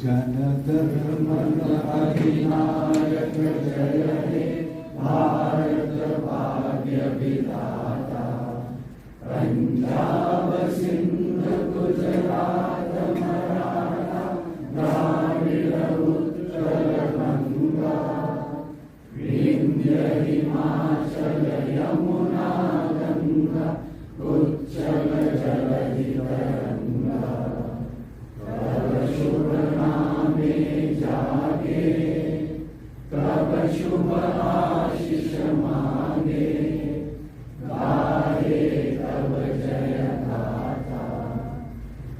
जनगण अधिनायक जय हे भारत भाग्य विधाता पंजाब सिंध गुजरात मराठा द्राविड़ उत्कल गंगा विंध्य हिमाचल यमुना गंगा उच्चल जलधि तरंगा तब शुभ नामे जागे तब शुभ आशीष मांगे गाहे तब जय गाथा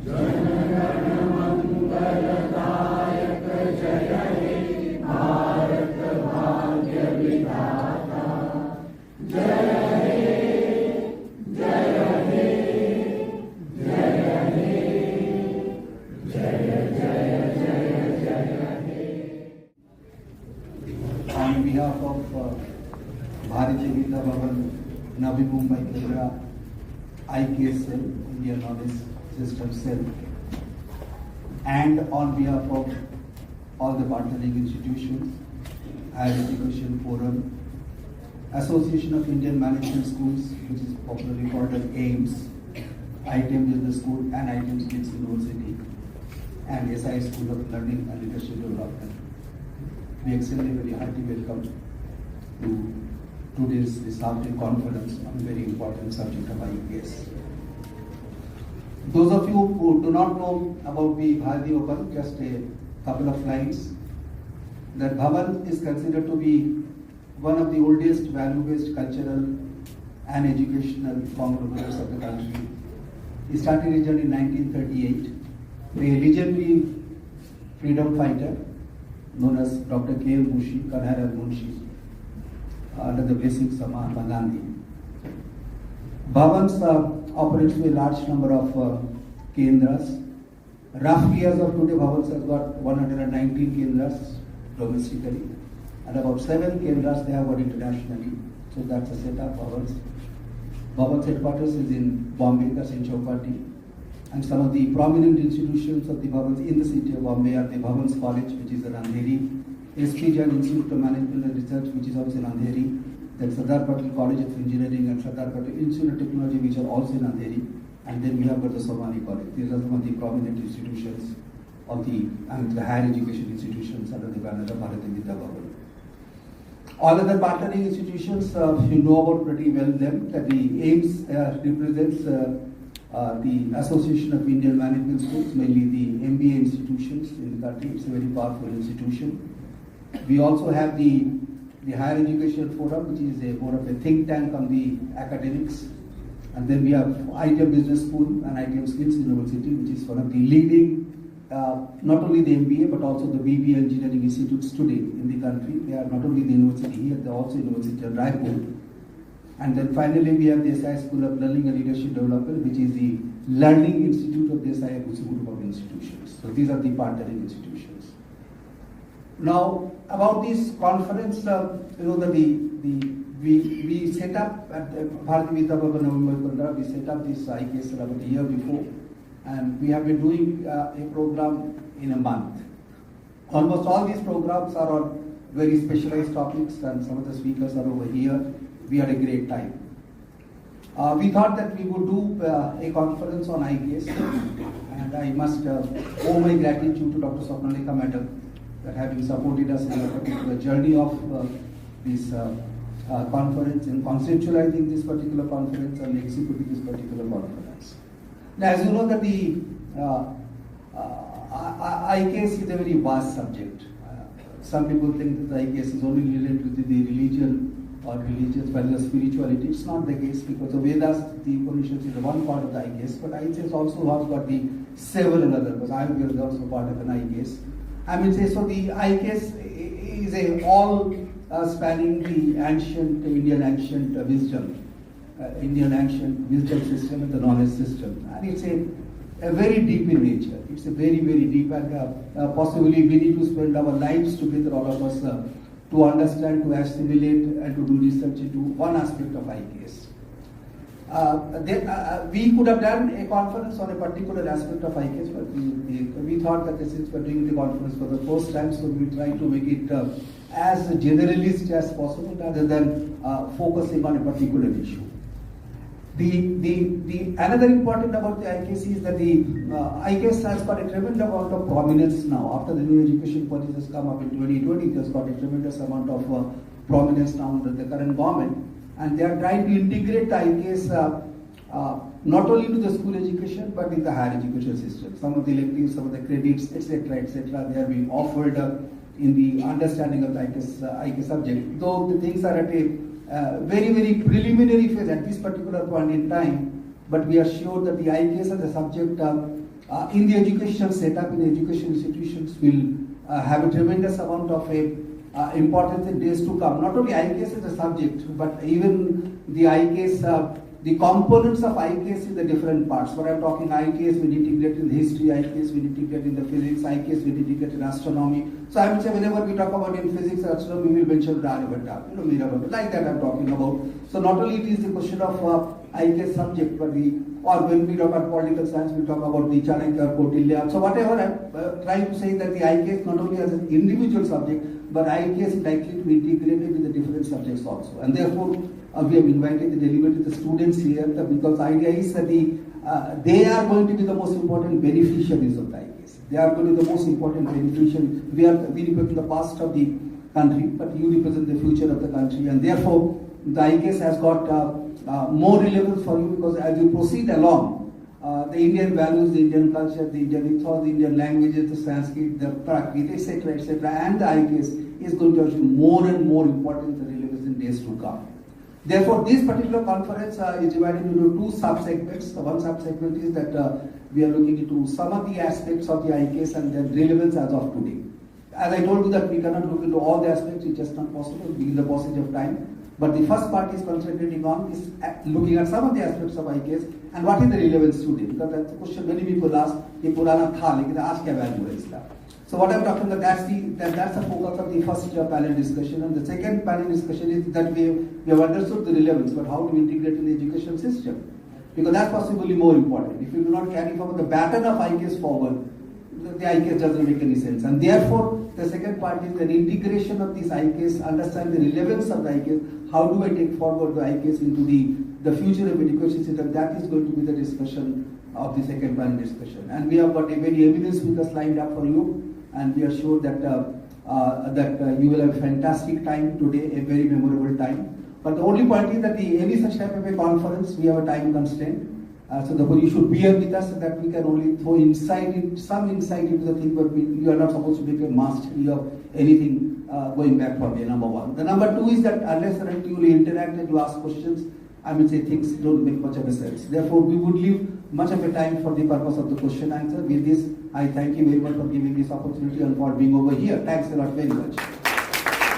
जनगण मंगलदायक जय हे भारत भाग्य विधाता जय हे जय हे जय हे जय जय जय जय हे. On behalf of Bharatiya Vidya Bhavan, Navi Mumbai, Kerala, IKS Cell, Indian Knowledge System Cell, and on behalf of all the partnering institutions, Higher Education Forum, Association of Indian Management Schools, which is popularly called as AIMS, ITM Business School and ITM Skills University, and SI School of Learning and Leadership Development. We extend a very hearty welcome to today's this afternoon conference on a very important subject of IKS. Those of you who do not know about the Bharatiya Bhavan, just a couple of lines. That Bhavan is considered to be one of the oldest value-based cultural and educational conglomerates of the country. He started his journey in 1938. A legendary freedom fighter known as Dr. K.M. Munshi, Kanhaiya Munshi, under the blessings of Mahatma Gandhi. Bhavans operates with a large number of kendras. Roughly as of today, Bhavans has got 119 kendras domestically, and about 7 kendras they have got internationally. So that's a set of Bhavans. Bhavans headquarters is in Bombay, that's in Chowpatty. And some of the prominent institutions of the Bhavans in the city of Bombay are the Bhavans College, which is in Andheri, S.P. Jain Institute of Management and Research, which is also in Andheri, then Sardar Patel College of Engineering and Sardar Patel Institute of Technology, which are also in Andheri, and then we have got the Somani College. These are some of the prominent institutions of the higher education institutions under the banner of Bharatiya Vidya Bhavan. All other partnering institutions, you know about pretty well them, that the AIMS represents the Association of Indian Management Schools, mainly the MBA institutions in the country. It's a very powerful institution. We also have the Higher Education Forum, which is more of a think tank on the academics. And then we have ITM Business School and ITM Skills University, which is one of the leading, not only the MBA, but also the BBA engineering institutes today in the country. They are not only the university here, they are also University of Raipur. And then finally, we have the SI School of Learning and Leadership Development, which is the learning institute of the SI group of institutions. So these are the partnering institutions. Now, about this conference, you know that we set up at Bharatiya Vidya Bhavan November, we set up this IKS about a year before, and we have been doing a program in a month. Almost all these programs are on very specialized topics, and some of the speakers are over here. We had a great time. We thought that we would do a conference on IKS, and I must owe my gratitude to Dr. Swapnalekha Madam that having supported us in a particular journey of this conference and conceptualizing this particular conference and executing this particular conference. Now, as you know that the IKS is a very vast subject. Some people think that the IKS is only related to the religion or religious value, spirituality. It's not the case, because the Vedas, the Upanishads is one part of the IKS, but IKS also has got the several other, because I am also part of an IKS. I mean, so the IKS is a all spanning the ancient Indian wisdom, Indian ancient wisdom system and the knowledge system, and it's a very deep in nature. It's a very, very deep, and possibly we need to spend our lives together, all of us, to understand, to assimilate, and to do research into one aspect of IKS. We could have done a conference on a particular aspect of IKS, but we thought that since we're doing the conference for the first time, so we try to make it as generalist as possible rather than focusing on a particular issue. The another important about the IKS is that the IKS has got a tremendous amount of prominence now. After the new education policy has come up in 2020, it has got a tremendous amount of prominence now under the current government. And they are trying to integrate the IKS not only to the school education but in the higher education system. Some of the electives, some of the credits, etc., they are being offered in the understanding of the IKS subject. Though the things are at a very, very preliminary phase at this particular point in time, but we are sure that the IKS as a subject in the educational setup, in the education institutions will have a tremendous amount of importance in days to come. Not only IKS as a subject, but even the IKS, the components of IKS in the different parts. When I'm talking IKS, we integrate in history, IKS, we integrate in the physics, IKS, we integrate in astronomy. So I would say whenever we talk about in physics or astronomy, we will mention Aryabhatta, Mirabhatta, like that I'm talking about. So not only it is the question of IKS subject, but or when we talk about political science, we talk about the Chanakya, Kautilya. So whatever I'm trying to say that the IKS not only as an individual subject, but IKS is likely to be integrated with the different subjects also. And therefore, we have invited the students here because the idea is that they are going to be the most important beneficiaries of the IKS. They are going to be the most important beneficiaries. We represent the past of the country, but you represent the future of the country. And therefore, the IKS has got more relevance for you because as you proceed along, the Indian values, the Indian culture, the Indian ethos, the Indian languages, the Sanskrit, the Prakrit, etc., and the IKS is going to have more and more importance and relevance in days to come. Therefore, this particular conference is divided into two sub-segments. The one sub-segment is that we are looking into some of the aspects of the IKS and their relevance as of today. As I told you that we cannot look into all the aspects, it's just not possible given the passage of time. But the first part is concentrating on is looking at some of the aspects of IKS and what is the relevance today. Because that's the question many people ask, ye purana tha, lekin aaj kya value hai iska? So what I'm talking about, that's the focus of the first panel discussion. And the second panel discussion is that we have understood the relevance, but how to integrate in the education system. Because that's possibly more important. If you do not carry forward the baton of IKS forward, the IKS doesn't make any sense. And therefore, the second part is an integration of these IKS, understand the relevance of the IKS, how do I take forward the IKS into the future of education system. That is going to be the discussion of the second panel discussion. And we have got a very eminent speakers lined up for you. And we are sure that you will have a fantastic time today, a very memorable time. But the only point is that any such type of a conference, we have a time constraint. So therefore, you should bear with us so that we can only throw some insight into the thing, but you are not supposed to make a mastery of anything going back from there, number one. The number two is that unless and until you interact and you ask questions, I would say things don't make much of a sense. Therefore, we would leave much of a time for the purpose of the question answer. With this, I thank you very much for giving this opportunity and for being over here. Thanks a lot very much.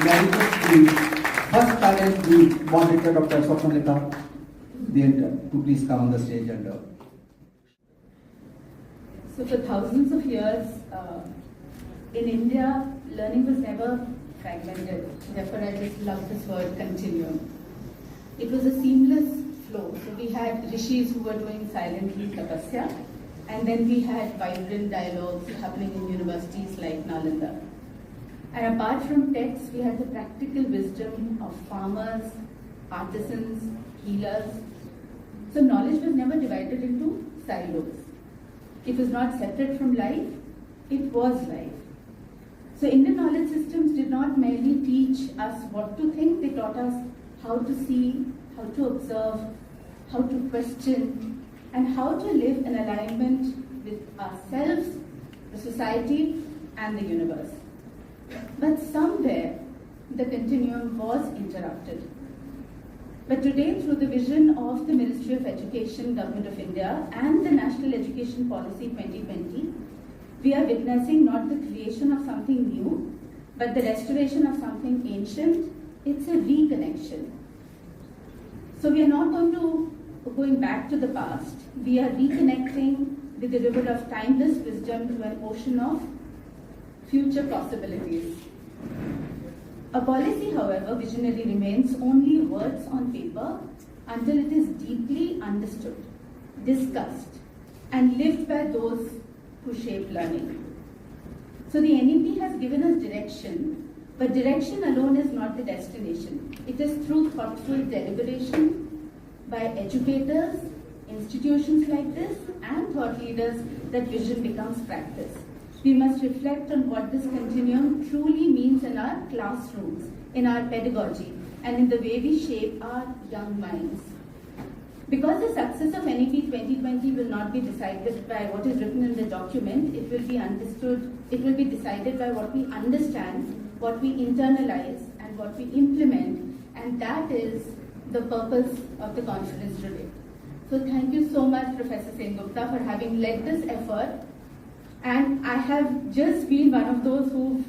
May I request the first panel, the moderator, Dr. Swapnalita, to please come on the stage and. So for thousands of years, in India, learning was never fragmented. Therefore, I just love this word, continuum. It was a seamless flow. So we had rishis who were doing silently tapasya, and then we had vibrant dialogues happening in universities like Nalanda. And apart from texts, we had the practical wisdom of farmers, artisans, healers. So knowledge was never divided into silos. It was not separate from life, it was life. So Indian knowledge systems did not merely teach us what to think, they taught us how to see, how to observe, how to question, and how to live in alignment with ourselves, the society, and the universe. But somewhere, the continuum was interrupted. But today, through the vision of the Ministry of Education, Government of India, and the National Education Policy 2020, we are witnessing not the creation of something new, but the restoration of something ancient. It's a reconnection. So we are not going back to the past. We are reconnecting with the river of timeless wisdom to an ocean of future possibilities. A policy, however, visionary remains only words on paper until it is deeply understood, discussed, and lived by those who shape learning. So the NEP has given us direction, but direction alone is not the destination. It is through thoughtful deliberation by educators, institutions like this, and thought leaders that vision becomes practice. We must reflect on what this continuum truly means in our classrooms, in our pedagogy, and in the way we shape our young minds. Because the success of NEP 2020 will not be decided by what is written in the document, it will be decided by what we understand, what we internalize, and what we implement, and that is the purpose of the conference today. So thank you so much, Professor Sengupta, for having led this effort. And I have just been one of those who've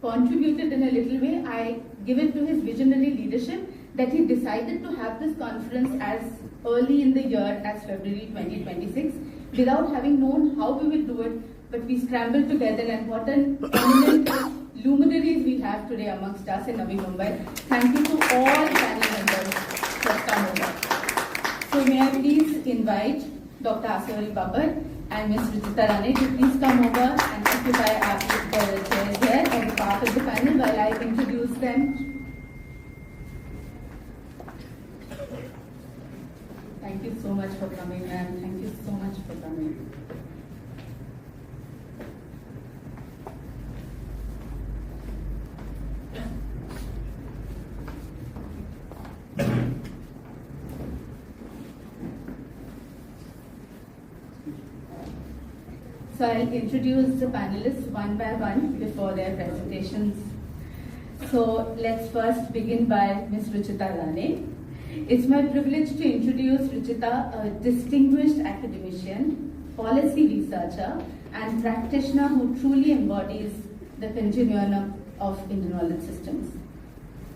contributed in a little way. I give it to his visionary leadership that he decided to have this conference as early in the year as February 2026 without having known how we will do it, but we scrambled together, and what an eminent luminaries we have today amongst us in Navi Mumbai. Thank you to all panel members who have come over. So may I please invite Dr. Aswari Babar and Ms. Ruchita Rane to please come over and occupy the chairs here as part of the panel while I introduce them. Thank you so much for coming, ma'am. Thank you so much for coming. So I'll introduce the panelists one by one before their presentations. So let's first begin by Ms. Ruchita Rane. It's my privilege to introduce Ruchita, a distinguished academician, policy researcher, and practitioner who truly embodies the continuum of Indian knowledge systems.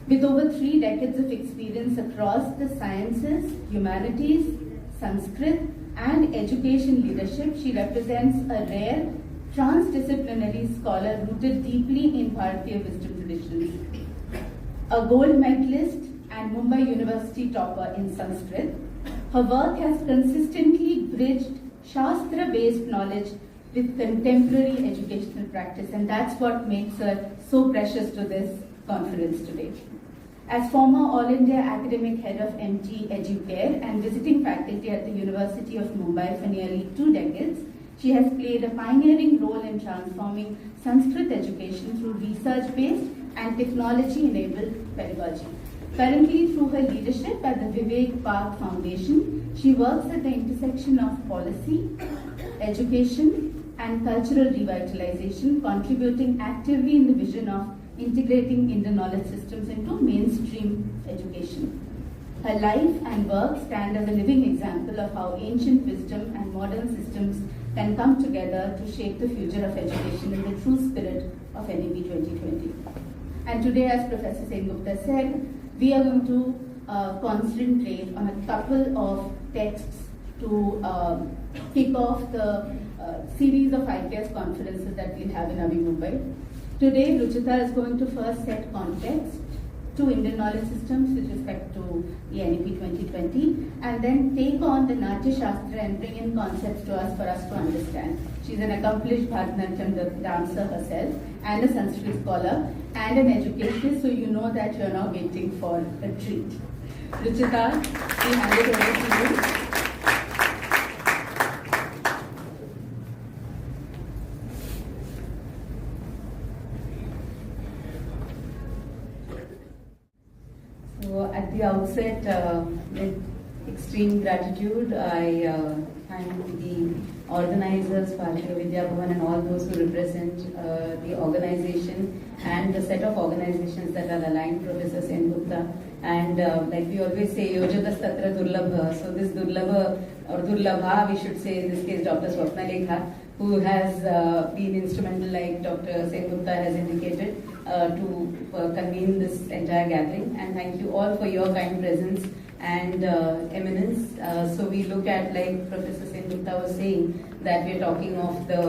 With over 3 decades of experience across the sciences, humanities, Sanskrit, and education leadership, she represents a rare transdisciplinary scholar rooted deeply in Bharatiya wisdom traditions. A gold medalist and Mumbai University topper in Sanskrit, her work has consistently bridged Shastra-based knowledge with contemporary educational practice, and that's what makes her so precious to this conference today. As former All India Academic Head of MT Educare and visiting faculty at the University of Mumbai for nearly 2 decades, she has played a pioneering role in transforming Sanskrit education through research-based and technology-enabled pedagogy. Currently, through her leadership at the Vivek Park Foundation, she works at the intersection of policy, education, and cultural revitalization, contributing actively in the vision of integrating Indian knowledge systems into mainstream education. Her life and work stand as a living example of how ancient wisdom and modern systems can come together to shape the future of education in the true spirit of NEP 2020. And today, as Professor Sengupta said, we are going to concentrate on a couple of texts to kick off the series of IPS conferences that we'll have in Navi Mumbai. Today, Ruchita is going to first set context to Indian knowledge systems with respect to the NEP 2020, and then take on the Natya Shastra and bring in concepts to us for us to understand. She's an accomplished Bharatanatyam dancer herself, and a Sanskrit scholar, and an educationist, so you know that you're now waiting for a treat. Ruchita, we hand it over to you. So at the outset, with extreme gratitude, I thank the organizers, Bharatiya Vidya Bhavan, and all those who represent the organization and the set of organizations that are aligned, Professor Sengupta. And like we always say, Yojadas Tatra Durlabha. So this Durlabha, or Durlabha, we should say in this case, Dr. Swapna Lekha, who has been instrumental, like Dr. Sengupta has indicated, to convene this entire gathering. And thank you all for your kind presence and eminence. So we look at, like Professor Sengupta was saying, that we're talking of the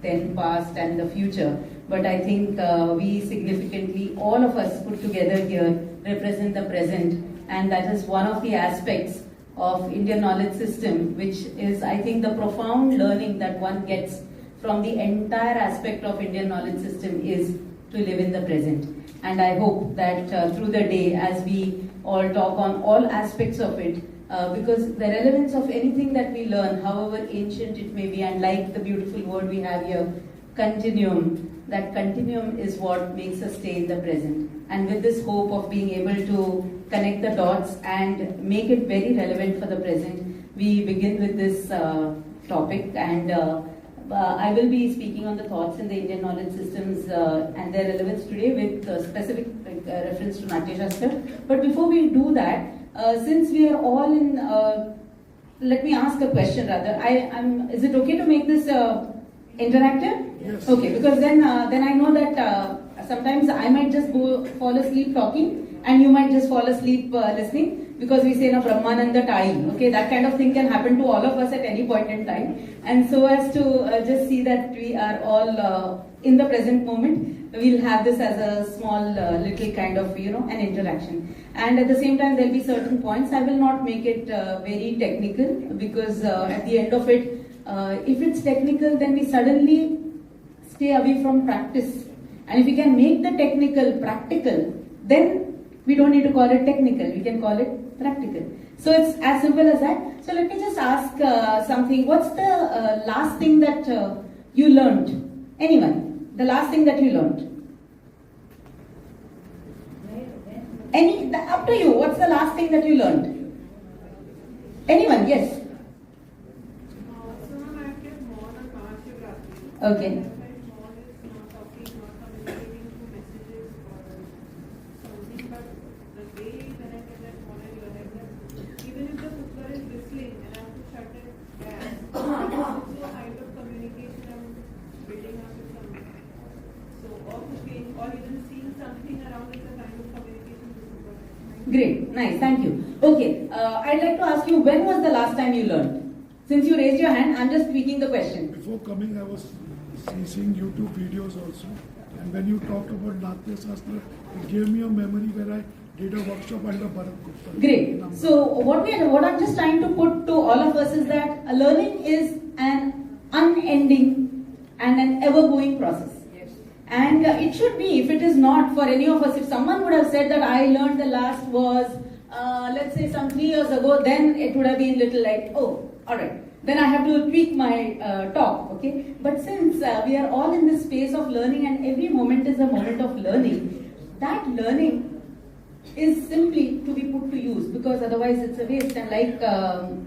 then, past and the future. But I think we significantly, all of us put together here, represent the present. And that is one of the aspects of Indian knowledge system, which is, I think, the profound learning that one gets from the entire aspect of Indian knowledge system is to live in the present. And I hope that through the day, as we all talk on all aspects of it, because the relevance of anything that we learn, however ancient it may be, and like the beautiful word we have here, continuum, that continuum is what makes us stay in the present. And with this hope of being able to connect the dots and make it very relevant for the present, we begin with this topic. And I will be speaking on the thoughts in the Indian knowledge systems and their relevance today with specific reference to Natya Shastra. But before we do that, since we are all in, let me ask a question rather. Is it okay to make this interactive? Yes. Okay, because then I know that sometimes I might just fall asleep talking and you might just fall asleep listening, because we say na Brahmananda time. Okay, that kind of thing can happen to all of us at any point in time. And so as to just see that we are all in the present moment, we'll have this as a small little kind of, an interaction. And at the same time, there'll be certain points. I will not make it very technical, because at the end of it, if it's technical, then we suddenly stay away from practice. And if we can make the technical practical, then we don't need to call it technical, we can call it practical. So it's as simple as that. So let me just ask something. What's the last thing that you learned? Anyone? The last thing that you learned? Up to you. What's the last thing that you learned? Anyone? Yes. Okay. Great, nice, thank you. Okay, I'd like to ask you, when was the last time you learned? Since you raised your hand, I'm just tweaking the question. Before coming, I was seeing YouTube videos also. And when you talked about Natya Shastra, it gave me a memory where I did a workshop under Bharat Gupta. Great. So what I'm just trying to put to all of us is that learning is an unending and an ever-going process. And it should be. If it is not, for any of us, if someone would have said that I learned the last was, let's say some 3 years ago, then it would have been little like, oh, alright, then I have to tweak my talk, okay? But since we are all in this space of learning and every moment is a moment of learning, that learning is simply to be put to use, because otherwise it's a waste. And like,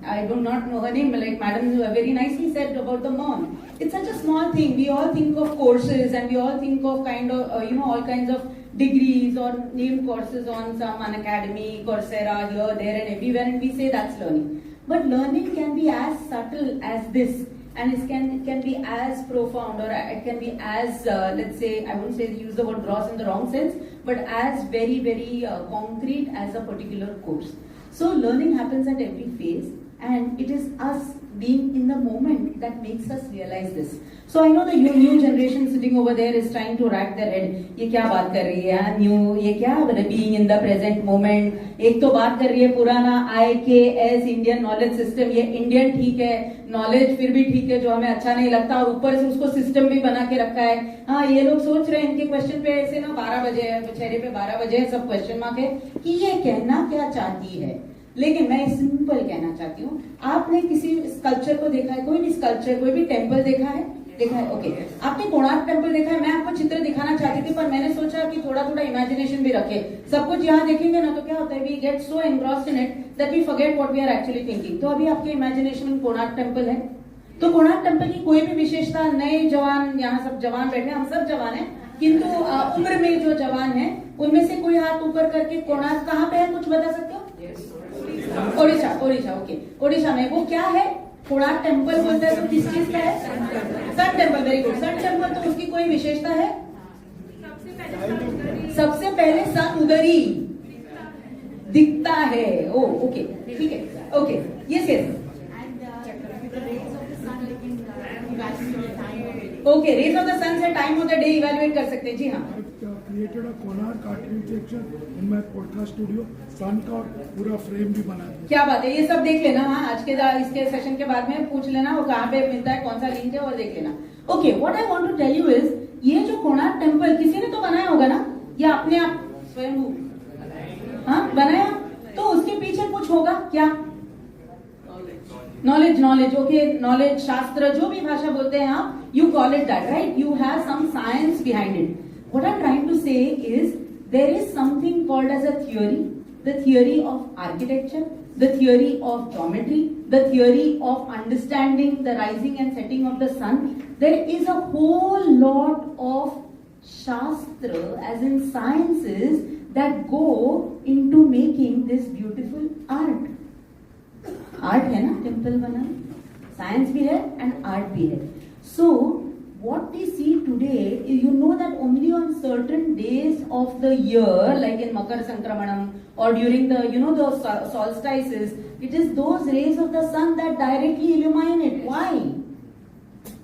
I do not know her name, but like Madam very nicely said about the Mon. It's such a small thing. We all think of courses and we all think of kind of, all kinds of degrees or named courses on some Unacademy, Coursera, here, there and everywhere, and we say that's learning. But learning can be as subtle as this, and it can be as profound, or it can be as, let's say, I wouldn't say use the word gross in the wrong sense, but as very, very concrete as a particular course. So learning happens at every phase, and it is us being in the moment that makes us realize this. So I know the new generation sitting over there is trying to rack their head. ये क्या बात कर रही है? New, ये क्या being in the present moment? एक तो बात कर रही है पुराना IKS Indian knowledge system. ये Indian ठीक है, knowledge फिर भी ठीक है जो हमें अच्छा नहीं लगता, और ऊपर से उसको system भी बना के रखा है. हाँ, ये लोग सोच रहे हैं इनके question पे ऐसे ना 12 बजे है, चेहरे पे 12 बजे है, सब question mark है कि ये कहना क्या चाहती है. लेकिन मैं सिंपल कहना चाहती हूँ, आपने किसी स्कल्पचर को देखा है? कोई भी स्कल्पचर, कोई भी टेम्पल देखा है? देखा है, ओके. आपने कोणार्क टेम्पल देखा है? मैं आपको चित्र दिखाना चाहती थी, पर मैंने सोचा कि थोड़ा थोड़ा इमेजिनेशन भी रखे. सब कुछ यहाँ देखेंगे ना तो क्या होता है, we get so engrossed in it that we forget what we are actually thinking. तो अभी आपके इमेजिनेशन में कोणार्क टेम्पल है, तो कोणार्क टेम्पल की कोई भी विशेषता, नए जवान, यहाँ सब जवान बैठे, हम सब जवान हैं, किंतु उम्र में जो जवान है उनमें से कोई हाथ ऊपर करके कोणार्क कहाँ पे है, कुछ बता सकते हो? ओडिशा. ओके. ओडिशा में वो क्या है? कोणार्क टेम्पल बोलते हैं, तो किस चीज का है? Sun temple. Very good. Sun temple, तो उसकी कोई विशेषता है? सबसे पहले सन उदरी. दिखता है. ओ ओके, ठीक है. Okay, yes yes. And the rays of the sun we can evaluate the time of the day. Okay, rays of the sun से time of the day evaluate कर सकते हैं. जी हाँ. I've created a Konark architecture in my podcast studio. सन का पूरा frame भी बना दिया. क्या बात है, ये सब देख लेना. हाँ, आज के इसके सेशन के बाद में पूछ लेना वो कहाँ पे मिलता है, कौन सा लिंक है, और देख लेना. Okay, what I want to tell you is, ये जो कोणार्क टेम्पल किसी ने तो बनाया होगा ना, या अपने आप स्वयं हाँ बनाया, तो उसके पीछे कुछ होगा क्या? नॉलेज. ओके, नॉलेज, शास्त्र, जो भी भाषा बोलते हैं आप, you call it that, right? You have some science behind it. What I am trying to say is there is something called as a theory. The theory of architecture, the theory of geometry, the theory of understanding the rising and setting of the sun. There is a whole lot of shastra, as in sciences, that go into making this beautiful art. Art है ना, temple बना, science भी है and art भी है. सो what we see today, you know that only on certain days of the year, like in Makar Sankramanam or during the, you know, the solstices, it is those rays of the sun that directly illumine it. Why?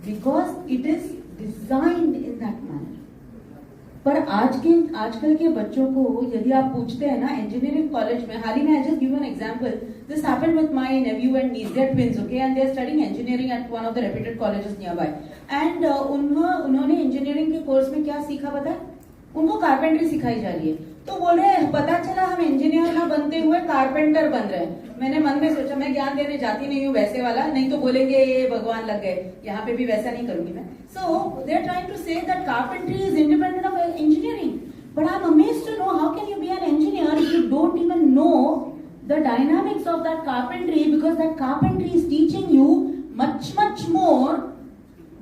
Because it is designed in that manner. पर आजकल के बच्चों को यदि आप पूछते हैं ना, इंजीनियरिंग कॉलेज में, हाल ही में, I just give an example, this happened with my nephew and niece, they are twins, okay, and they are studying engineering at one of the reputed colleges nearby. And उन्होंने engineering के course में क्या सीखा पता है? उनको carpentry सिखाई जा रही है. तो बोल रहे हैं पता चला हम इंजीनियर ना बनते हुए कारपेंटर बन रहे हैं. मैंने मन में सोचा मैं ज्ञान देने जाती नहीं हूँ वैसे वाला, नहीं तो बोलेंगे ये भगवान लग गए. यहाँ पे भी वैसा नहीं करूंगी मैं. So they are trying to say that carpentry is independent of engineering. But I am amazed to know how can you be an engineer if you don't even know the dynamics of that carpentry, because that carpentry is teaching you much more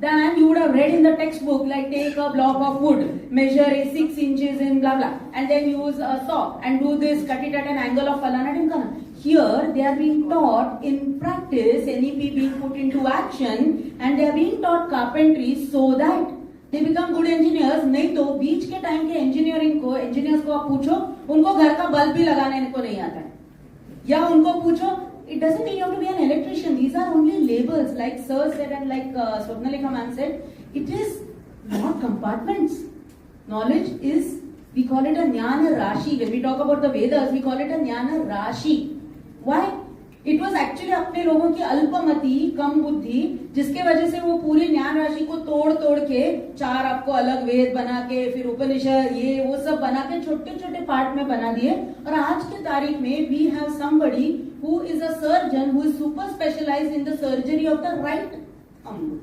than you would have read in the textbook, like take a block of wood, measure it 6 inches in blah blah, and then use a saw and do this, cut it at an angle of falana timkana. Here they are being taught in practice, NEP being put into action, and they are being taught carpentry so that they become good engineers. नहीं तो बीच के time के engineers को आप पूछो, उनको घर का बल्ब भी लगाने को नहीं आता है. या उनको पूछो, it doesn't mean you have to be an electrician. These are only labels, like Sir said and like Swapnalekha ma'am said. It is not compartments. Knowledge is, we call it a jnana rashi. When we talk about the Vedas, we call it a jnana rashi. Why? It was actually अपने लोगों की अल्पमति, कम बुद्धि, जिसके वजह से वो पूरी ज्ञान राशि को तोड़ के 4 आपको अलग वेद बना के, फिर उपनिषद, ये वो सब बना के छोटे छोटे पार्ट में बना दिए. और आज के तारीख में we have somebody who is a surgeon who is super specialized in the surgery of the right अंग.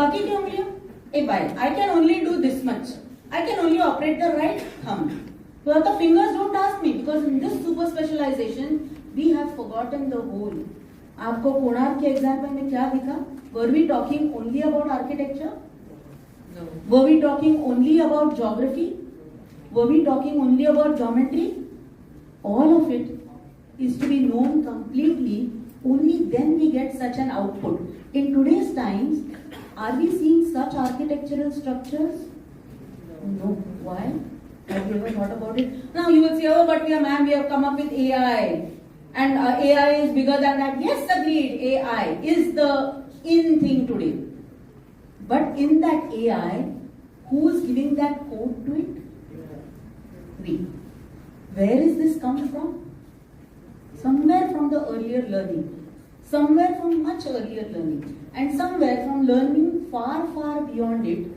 बाकी की उंगलियां, ए भाई, I can only do this much. I can only operate the right thumb. But the fingers don't ask me, because in this super specialization we have forgotten the whole. आपको कोणार्क के example में क्या दिखा? Were we talking only about architecture? No. Were we talking only about geography? Were we talking only about geometry? All of it is to be known completely. Only then we get such an output. In today's times, are we seeing such architectural structures? No. Why? Have you ever thought about it? Now you will say, oh, but we have come up with AI. And AI is bigger than that. Yes, agreed. AI is the in thing today. But in that AI, who's giving that code to it? We. Where is this come from? Somewhere from the earlier learning. Somewhere from much earlier learning. And somewhere from learning far beyond it.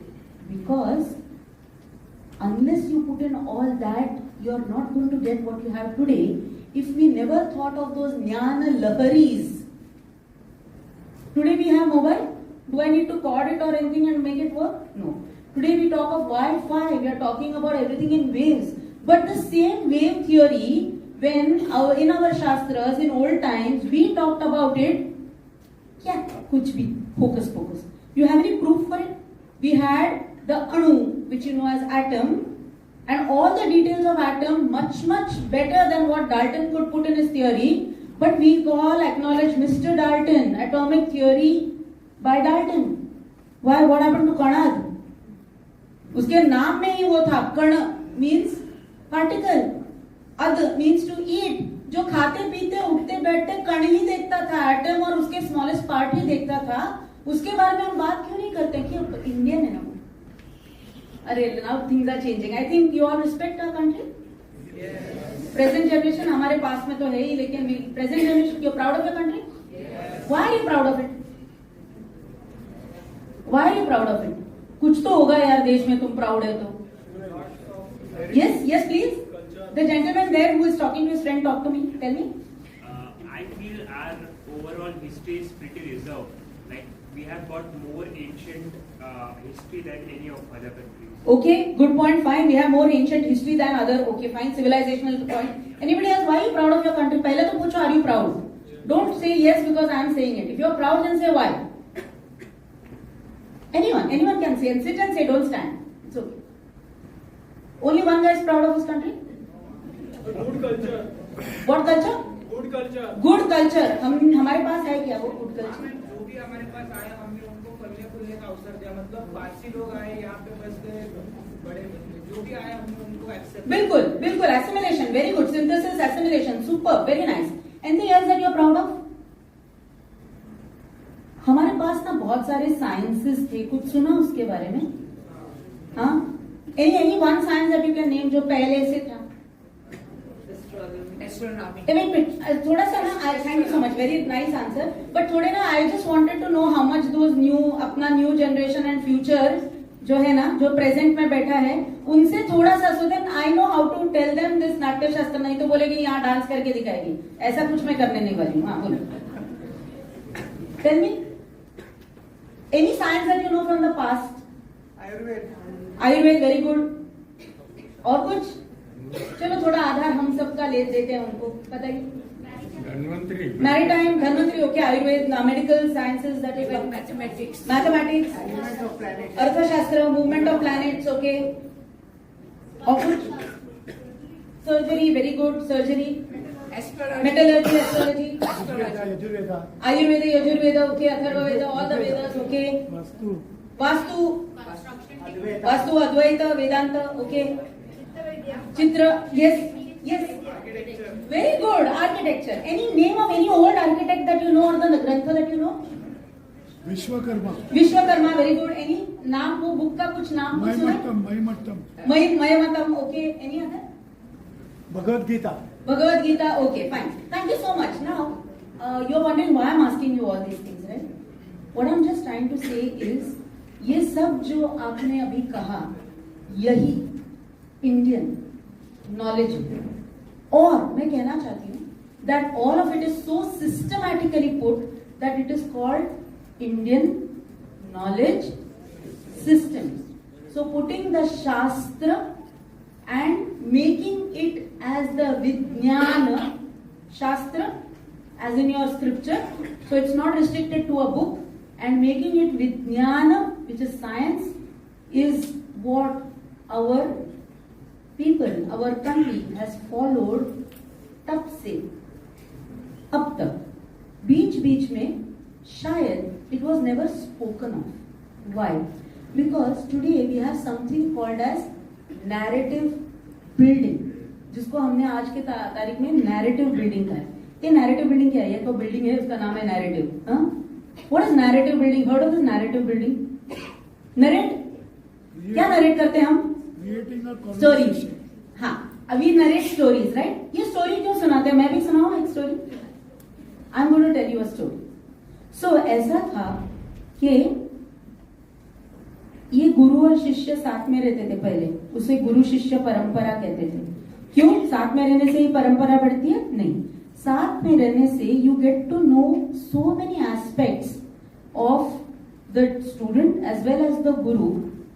Because unless you put in all that, you're not going to get what you have today. If we never thought of those jnana laharis, today we have mobile. Do I need to cord it or anything and make it work? No. Today we talk of Wi-Fi. We are talking about everything in waves. But the same wave theory, when in our shastras in old times we talked about it, kya? Kuch bhi. Focus. You have any proof for it? We had the anu, which you know as atom. And all the details of atom much better than what Dalton could put in his theory. But we all acknowledge Mr. Dalton, atomic theory by Dalton. Why? What happened to Kanad? उसके नाम में ही वो था, कण means particle. अद means to eat, जो खाते पीते उठते बैठते कण ही देखता था, एटम और उसके स्मॉलेस्ट पार्ट ही देखता था, उसके बारे में हम बात क्यों नहीं करते कि इंडियन है ना? अरे now things are changing. I think you all respect our country. Present generation हमारे पास में तो है ही, लेकिन present generation you proud of your country. Why are you proud of it? Why are you proud of it? कुछ तो होगा यार देश में, तुम प्राउड है तो. Yes, yes, please. The gentleman there who is talking to his friend, talk to me. Tell me. I feel our overall history is pretty reserved. Like we have got more ancient history than any of other countries. Okay, good point. Fine. We have more ancient history than other. Okay, fine. Civilizational point. Anybody else? Why are you proud of your country? पहले तो पूछो, are you proud? Don't say yes because I am saying it. If you are proud, then say why. Anyone can say and sit and say. Don't stand. It's okay. Only one guy is proud of his country. Good culture. What culture? Good culture. Good culture. हमारे पास है क्या वो good culture? जो भी हमारे पास आए हमने उनको फलने फूलने का अवसर दिया. मतलब पारसी लोग आए यहाँ पे बस गए, बड़े जो भी आए हमने उनको एक्सेप्ट. बिल्कुल बिल्कुल. Assimilation. Very good. Synthesis, assimilation. Super. Very nice. Anything else that you are proud of? हमारे पास ना बहुत सारे साइंसेस थे. कुछ सुना उसके बारे में? हाँ. Any one science that you can name जो पहले से था? थोड़ा सा ना, thank you so much, very nice answer. But थोड़े ना, I just wanted to know how much those new, अपना न्यू जनरेशन एंड फ्यूचर जो है ना, जो प्रेजेंट में बैठा है, उनसे थोड़ा सा, so then I know how to tell them this Natya Shastra. नहीं तो बोलेगी यहाँ डांस करके दिखाएगी, ऐसा कुछ मैं करने नहीं वाली हूँ. हाँ बोलो. Tell me any science that you know from the past. Ayurveda. Very good. और कुछ? चलो थोड़ा आधार हम सबका ले देते हैं उनको. बताइए. Dhanvantari. Maritime. Dhanvantari. Okay. Ayurveda. Medical sciences that is Mathematics. Mathematics. Arthashastra. Movement of planets. Okay. और कुछ? Surgery. Very good. Surgery. Metallurgy. Astrology. Ayurveda. Yajurveda. Okay. Atharvaveda. All the Vedas. Okay. Vastu. Vastu. Advaita. Vedanta. Okay. Chitra. Yes yes. Very good. Architecture. Any name of any old architect that you know और the granth that you know? Vishwakarma. Vishwakarma. Very good. Any नाम, वो book का कुछ नाम? Mayamatam. Okay. Any other? Bhagavad Gita. Bhagavad Gita. Okay, fine. Thank you so much. Now, you're wondering why I'm asking you all these things, right? What I'm just trying to say is, ये सब जो आपने अभी कहा, यही इंडियन नॉलेज है. और मैं कहना चाहती हूँ that all of it is so systematically put that it is called Indian knowledge systems. So putting the Shastra and making it as the Vijnana Shastra, as in your scripture, so it's not restricted to a book, and making it Vijnana, which is science, is what our people, our country has followed तब से अब तक. बीच बीच में शायद it was never spoken of. Why? Because today we have something called as narrative building, जिसको हमने आज के तारीख में narrative building कहा है. ये narrative building क्या है? ये तो बिल्डिंग है, उसका नाम है narrative. हाँ? What is narrative building? Heard of this narrative building? Narrate. क्या narrate करते हैं हम? Stories. हाँ. अभी narrate stories, right? ये story क्यों सुनाते हैं? मैं भी सुनाऊँ एक story. I'm going to tell you a story. So ऐसा था कि ये गुरु और शिष्य साथ में रहते थे पहले. उसे गुरु शिष्य परंपरा कहते थे. क्यों? साथ में रहने से ही परंपरा बढ़ती है? नहीं. साथ में रहने से you get to know so many aspects of the student as well as the guru.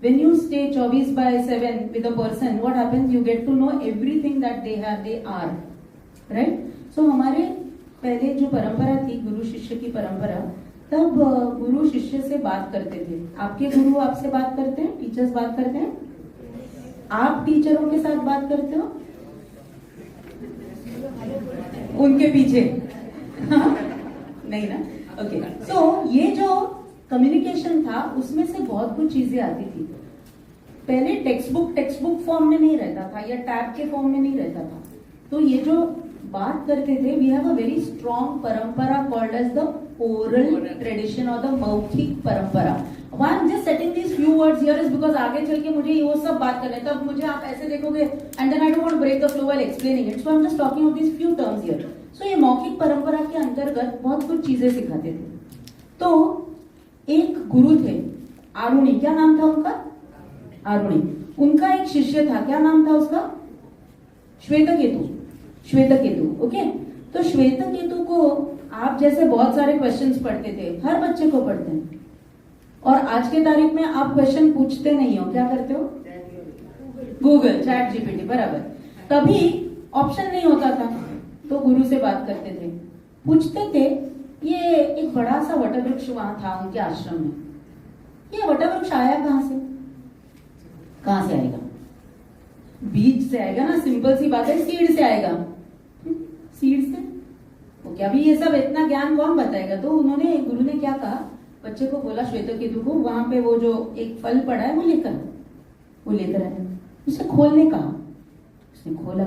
When you stay 24/7 with a person, what happens? You get to know everything that they are, right? So हमारे पहले जो परंपरा थी गुरु शिष्य की परंपरा, तब गुरु शिष्य से बात करते थे. आपके गुरु आपसे बात करते हैं, टीचर्स बात करते हैं, आप टीचरों के साथ बात करते हो उनके पीछे. नहीं ना? ओके. सो ये जो कम्युनिकेशन था उसमें से बहुत कुछ चीजें आती थी. पहले टेक्स्ट बुक फॉर्म में नहीं रहता था या टैब के फॉर्म में नहीं रहता था. तो ये जो बात करते थे, we have a very strong parampara called as the oral tradition और the maukhik parampara. Why I'm just setting these few words here is because आगे चल के मुझे वो सब बात करना है, तब मुझे आप ऐसे देखोगे and then I don't want to break the flow while explaining it, so I'm just talking of these few terms here. So ये मौखिक परंपरा के अंतर्गत बहुत कुछ चीजें सिखाते थे. तो एक गुरु थे आरुणि, क्या नाम था उनका? आरुणि. उनका एक शिष्य था, क्या नाम था उसका? श्वेतकेतु. श्वेतकेतु. ओके. तो श्वेतकेतु को आप जैसे बहुत सारे क्वेश्चंस पढ़ते थे, हर बच्चे को पढ़ते हैं, और आज के तारीख में आप क्वेश्चन पूछते नहीं हो, क्या करते हो? Google, chat GPT. बराबर. तभी ऑप्शन नहीं होता था, तो गुरु से बात करते थे, पूछते थे. ये एक बड़ा सा वटवृक्ष वहां था उनके आश्रम में. ये वटवृक्ष आया कहां से? कहां से आएगा? बीज से आएगा ना, सिंपल सी बात है. सीड से आएगा. सीड से ओके. अभी ये सब इतना ज्ञान कौन बताएगा? तो उन्होंने, गुरु ने क्या कहा, बच्चे को बोला, श्वेतकेतु को, वहां पे वो जो एक फल पड़ा है वो लेकर आया. उसे खोलने कहा. उसने खोला.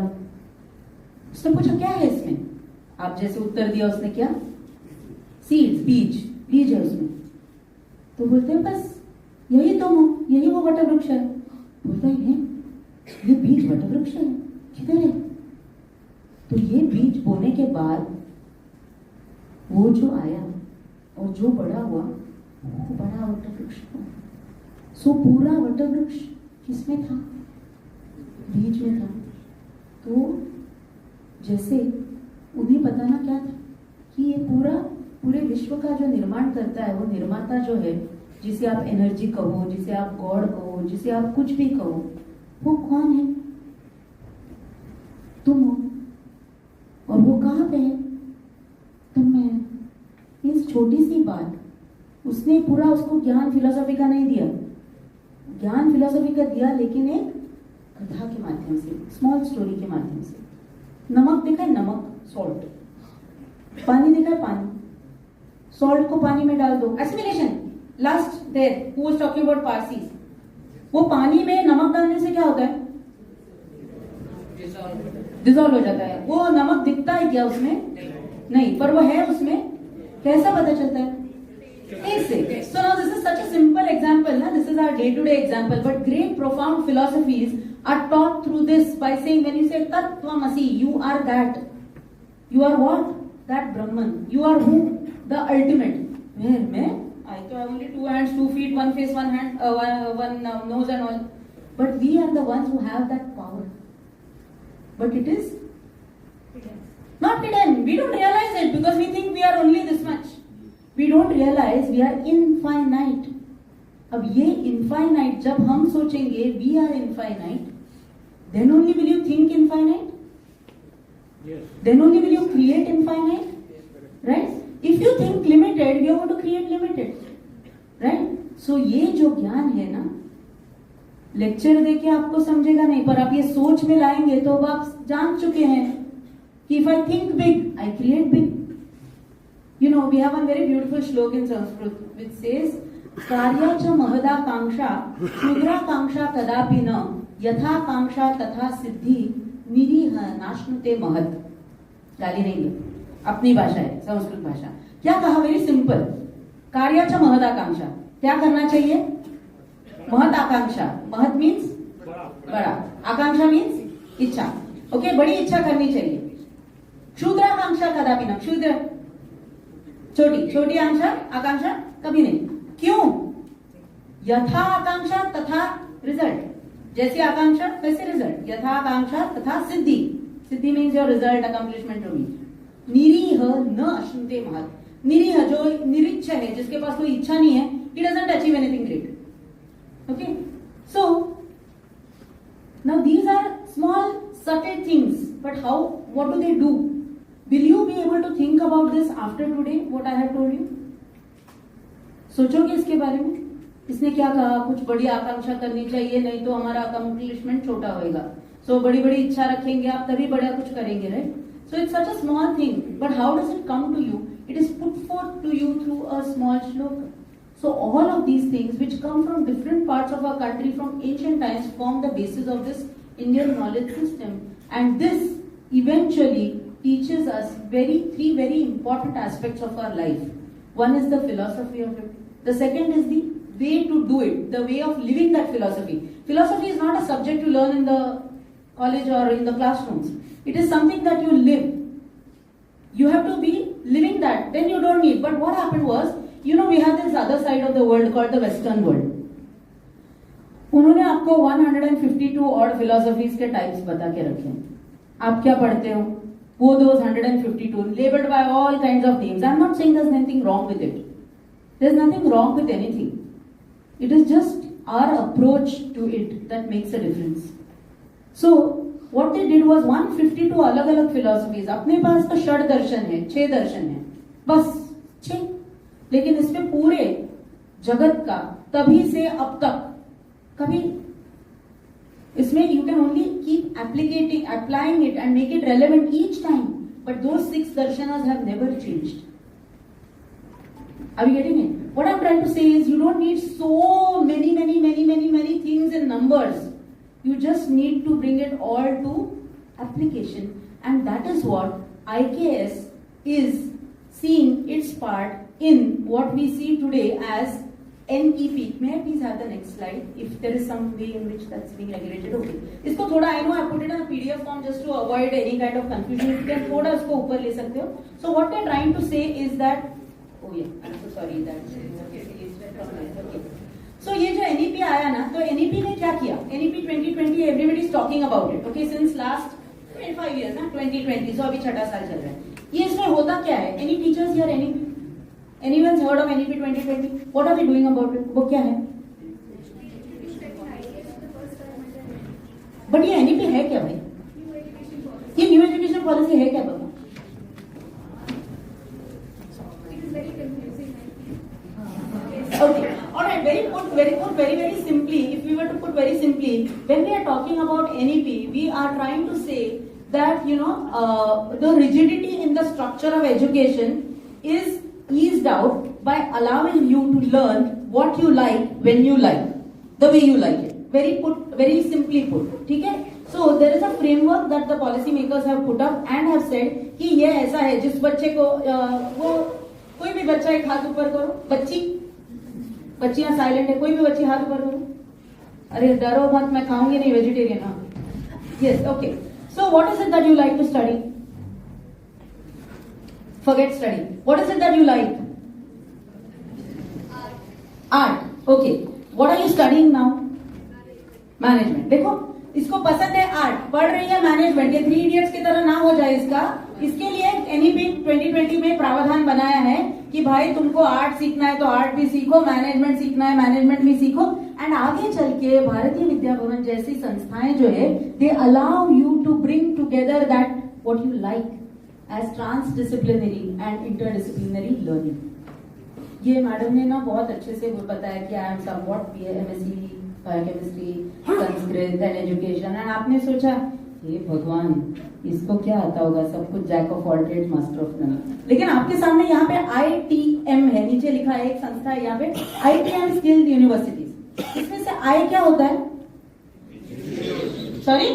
उसने पूछा क्या है इसमें? आप जैसे उत्तर दिया उसने, क्या? सीड्स, बीज है उसमें. तो बोलते हैं बस यही तो हूं, यही वो वटवृक्ष है. बोलता है ये बीज वटवृक्ष है, किधर है? तो ये बीज बोने के बाद वो जो आया और जो बड़ा हुआ, वो बड़ा वटवृक्ष हुआ. सो पूरा वटवृक्ष किसमें था? बीज में था. तो जैसे उन्हें बताना क्या था कि ये पूरे विश्व का जो निर्माण करता है, वो निर्माता जो है, जिसे आप एनर्जी कहो, जिसे आप गॉड कहो, जिसे आप कुछ भी कहो, वो कौन है? तुम हो. और वो कहां पे है? तुम में है. इस छोटी सी बात, उसने पूरा उसको ज्ञान फिलोसॉफी का नहीं दिया. ज्ञान फिलोसॉफी का दिया, लेकिन एक कथा के माध्यम से, स्मॉल स्टोरी के माध्यम से. नमक देखा है? नमक, सॉल्ट. पानी देखा है? पानी. सॉल्ट को पानी में डाल दो, assimilation. Last there who was talking about Parsis. वो पानी में नमक डालने से क्या होता है? डिसॉल्व हो जाता है. वो नमक दिखता है क्या उसमें? नहीं, पर वो है उसमें. कैसा पता चलता है? टेस्ट से. So now this is such a simple example, na? This is our day-to-day example, but great profound philosophies are taught through this by saying, when you say Tattvamasi, you are that. You are what? That Brahman. You are who? The ultimate. Where? मैं? I have only 2 hands, 2 feet, 1 face, 1 hand, one nose and all. But we are the ones who have that power. But it is not hidden. We don't realize it because we think we are only this much. We don't realize we are infinite. अब ये infinite जब हम सोचेंगे we are infinite, then only will you think infinite. Yes. Then only will you create infinite. Right? If you think limited, you are going to create limited. Right? So ये जो ज्ञान है ना, लेक्चर देके आपको समझेगा नहीं, पर आप ये सोच में लाएंगे तो अब आप जान चुके हैं कि if I think big, I create big. You know, we have one very beautiful shloka in Sanskrit which says, "Karya cha mahadakanksha, shudrakanksha kadapi na, yatha kanksha tatha siddhi, niriha nashnute mahat." गाली नहीं है, अपनी भाषा है, संस्कृत भाषा. क्या कहा? Very simple. कार्य च महदाकांक्षा. क्या करना चाहिए? महत आकांक्षा. महत मीन्स बड़ा, आकांक्षा मीन्स इच्छा. ओके, बड़ी इच्छा करनी चाहिए. क्षुद्राकांक्षा कदापि न. क्षुद्र छोटी आकांक्षा कभी नहीं. क्यों? यथा आकांक्षा तथा रिजल्ट. जैसी आकांक्षा वैसे रिजल्ट. यथा आकांक्षा तथा सिद्धि. Siddhi means your result, accomplishment to me. निरीह न अश्नुते महत्. निरीह जो निरीच्छ है, जिसके पास कोई इच्छा नहीं है, he doesn't achieve anything great. Okay, so now these are small subtle things, but what do they do? Will you be able to think about this after today, what I have told you? सोचोगे इसके बारे में? इसने क्या कहा? कुछ बड़ी आकांक्षा करनी चाहिए, नहीं तो हमारा अकम्प्लिशमेंट छोटा होएगा. सो बड़ी इच्छा रखेंगे आप, तभी बड़ा कुछ करेंगे, right? So it's such a small thing, but how does it come to you? It is put forth to you through a small shloka. So all of these things which come from different parts of our country from ancient times form the basis of this Indian knowledge system. And this eventually teaches us three very important aspects of our life. One is the philosophy of it. The second is the way to do it, the way of living that philosophy. Philosophy is not a subject you learn in the college or in the classrooms. It is something that you live. You have to be living that. Then you don't need. But what happened was, we have this other side of the world called the Western world. उन्होंने आपको 152 odd philosophies के types बता के रखे हैं. आप क्या पढ़ते हो? वो those 152 labeled by all kinds of names. I'm not saying there's anything wrong with it. There's nothing wrong with anything. It is just our approach to it that makes a difference. So what they did was 152 अलग-अलग philosophies. अपने पास तो षड दर्शन है, 6 दर्शन है, बस 6. लेकिन इसमें पूरे जगत का तभी से अब तक कभी इसमें you can only keep applying it and make it relevant each time. But those 6 darshanas have never changed. Are we getting it? What I'm trying to say is you don't need so many things in numbers. You just need to bring it all to application. And that is what IKS is seeing its part in what we see today as NEP. May I please have the next slide? If there is some way in which that's being regulated. Okay. Isko thoda, I know I put it in a PDF form just to avoid any kind of confusion. You can thoda usko upar le sakte ho. So what they're trying to say is that, oh yeah, I'm so sorry that. Okay. So ये जो NEP आया ना, तो NEP ने क्या किया? NEP 2020 everybody is talking about it. Okay, since last 25 years ना, 2020. So अभी 6 साल चल रहा है. ये इसमें होता क्या है? Any teachers here NEP? Anyone's heard of NEP 2020? What are we doing about it? वो क्या है? But ये NEP है क्या भाई? ये न्यू एजुकेशन पॉलिसी है क्या बाबा? Okay, all right. Very simply. If we were to put very simply, when we are talking about NEP, we are trying to say that the rigidity in the structure of education is eased out by allowing you to learn what you like when you like, the way you like it. Very simply put. Okay? So there is a framework that the policy makers have put up and have said कि ये ऐसा है जिस बच्चे को वो कोई भी बच्चा एक हाथ ऊपर करो, बच्चियां साइलेंट है, कोई भी बच्ची हाथ ऊपर करो. अरे डरो मत, मैं खाऊंगी नहीं, वेजिटेरियन. हाँ, yes, okay. So what is it that you like to study? Forget study. What is it that you like? Art. Okay. What are you studying now? Management. देखो, इसको पसंद है आर्ट, पढ़ रही है मैनेजमेंट. ये 3 इडियट्स की तरह ना हो जाए इसका. इसके लिए NEP 2020 में प्रावधान बनाया है कि भाई तुमको आर्ट सीखना है तो आर्ट भी सीखो, मैनेजमेंट सीखना है मैनेजमेंट भी सीखो. एंड आगे चल के भारतीय विद्या भवन जैसी संस्थाएं जो है, they allow you to bring together that what you like as transdisciplinary and interdisciplinary learning. ये मैडम ने ना बहुत अच्छे से बताया कि I am somewhat MSc biochemistry, Sanskrit and education. And आपने सोचा हे भगवान, इसको क्या आता होगा, सब कुछ jack of all trades master of none. लेकिन आपके सामने यहाँ पे ITM है, नीचे लिखा है, एक संस्था है यहाँ पे ITM स्किल्ड यूनिवर्सिटीज. इसमें से I क्या होता है? Sorry,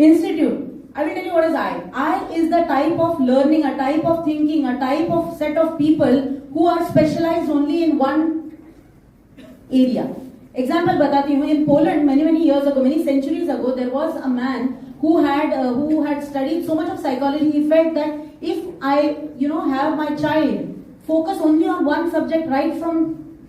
institute. I will tell you what is I. I is the type of learning, a type of thinking, a type of set of people who are specialized only in one area. Example बताती हूँ. In Poland, many years ago, many centuries ago, there was a man who had studied so much of psychology. He felt that if I have my child focus only on one subject right from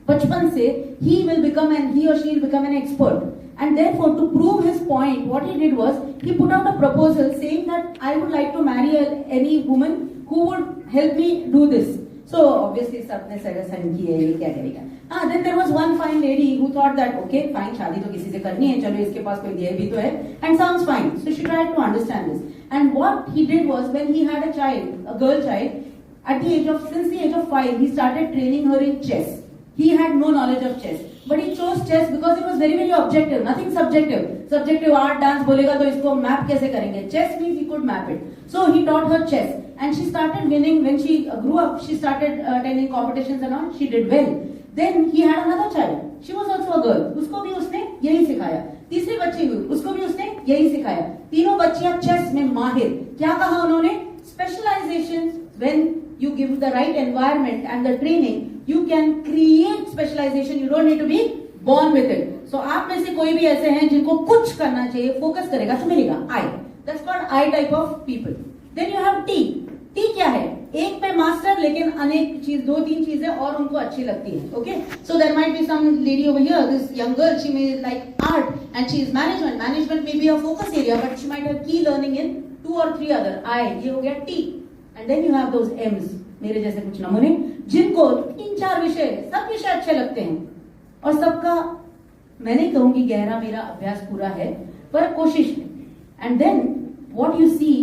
bachpan se, he or she will become an expert. And therefore, to prove his point, what he did was he put out a proposal saying that I would like to marry any woman who would help me do this. So obviously सबने suggestion की है, ये क्या करेगा. Then there was one fine lady who thought that okay fine, शादी तो किसी से करनी है, चलो इसके पास कोई दिया भी तो है, and sounds fine. So she tried to understand this. And what he did was, when he had a child, a girl child, since the age of 5, he started training her in chess. He had no knowledge of chess, but he chose chess because it was very objective, nothing subjective. Subjective art, dance बोलेगा तो इसको map कैसे करेंगे? Chess means he could map it. So he taught her chess, and she started winning. When she grew up, she started attending competitions and all. She did well. Then he had another child. She was also a girl. उसको भी उसने यही सिखाया. तीसरी बच्ची हुई, उसको भी उसने यही सिखाया। तीनों बच्चियां चेस में माहिर। क्या कहा उन्होंने? Specialization, when you give the right environment and the training, you can create specialization. You don't need to be born with it. So आप में से कोई भी ऐसे हैं जिनको कुछ करना चाहिए, फोकस करेगा तो मिलेगा। I. That's called I type of people. Then you have T. T क्या है? एक पे मास्टर लेकिन अनेक चीज, 2-3 चीजें और उनको अच्छी लगती है। Okay? So there might be some lady over here, this young girl, she may like art and she is management. Management may be a focus area, but she might have key learning in 2 or 3 other. I. ये हो गया T. And then you have those M's, मेरे जैसे कुछ नमूने, जिनको 3-4 विषय, सब विषय अच्छे लगते हैं और सबका, मैं नहीं कहूंगी गहरा मेरा अभ्यास पूरा है, पर कोशिश है। And then what you see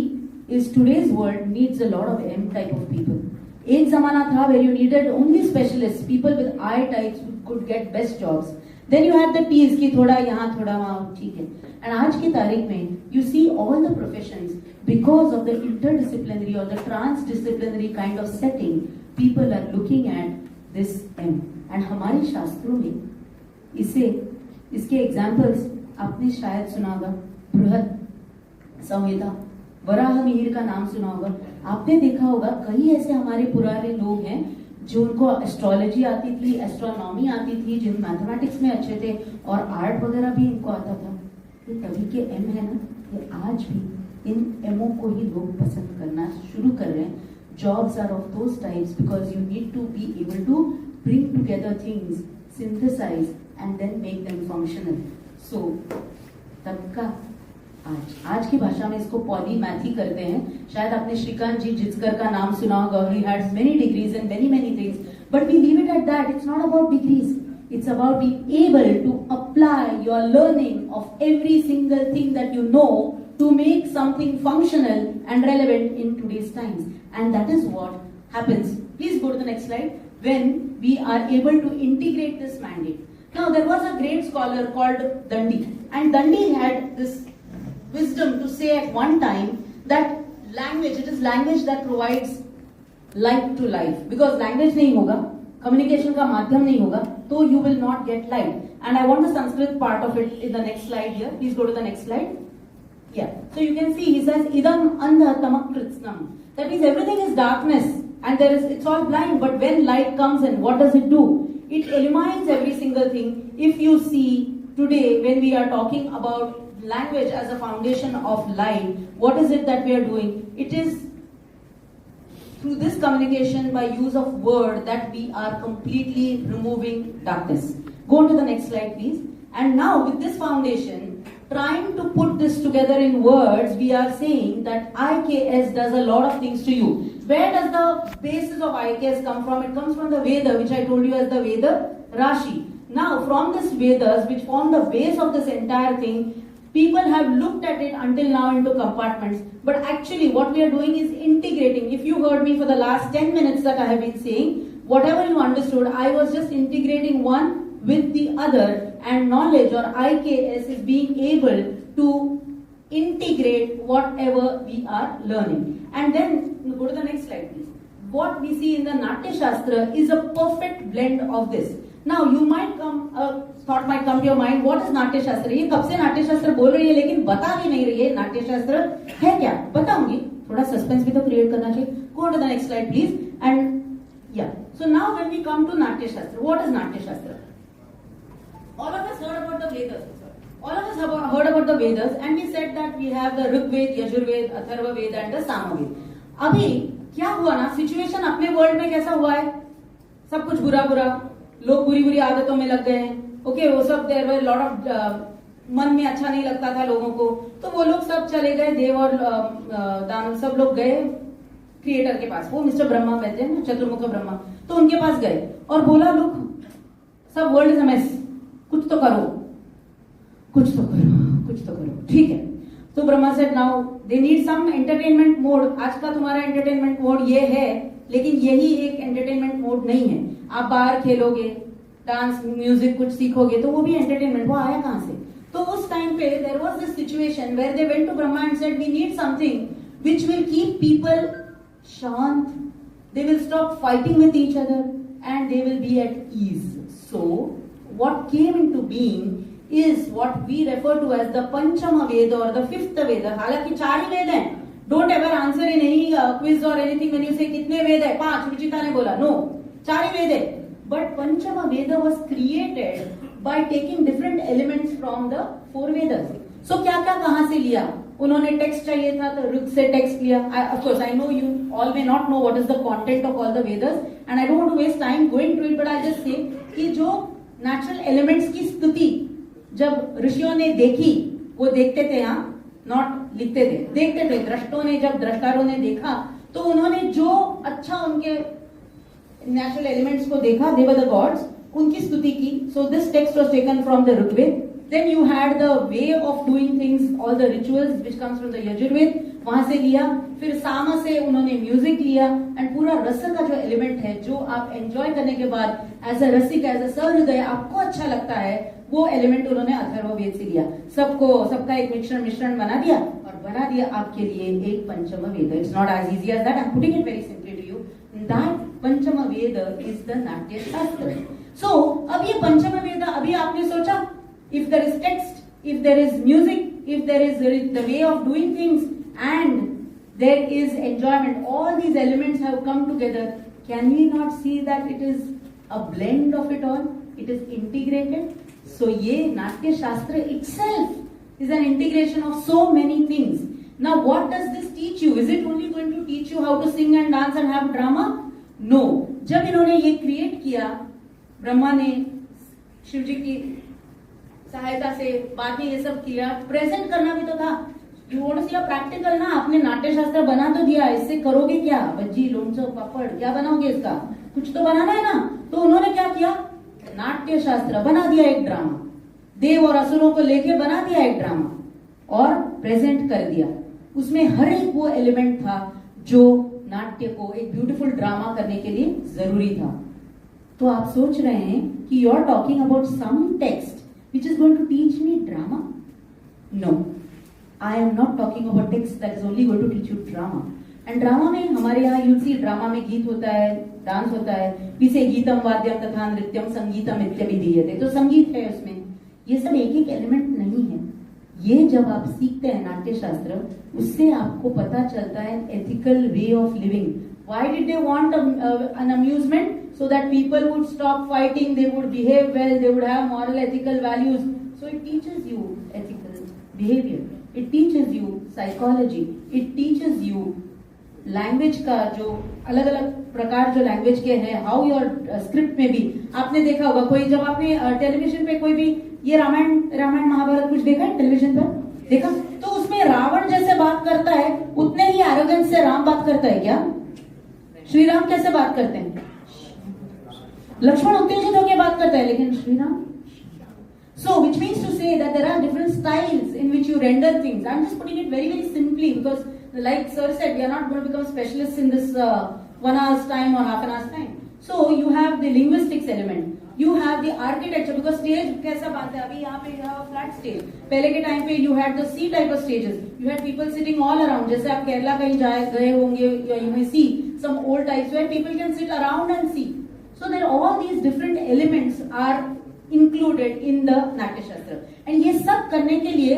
is today's world needs a lot of M type of people. एक जमाना था where you needed only specialists, people with I types could get best jobs. Then you had the T's की थोड़ा यहाँ थोड़ा वहाँ, ठीक है। And आज की तारीख में you see all the professions, because of the interdisciplinary or the transdisciplinary kind of setting, people are looking at this M. And हमारे शास्त्रों में इसके examples आपने शायद सुना होगा, बृहद संहिता, वराह मिहिर का नाम सुना होगा। आपने देखा होगा कई ऐसे हमारे पुराने लोग हैं जो उनको एस्ट्रोलॉजी आती थी, एस्ट्रोनॉमी आती थी, जिन मैथमेटिक्स में अच्छे थे और आर्ट वगैरह भी इनको आता था। ये तभी के एम है ना, ये आज भी इन एमओ को ही लोग पसंद करना शुरू कर रहे हैं। Jobs are of those types because you need to be able to bring together things, synthesize and then make them functional. So तब का आज की भाषा में इसको पॉलीमैथी करते हैं। शायद आपने श्रीकांत जी जिचकर का नाम सुना होगा। He had many degrees and many things, but we leave it at that. It's not about degrees, it's about being able to apply your learning of every single thing that you know to make something functional and relevant in today's times. And that is what happens. Please go to the next slide. When we are able to integrate this mandate. Now there was a great scholar called Dandi, and Dandi had this wisdom to say at one time that language, it is language that provides light to life. Because language नहीं होगा, communication का माध्यम नहीं होगा, तो you will not get light. And I want the Sanskrit part of it in the next slide here. Please go to the next slide. Yeah. So you can see he says idam andha tamakritsnam. That means everything is darkness and it's all blind. But when light comes in, what does it do? It illumines every single thing. If you see today when we are talking about language as a foundation of light, what is it that we are doing? It is through this communication by use of word that we are completely removing darkness. Go on to the next slide, please. And now with this foundation, trying to put this together in words, we are saying that IKS does a lot of things to you. Where does the basis of IKS come from? It comes from the Veda, which I told you as the Veda Rashi. Now from this Vedas, which form the base of this entire thing, people have looked at it until now into compartments, but actually what we are doing is integrating. If you heard me for the last 10 minutes that I have been saying, whatever you understood, I was just integrating one with the other, and knowledge or IKS is being able to integrate whatever we are learning. And then, go to the next slide please. What we see in the Natya Shastra is a perfect blend of this. Now you might come, thought might come to your mind, what is नाट्य शास्त्र? ये कब से नाट्य शास्त्र बोल रही है लेकिन बता भी नहीं रही है नाट्य शास्त्र है क्या? बताऊंगी, थोड़ा सस्पेंस भी तो क्रिएट करना चाहिए. Go to the next slide please. And yeah, so now when we come to नाट्य शास्त्र, what is नाट्य शास्त्र? All of us heard about the Vedas. All of us have heard about the Vedas, and we said that we have the Rig Ved, Yajur Ved, Atharva Ved and the Sama Ved. अभी क्या हुआ ना, situation अपने world में कैसा हुआ है? सब कुछ बुरा बुरा, लोग बुरी बुरी आदतों में लग गए हैं. ओके, वो सब देयर वर लॉट ऑफ मन में अच्छा नहीं लगता था लोगों को, तो वो लोग सब चले गए, देव और दानव सब लोग गए क्रिएटर के पास. वो मिस्टर ब्रह्मा कहते हैं ना, चतुर्मुख ब्रह्मा, तो उनके पास गए और बोला लोग सब वर्ल्ड इज अ मेस, कुछ तो करो, कुछ तो करो, कुछ तो करो. ठीक है, तो Brahma said now they need some entertainment mode. आज का तुम्हारा एंटरटेनमेंट मोड ये है, लेकिन यही एक एंटरटेनमेंट मोड नहीं है. आप बाहर खेलोगे, डांस म्यूजिक कुछ सीखोगे, तो वो भी एंटरटेनमेंट. वो आया कहां से? तो उस टाइम पे there was this situation where they went to Brahma and said we need something which will keep people शांत, they will stop fighting with each other and they will be at ease. So what came into being is what we refer to as the Panchama Veda or the fifth Veda. हालांकि 4 ही वेद हैं. Don't ever answer in any quiz or anything when you say कितने वेद है. 5 रुचिता ने बोला. No, 4 ही वेद है. But Panchama Veda was created by taking different elements from the 4 Vedas. So क्या क्या कहाँ से लिया? उन्होंने टेक्स्ट चाहिए था तो ऋग से टेक्स्ट लिया. Of course, I know you all may not know what is the content of all the Vedas, and I don't want to waste time going to it, but I'll just say कि जो natural elements की स्तुति जब ऋषियों ने देखी, वो देखते थे, हाँ, नॉट लिखते थे, देखते थे. दृष्टों ने, जब दृष्टारों ने देखा, तो उन्होंने जो अच्छा उनके नेचुरल एलिमेंट्स को देखा, they were the gods, उनकी स्तुति की. So this text was taken from the Rigved. Then you had the way of doing things, all the rituals which comes from the Yajurved, वहां से लिया. फिर सामा से उन्होंने म्यूजिक लिया, एंड पूरा रस का जो एलिमेंट है, जो आप एंजॉय करने के बाद as a Rasik, as a सहृदय आपको अच्छा लगता है, वो एलिमेंट उन्होंने अथर्ववेद से लिया. सबका एक मिश्रण बना दिया और बना दिया आपके लिए एक Pancham Ved. It's not as easy as that. I am putting it very simply to you. That Pancham Ved is the नाट्य शास्त्र. सो अब ये पंचम वेद, अभी आपने सोचा, if there is text, if there is music, if there is the way of doing things, and there is enjoyment, all these elements have come together, can we not see that it is a blend of it all? It is integrated. So ye Natya Shastra itself is an integration of so many things. Now what does this teach you? Is it only going to teach you how to sing and dance and have drama? No. जब इन्होंने ये create किया, ब्रह्मा ने शिव जी की सहायता से बाद में ये सब किया, प्रेजेंट करना भी तो था. You want to see a practical ना. आपने नाट्य शास्त्र बना तो दिया, इससे करोगे क्या? भज्जी, लोणचं, पापड़, क्या बनाओगे इसका? कुछ तो बनाना है ना. तो उन्होंने क्या किया? नाट्य शास्त्र बना दिया, एक ड्रामा. देव और असुरों को लेके बना दिया एक ड्रामा और प्रेजेंट कर दिया. उसमें हर एक वो एलिमेंट था जो नाट्य को एक ब्यूटीफुल ड्रामा करने के लिए जरूरी था. तो आप सोच रहे हैं कि you are talking about some text which is going to teach me drama? No, I am not talking about text that is only going to teach you drama. And drama में हमारे यहाँ you'll see ड्रामा में गीत होता है, dance होता है. We say GITAM वाद्यम तथा नृत्यम संगीतम इत्यभिधीयते. तो संगीत है उसमें. ये सब एक एक एलिमेंट नहीं है. ये जब आप सीखते हैं नाट्य शास्त्र, उससे आपको पता चलता है ethical way of living. Why did they want an amusement? So that people would stop fighting, they would behave well, they would have moral, ethical values. So it teaches you ethical behavior. It teaches you psychology. It teaches you language का जो अलग अलग प्रकार जो language के हैं, how your script में भी आपने देखा होगा. कोई जब आपने टेलीविजन पे कोई भी ये रामायण महाभारत कुछ देखा है टेलीविजन पर, देखा, तो उसमें रावण जैसे बात करता है, उतने ही एरोगेंस से राम बात करता है क्या? श्री राम कैसे बात करते हैं? लक्ष्मण उत्तेजित होकर बात करता है, लेकिन Shri Ram. So, which means to say that there are different styles in which you render things. I'm just putting it very, very simply because, like Sir said, we are not going to become specialists in this 1 hour's time or half an hour's time. So, you have the linguistics element. You have the architecture because stage कैसा बात है? अभी यहाँ पे you have a flat stage. पहले के time पे you had the C type of stages. You had people sitting all around. जैसे आप केरला कहीं गए होंगे, you may see some old types where people can sit around and see. So there all these different elements are included in the नाट्य शास्त्र. And ये सब करने के लिए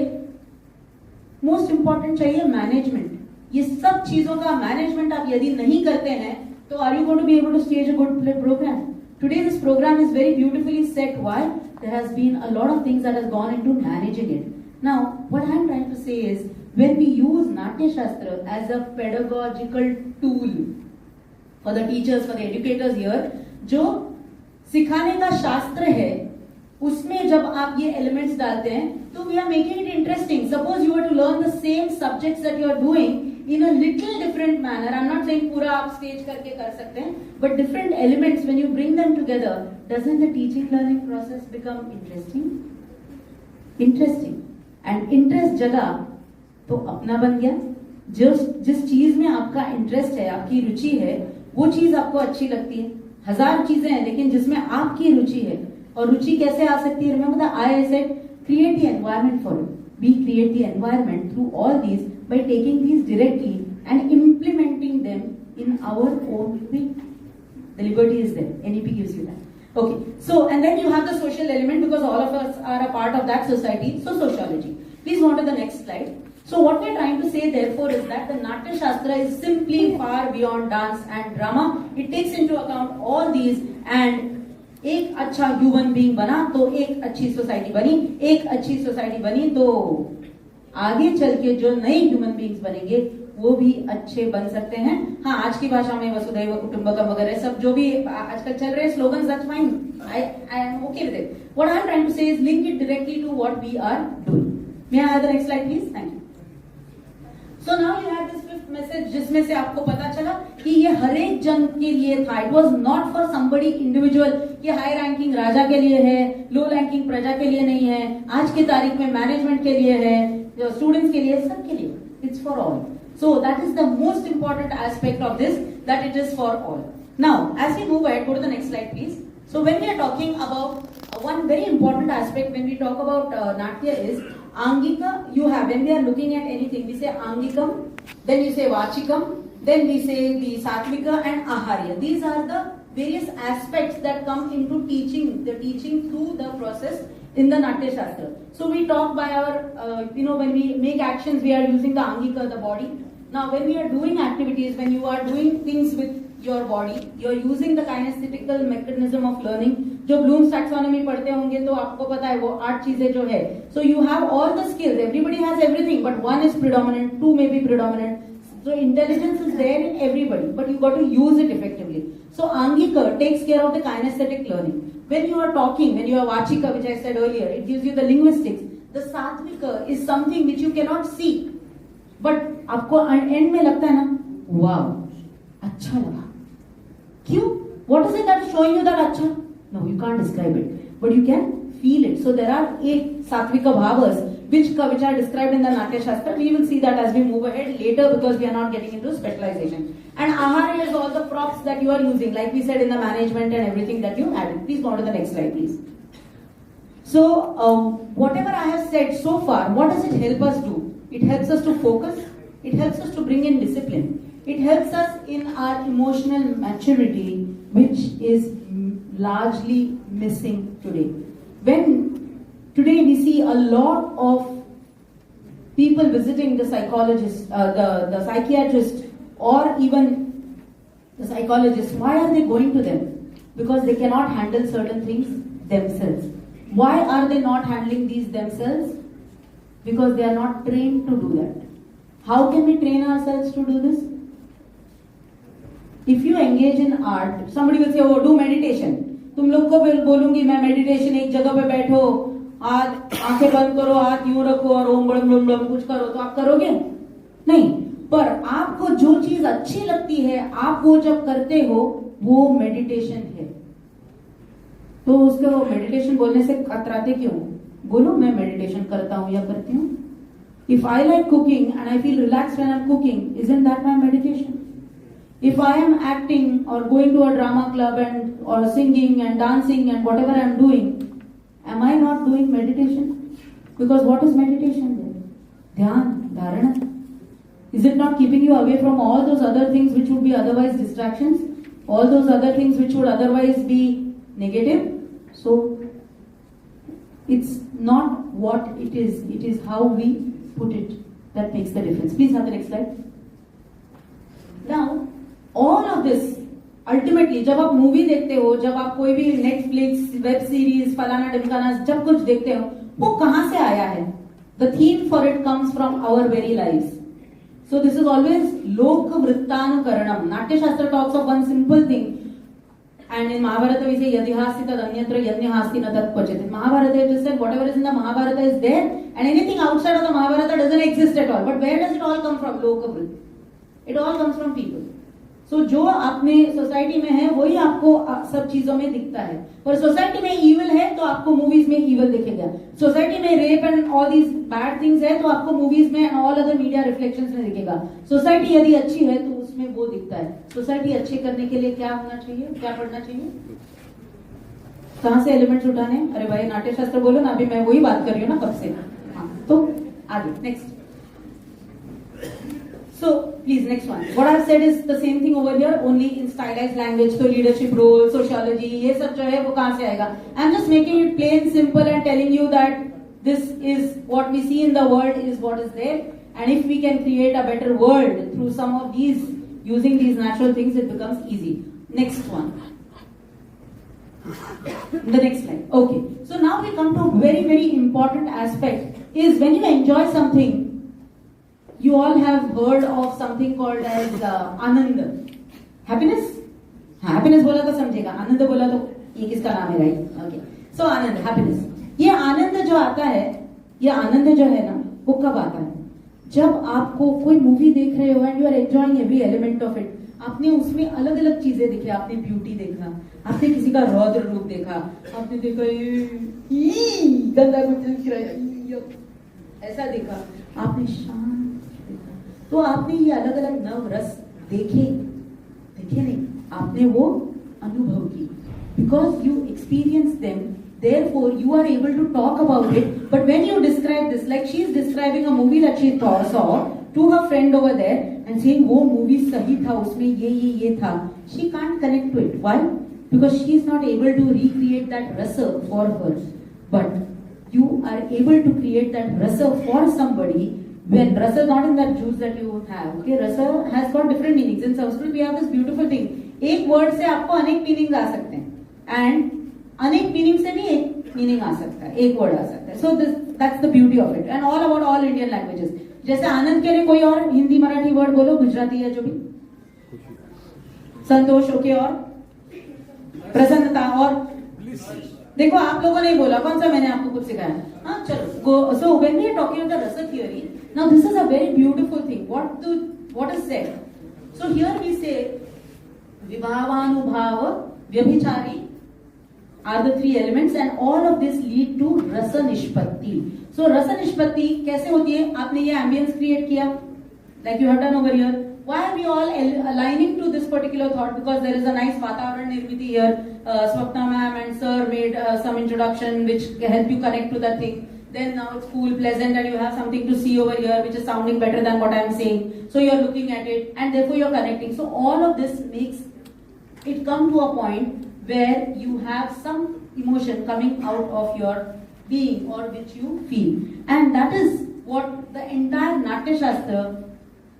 most important चाहिए management. ये सब चीजों का management आप यदि नहीं करते हैं, तो are you going to be able to stage a good program? Today this program is very beautifully set. Why? There has been a lot of things that has gone into managing it. Now, what I am trying to say is, when we use Natya Shastra as a pedagogical tool for the teachers, for the educators here, जो सिखाने का शास्त्र है, उसमें जब आप ये elements डालते हैं, तो we are making it interesting. Suppose you are to learn the same subjects that you are doing in a little different manner. I'm not saying पूरा आप स्टेज करके कर सकते हैं, but different elements when you bring them together, doesn't the teaching learning process become interesting? Interesting. And interest जगह तो अपना बन गया. जिस चीज में आपका इंटरेस्ट है, आपकी रुचि है, वो चीज आपको अच्छी लगती है. 1000 चीजें हैं, लेकिन जिसमें आपकी रुचि है, और रुचि कैसे आ सकती है? Remember I said create the environment for it. We create the environment through all these by taking these directly and implementing them in our own way. The liberty is there. NEP gives you that. Okay, so and then you have the social element because all of us are a part of that society. So sociology. Please go on to the next slide. So what we're trying to say therefore is that the Natya Shastra is simply far beyond dance and drama. It takes into account all these and एक अच्छा human being बना तो एक अच्छी society बनी, एक अच्छी society बनी तो आगे चल के जो नए ह्यूमन बीइंग्स बनेंगे वो भी अच्छे बन सकते हैं. हाँ, आज की भाषा में वसुधैव कुटुंबकम वगैरह सब जो भी आजकल चल रहे slogans, that's fine, I am okay with it. What I am trying to say is link it directly to what we are doing. May I have the next slide please. Thank you. So now you have this fifth message जिसमें से आपको पता चला कि ये हर एक जन के लिए था. It was not for somebody individual. ये हाई रैंकिंग राजा के लिए है, लो रैंकिंग प्रजा के लिए नहीं है, आज की तारीख में मैनेजमेंट के लिए है, स्टूडेंट्स के लिए, सबके लिए. It's for all. So that is the most important aspect of this, that it is for all. Now, as we move ahead, go to the next slide, please. So when we are talking about one very important aspect when we talk about Natya is Angika. You have, when we are looking at anything, we say Angikam, then you say Vachikam, then we say the Satvika and Aharya. These are the various aspects that come into teaching, the teaching through the process in the Natya Shastra. So we talk by our, when we make actions, we are using the Angika, the body. Now when we are doing activities, when you are doing things with your body, you are using the kinesthetical mechanism of learning. जो blooms taxonomy पढ़ते होंगे तो आपको पता है वो 8 चीजें जो है. So you have all the skills, everybody has everything, but one is predominant, 2 may be predominant. So intelligence is there in everybody, but you got to use it effectively. So Angika takes care of the kinesthetic learning. When you are talking, when you are Vachika, which I said earlier, it gives you the linguistics. The Satvika is something which you cannot see, but आपको and में लगता है ना, वाव, अच्छा लगा. क्यों? What is it that is showing you that अच्छा? No, you can't describe it, but you can feel it. So there are 8 Satvika Bhavas which are described in the Natya Shastra. We will see that as we move ahead later because we are not getting into specialization. And Aharya is all the props that you are using, like we said in the management and everything that you added. Please go on to the next slide, please. So whatever I have said so far, what does it help us do? It helps us to focus. It helps us to bring in discipline. It helps us in our emotional maturity, which is largely missing today. When today we see a lot of people visiting the psychologist, the psychiatrist, or even the psychologist, why are they going to them? Because they cannot handle certain things themselves. Why are they not handling these themselves? Because they are not trained to do that. How can we train ourselves to do this? If you engage in art, somebody will say, oh, do meditation. तुम लोग को बोलूंगी मैं meditation, एक जगह पे बैठो, आंखें बंद करो, हाथ यूं रखो और ओम बड़म बड़म बड़म कुछ करो, तो आप करोगे नहीं. पर आपको जो चीज अच्छी लगती है, आप वो जब करते हो, वो मेडिटेशन है. तो उसको मेडिटेशन बोलने से कतराते क्यों? बोलो मैं मेडिटेशन करता हूं या करती हूं. If I like cooking and I feel relaxed when I'm cooking, isn't that my meditation? If I am acting or going to a drama club or singing and dancing and whatever I am doing, am I not doing meditation? Because what is meditation then? Dhyan, dharana. Is it not keeping you away from all those other things which would be otherwise distractions? All those other things which would otherwise be negative? So, it's not what it is how we put it that makes the difference. Please have the next slide. Now, all of this ultimately जब आप movie देखते हो, जब आप कोई भी Netflix, web series, फलाना ढिमकाना जब कुछ देखते हो, वो कहां से आया है? The theme for it comes from our very lives. So this is always lok vrittanukaranam. Natya Shastra talks of one simple thing, and in Mahabharata we say yadihasti tad anyatra yadnyahasti na tat kvachit. In Mahabharata it is said whatever is in the Mahabharata is there, and anything outside of the Mahabharata doesn't exist at all. But where does it all come from? Lok vrit. It all comes from people. So जो अपने society में है वही आपको सब चीजों में दिखता है. और सोसाइटी में इविल है तो आपको मूवीज में इविल दिखेगा. सोसाइटी में rape and all these bad things है तो आपको मूवीज में and all other media reflections में दिखेगा. सोसाइटी यदि अच्छी है तो उसमें वो दिखता है. सोसाइटी अच्छे करने के लिए क्या होना चाहिए, क्या पढ़ना चाहिए, कहां से एलिमेंट्स उठाने? अरे भाई नाट्य शास्त्र बोलो ना, अभी मैं वही बात कर रही हूँ ना कब से. हाँ, तो आगे next. So, please, next one. What I've said is the same thing over here, only in stylized language. So, leadership role, sociology, ये सब जो है वो कहाँ से आएगा? I'm just making it plain, simple, and telling you that this is what we see in the world is what is there. And if we can create a better world through some of these, using these natural things, it becomes easy. Next one. The next slide. Okay. So now we come to a very, very important aspect is when you enjoy something, you all have heard of something called as Anand. Happiness? Happiness बोला तो समझेगा. आनंद बोला तो ये किसका नाम है, right? Okay. So आनंद, happiness. ये आनंद जो आता है, ये आनंद जो है ना, वो कब आता है? जब आपको कोई मूवी देख रहे हो and you are enjoying every element of it. आपने उसमें अलग अलग चीजें देखी, आपने ब्यूटी देखा, आपने किसी का रौद्र रूप देखा, आपने देखा गंदा कुछ ऐसा देखा, आपने शांत देखा, तो आपने ये अलग अलग नव रस देखे नहीं, आपने वो अनुभव की, because you experience them, therefore you are able to talk about it. But when you describe this, like she is describing a movie that she saw to her friend over there and saying वो movie सही था, उसमें ये था, she can't connect to it. Why? Because she is not able to recreate that rasa for her. But you are able to create that rasa for somebody. When rasa not in that juice that you have, okay, rasa has got different meanings. In Sanskrit we have this beautiful thing. एक word से आपको अनेक meanings आ सकते हैं, and अनेक meaning से भी एक meaning आ सकता है, एक word आ सकता है. So that's the beauty of it, and all about all Indian languages. जैसे आनंद के लिए कोई और हिंदी मराठी वर्ड बोलो, गुजराती है जो भी, संतोष ओके, और प्रसन्नता, और देखो आप लोगों ने बोला, कौन सा मैंने आपको कुछ सिखाया? हाँ चलो. So when we are talking about the rasa theory, now this is a very beautiful thing. What is said? So here we say vibhavanubhava, vyabhichari are the three elements, and all of this lead to rasa nishpatti. So rasa nishpatti कैसे होती है? आपने ये ambience create किया, like you have done over here. Why are we all aligning to this particular thought? Because there is a nice Vatavaran Nirmiti here. Swapna ma'am and sir made some introduction which help you connect to that thing. Then now it's cool, pleasant, and you have something to see over here which is sounding better than what I am saying. So you are looking at it and therefore you are connecting. So all of this makes it come to a point where you have some emotion coming out of your being or which you feel. And that is what the entire Natya Shastra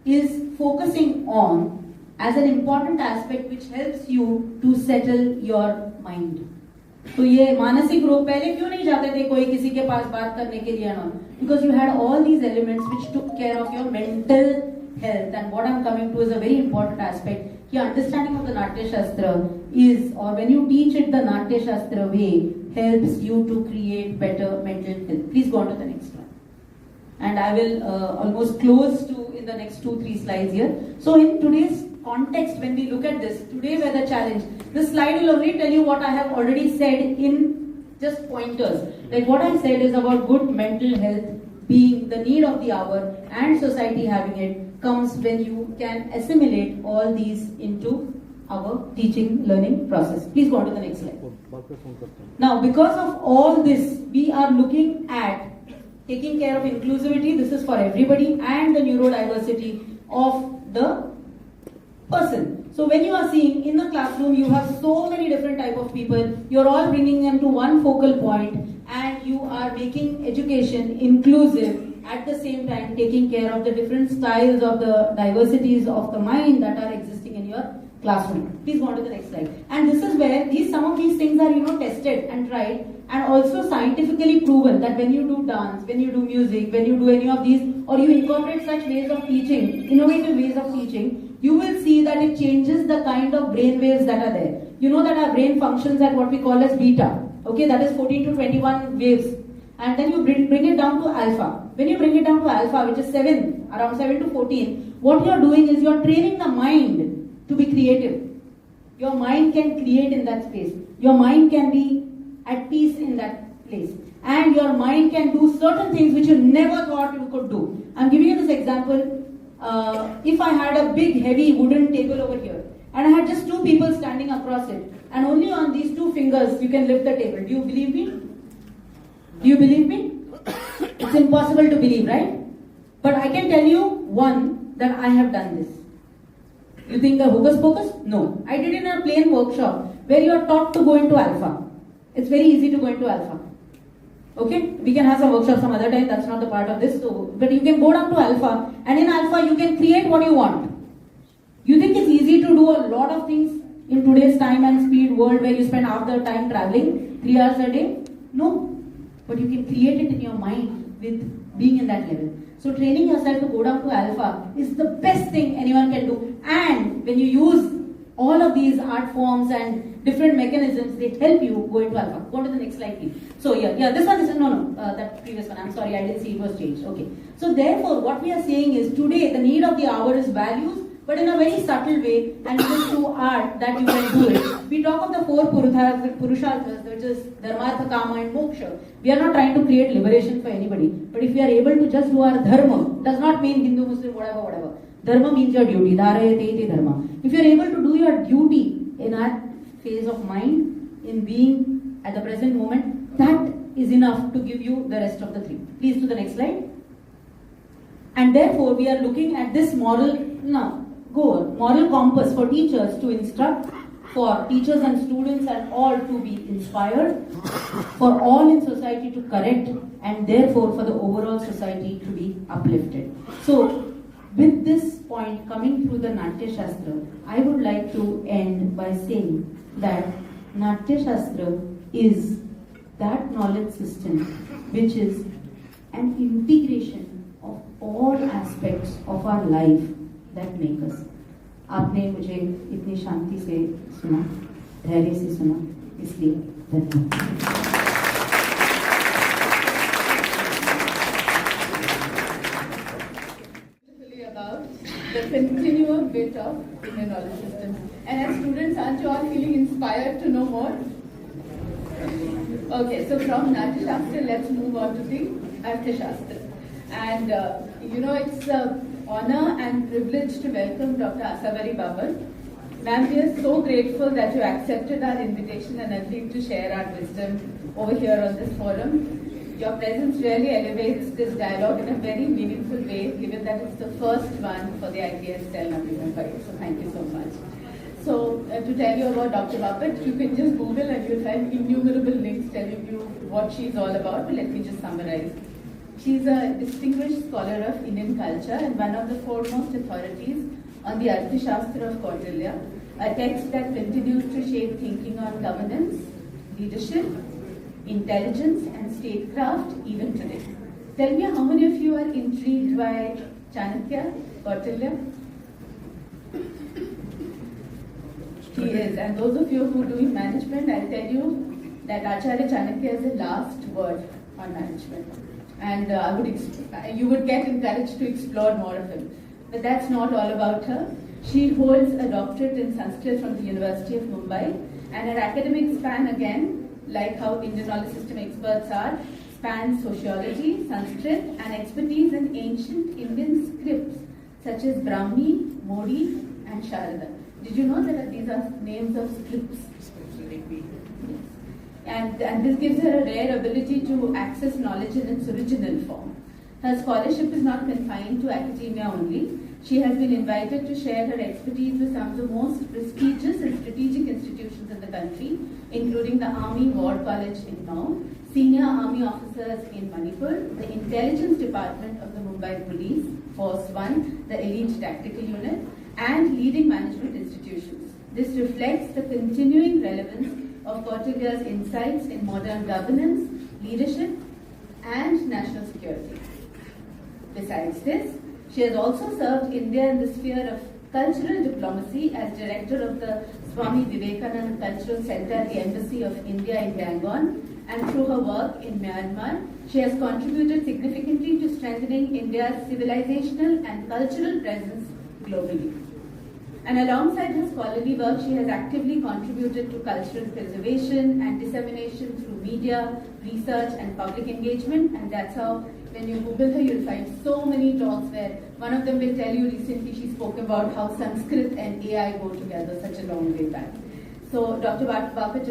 is focusing on as an important aspect which helps you to settle your mind. तो ये मानसिक रोग पहले क्यों नहीं जाते थे कोई किसी के पास बात करने के लिए ना? Because you had all these elements which took care of your mental health. And what I'm coming to is a very important aspect. Your understanding of the Natya Shastra is, or when you teach it the Natya Shastra way, helps you to create better mental health. Please go on to the next one. And I will almost close to in the next 2-3 slides here. So in today's context, when we look at this, today we're the challenge. This slide will only tell you what I have already said in just pointers. Like what I said is about good mental health being the need of the hour and society having it comes when you can assimilate all these into our teaching learning process. Please go on to the next slide. Now because of all this, we are looking at taking care of inclusivity. This is for everybody, and the neurodiversity of the person. So when you are seeing in the classroom, you have so many different type of people. You're all bringing them to one focal point, and you are making education inclusive at the same time taking care of the different styles of the diversities of the mind that are existing in your classroom. Please go on to the next slide. And this is where some of these things are tested and tried, and also scientifically proven that when you do dance, when you do music, when you do any of these, or you incorporate such ways of teaching, innovative ways of teaching, you will see that it changes the kind of brain waves that are there. You know that our brain functions at what we call as beta. Okay, that is 14 to 21 waves. And then you bring it down to alpha. When you bring it down to alpha, which is around 7 to 14, what you are doing is you are training the mind to be creative. Your mind can create in that space. Your mind can be at peace in that place. And your mind can do certain things which you never thought you could do. I'm giving you this example. If I had a big heavy wooden table over here, and I had just 2 people standing across it, and only on these 2 fingers you can lift the table. Do you believe me? Do you believe me? It's impossible to believe, right? But I can tell you, one, that I have done this. You think a hocus pocus? No. I did it in a plain workshop where you are taught to go into alpha. It's very easy to go into alpha. Okay? We can have some workshop some other time, that's not the part of this. So, but you can go down to alpha, and in alpha you can create what you want. You think it's easy to do a lot of things in today's time and speed world where you spend half the time traveling, 3 hours a day? No. But you can create it in your mind with being in that level. So training yourself to go down to alpha is the best thing anyone can do. And when you use all of these art forms and different mechanisms, they help you go into alpha. Go to the next slide, please. So yeah, this one is, that previous one, I'm sorry, I didn't see it was changed. Okay. So therefore, what we are saying is today the need of the hour is values, but in a very subtle way, and it is through art that you can do it. We talk of the four purusharthas, which is dharmartha, kama and moksha. We are not trying to create liberation for anybody, but if we are able to just do our dharma, does not mean Hindu, Muslim, whatever. Dharma means your duty. Dharayate dharma. If you are able to do your duty in that phase of mind, in being at the present moment, that is enough to give you the rest of the three. Please to the next slide. And therefore, we are looking at this moral compass for teachers to instruct, for teachers and students and all to be inspired, for all in society to correct, and therefore for the overall society to be uplifted. So, with this point coming through the Natya Shastra, I would like to end by saying that Natya Shastra is that knowledge system which is an integration of all aspects of our life that make us. आपने मुझे इतनी शांति से सुना, धैर्य से सुना, इसलिए धन्यवाद। About the continuum bit of Indian knowledge system. And as students, aren't you all feeling inspired to know more? Okay, so from Natya Shastra, let's move on to the Artha Shastra. And it's an honor and privilege to welcome Dr. Asawari Babar. Ma'am, we are so grateful that you accepted our invitation and agreed to share our wisdom over here on this forum. Your presence really elevates this dialogue in a very meaningful way, given that it's the first one for the IPS cell Navi Mumbai. So thank you so much. So to tell you about Dr. Babar, you can just Google and you'll find innumerable links telling you what she's all about, but let me just summarize. She's a distinguished scholar of Indian culture and one of the foremost authorities on the Artha Shastra of Kautilya, a text that continues to shape thinking on governance, leadership, intelligence and statecraft even today. Tell me how many of you are intrigued by Chanakya, Kautilya? He is, and those of you who are doing management, I'll tell you that Acharya Chanakya is the last word on management. And you would get encouraged to explore more of him. But that's not all about her. She holds a doctorate in Sanskrit from the University of Mumbai, and her academic span again, like how Indian knowledge system experts are, spans sociology, Sanskrit, and expertise in ancient Indian scripts such as Brahmi, Modi, and Sharada. Did you know that these are names of scripts? And this gives her a rare ability to access knowledge in its original form. Her scholarship is not confined to academia only. She has been invited to share her expertise with some of the most prestigious and strategic institutions in the country, including the Army War College in Nau, senior army officers in Manipur, the intelligence department of the Mumbai Police, Force 1, the elite tactical unit, and leading management institutions. This reflects the continuing relevance of Kautilya's insights in modern governance, leadership, and national security. Besides this, she has also served India in the sphere of cultural diplomacy as director of the Swami Vivekananda Cultural Center at the Embassy of India in Yangon, and through her work in Myanmar, she has contributed significantly to strengthening India's civilizational and cultural presence globally. And alongside her scholarly work, she has actively contributed to cultural preservation and dissemination through media, research, and public engagement. And that's how, when you Google her, you'll find so many talks where one of them will tell you recently she spoke about how Sanskrit and AI go together such a long way back. So Dr. Bapat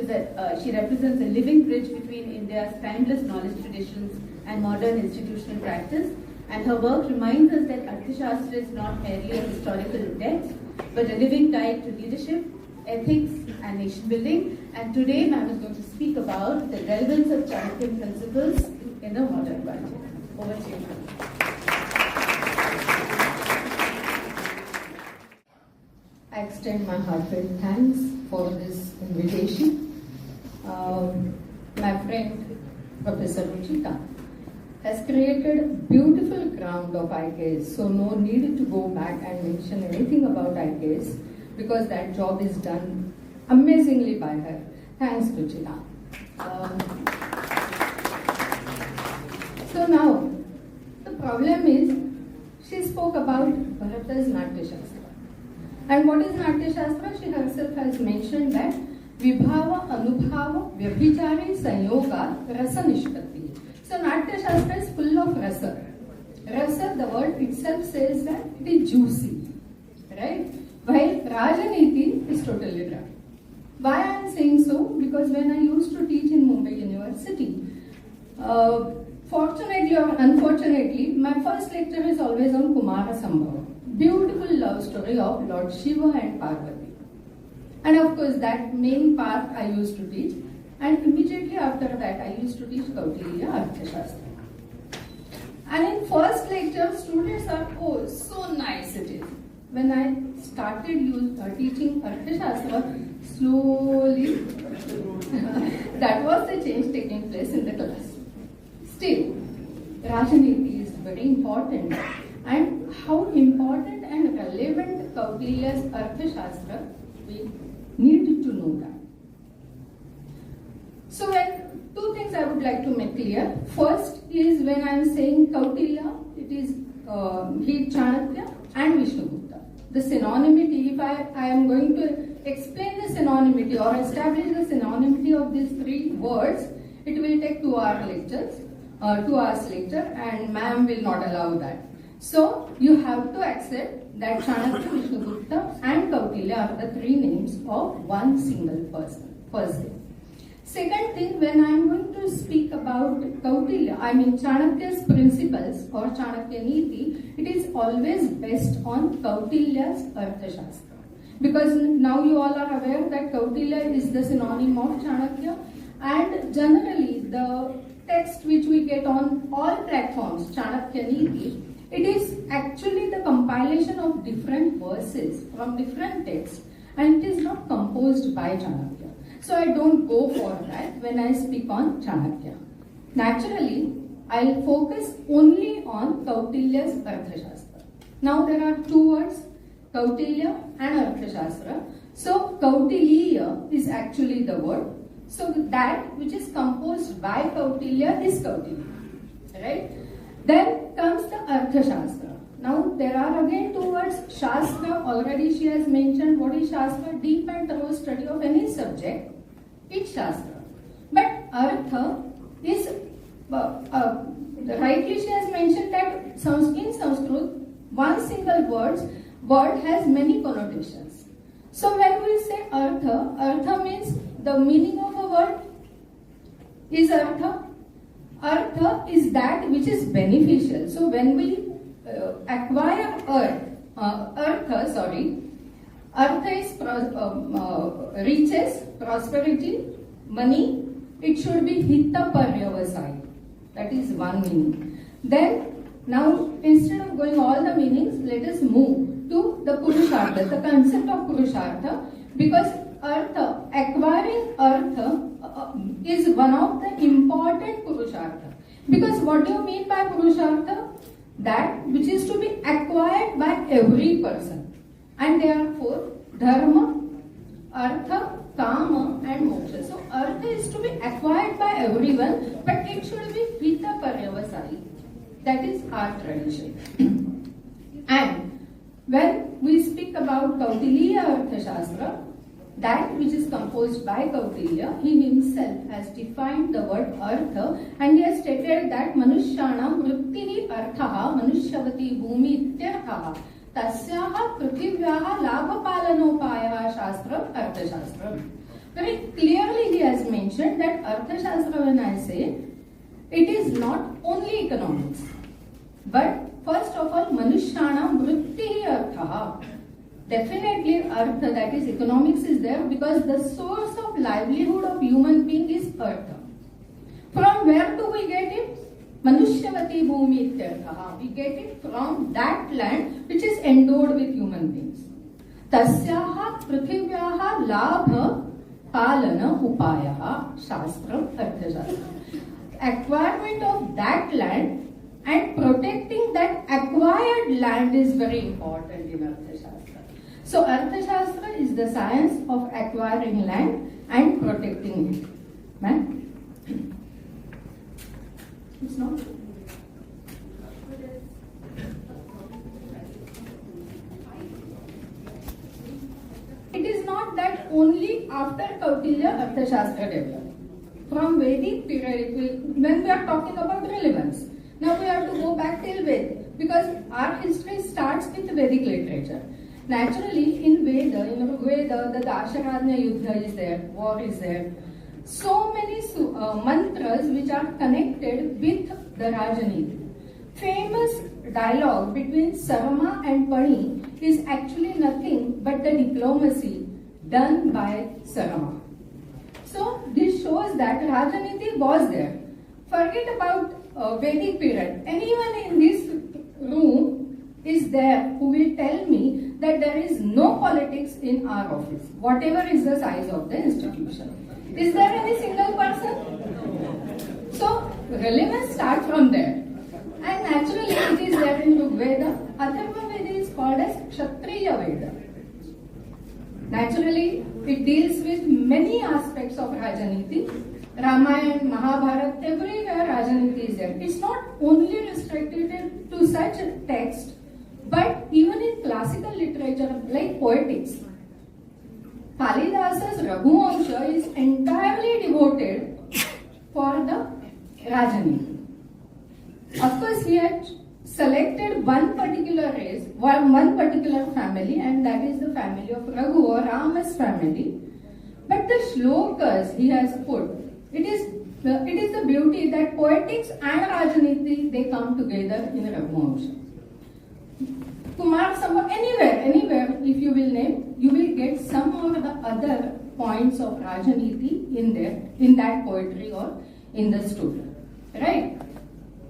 she represents a living bridge between India's timeless knowledge traditions and modern institutional practice. And her work reminds us that Arthashastra is not merely a historical text, but a living guide to leadership, ethics, and nation building. And today, ma'am is going to speak about the relevance of Chanakyan principles in a modern world. Over to you, ma'am. I extend my heartfelt thanks for this invitation. My friend, Professor Ruchita, has created a beautiful ground of IKS, so no need to go back and mention anything about IKS because that job is done amazingly by her. Thanks, Ruchita. So now, the problem is, she spoke about Bharata's Natya Shastra. And what is Natya Shastra? She herself has mentioned that Vibhava, Anubhava, Vyabhichari, Sanyoga, Rasa Nishpatti. So Natya Shastra is full of rasa. Rasa, the word itself says that it is juicy, right? While Rajaniti is totally dry. Why I am saying so? Because when I used to teach in Mumbai University, fortunately or unfortunately, my first lecture is always on Kumara Sambhava. Beautiful love story of Lord Shiva and Parvati. And of course, that main part I used to teach. And immediately after that, I used to teach Kautilya Arthashastra. And in first lecture, students are, oh, so nice it is. When I started teaching Arthashastra, slowly, that was the change taking place in the class. Still, Rajaniti is very important. And how important and relevant Kautilya's Arthashastra, we need to know that. So two things I would like to make clear. First is when I am saying Kautilya, it is he Chanakya and Vishnugupta. The synonymity, if I am going to explain the synonymity or establish the synonymity of these three words, it will take 2 hours lecture, and ma'am will not allow that. So you have to accept that Chanakya, Vishnugupta and Kautilya are the 3 names of one single person. First thing. Second thing, when I am going to speak about Kautilya, I mean Chanakya's principles or Chanakya Niti, it is always based on Kautilya's Arthashastra. Because now you all are aware that Kautilya is the synonym of Chanakya, and generally the text which we get on all platforms, Chanakya Niti, it is actually the compilation of different verses from different texts, and it is not composed by Chanakya. So I don't go for that when I speak on Chanakya. Naturally, I'll focus only on Kautilya's Arthashastra. Now there are 2 words, Kautilya and Arthashastra. So Kautilya is actually the word. So that which is composed by Kautilya is Kautilya. Right? Then comes the Arthashastra. Now there are again 2 words, Shastra. Already she has mentioned what is Shastra, deep and thorough study of any subject. It's Shastra. But Artha is, rightly she has mentioned that in Sanskrit, one single word has many connotations. So when we say Artha means the meaning of a word is Artha. Artha is that which is beneficial. So when we acquire Artha is riches, prosperity, money. It should be Hitta Paryavasai. That is one meaning. Then, now instead of going all the meanings, let us move to the Purushartha, the concept of Purushartha, because Artha, acquiring Artha is one of the important Purushartha. Because what do you mean by Purushartha? That which is to be acquired by every person. And therefore, Dharma, Artha, Kama and Moksha. So, Artha is to be acquired by everyone, but it should be Hita Paryavasai. That is our tradition. And when we speak about Kautilya Arthashastra, that which is composed by Kautilya, he himself has defined the word Artha, and he has stated that Manushyana Vritti Arthaha Manushyavati Bhumi Ityarthaha Tasyaha Prithivyaha Labhapalanopaya Shastra Arthashastra. Very clearly he has mentioned that Arthashastra, when I say, it is not only economics. But first of all, Manushanam Vrittihi Artha. Definitely Artha, that is economics, is there because the source of livelihood of human being is Artha. From where do we get it? Manushyavati Bhumi Ityartha. We get it from that land which is endowed with human beings. Tasyaha Prithivyaha Labha Palana Upayaha Shastram Arthashastra. Acquirement of that land and protecting that acquired land is very important in Arthashastra. So Arthashastra is the science of acquiring land and protecting it. Ma'am? It's not. It is not that only after Kautilya Arthashastra developed. From Vedic period, when we are talking about relevance, now we have to go back till Vedic because our history starts with Vedic literature. Naturally, in Veda, the Dasharadhya Yuddha is there, war is there. So many mantras which are connected with the Rajaniti. Famous dialogue between Sarma and Pani is actually nothing but the diplomacy done by Sarma. So this shows that Rajaniti was there. Forget about Vedic period. Anyone in this room is there who will tell me that there is no politics in our office, whatever is the size of the institution. Is there any single person? So relevance starts from there. And naturally it is there in Veda. Atharva Veda is called as Kshatriya Veda. Naturally, it deals with many aspects of Rajaniti. Ramayana, Mahabharata, everywhere Rajaniti is there. It's not only restricted to such a text, but even in classical literature like poetics. Kalidasa's Raghuvamsha is entirely devoted for the Rajaniti. Of course, he had selected one particular race, one particular family, and that is the family of Raghu or Rama's family. But the shlokas he has put, it is the beauty that poetics and Rajaniti, they come together in Raghuvamsha. Kumar Sambhav, anywhere, if you will name, you will get some or the other points of Rajaniti in there, in that poetry or in the story. Right?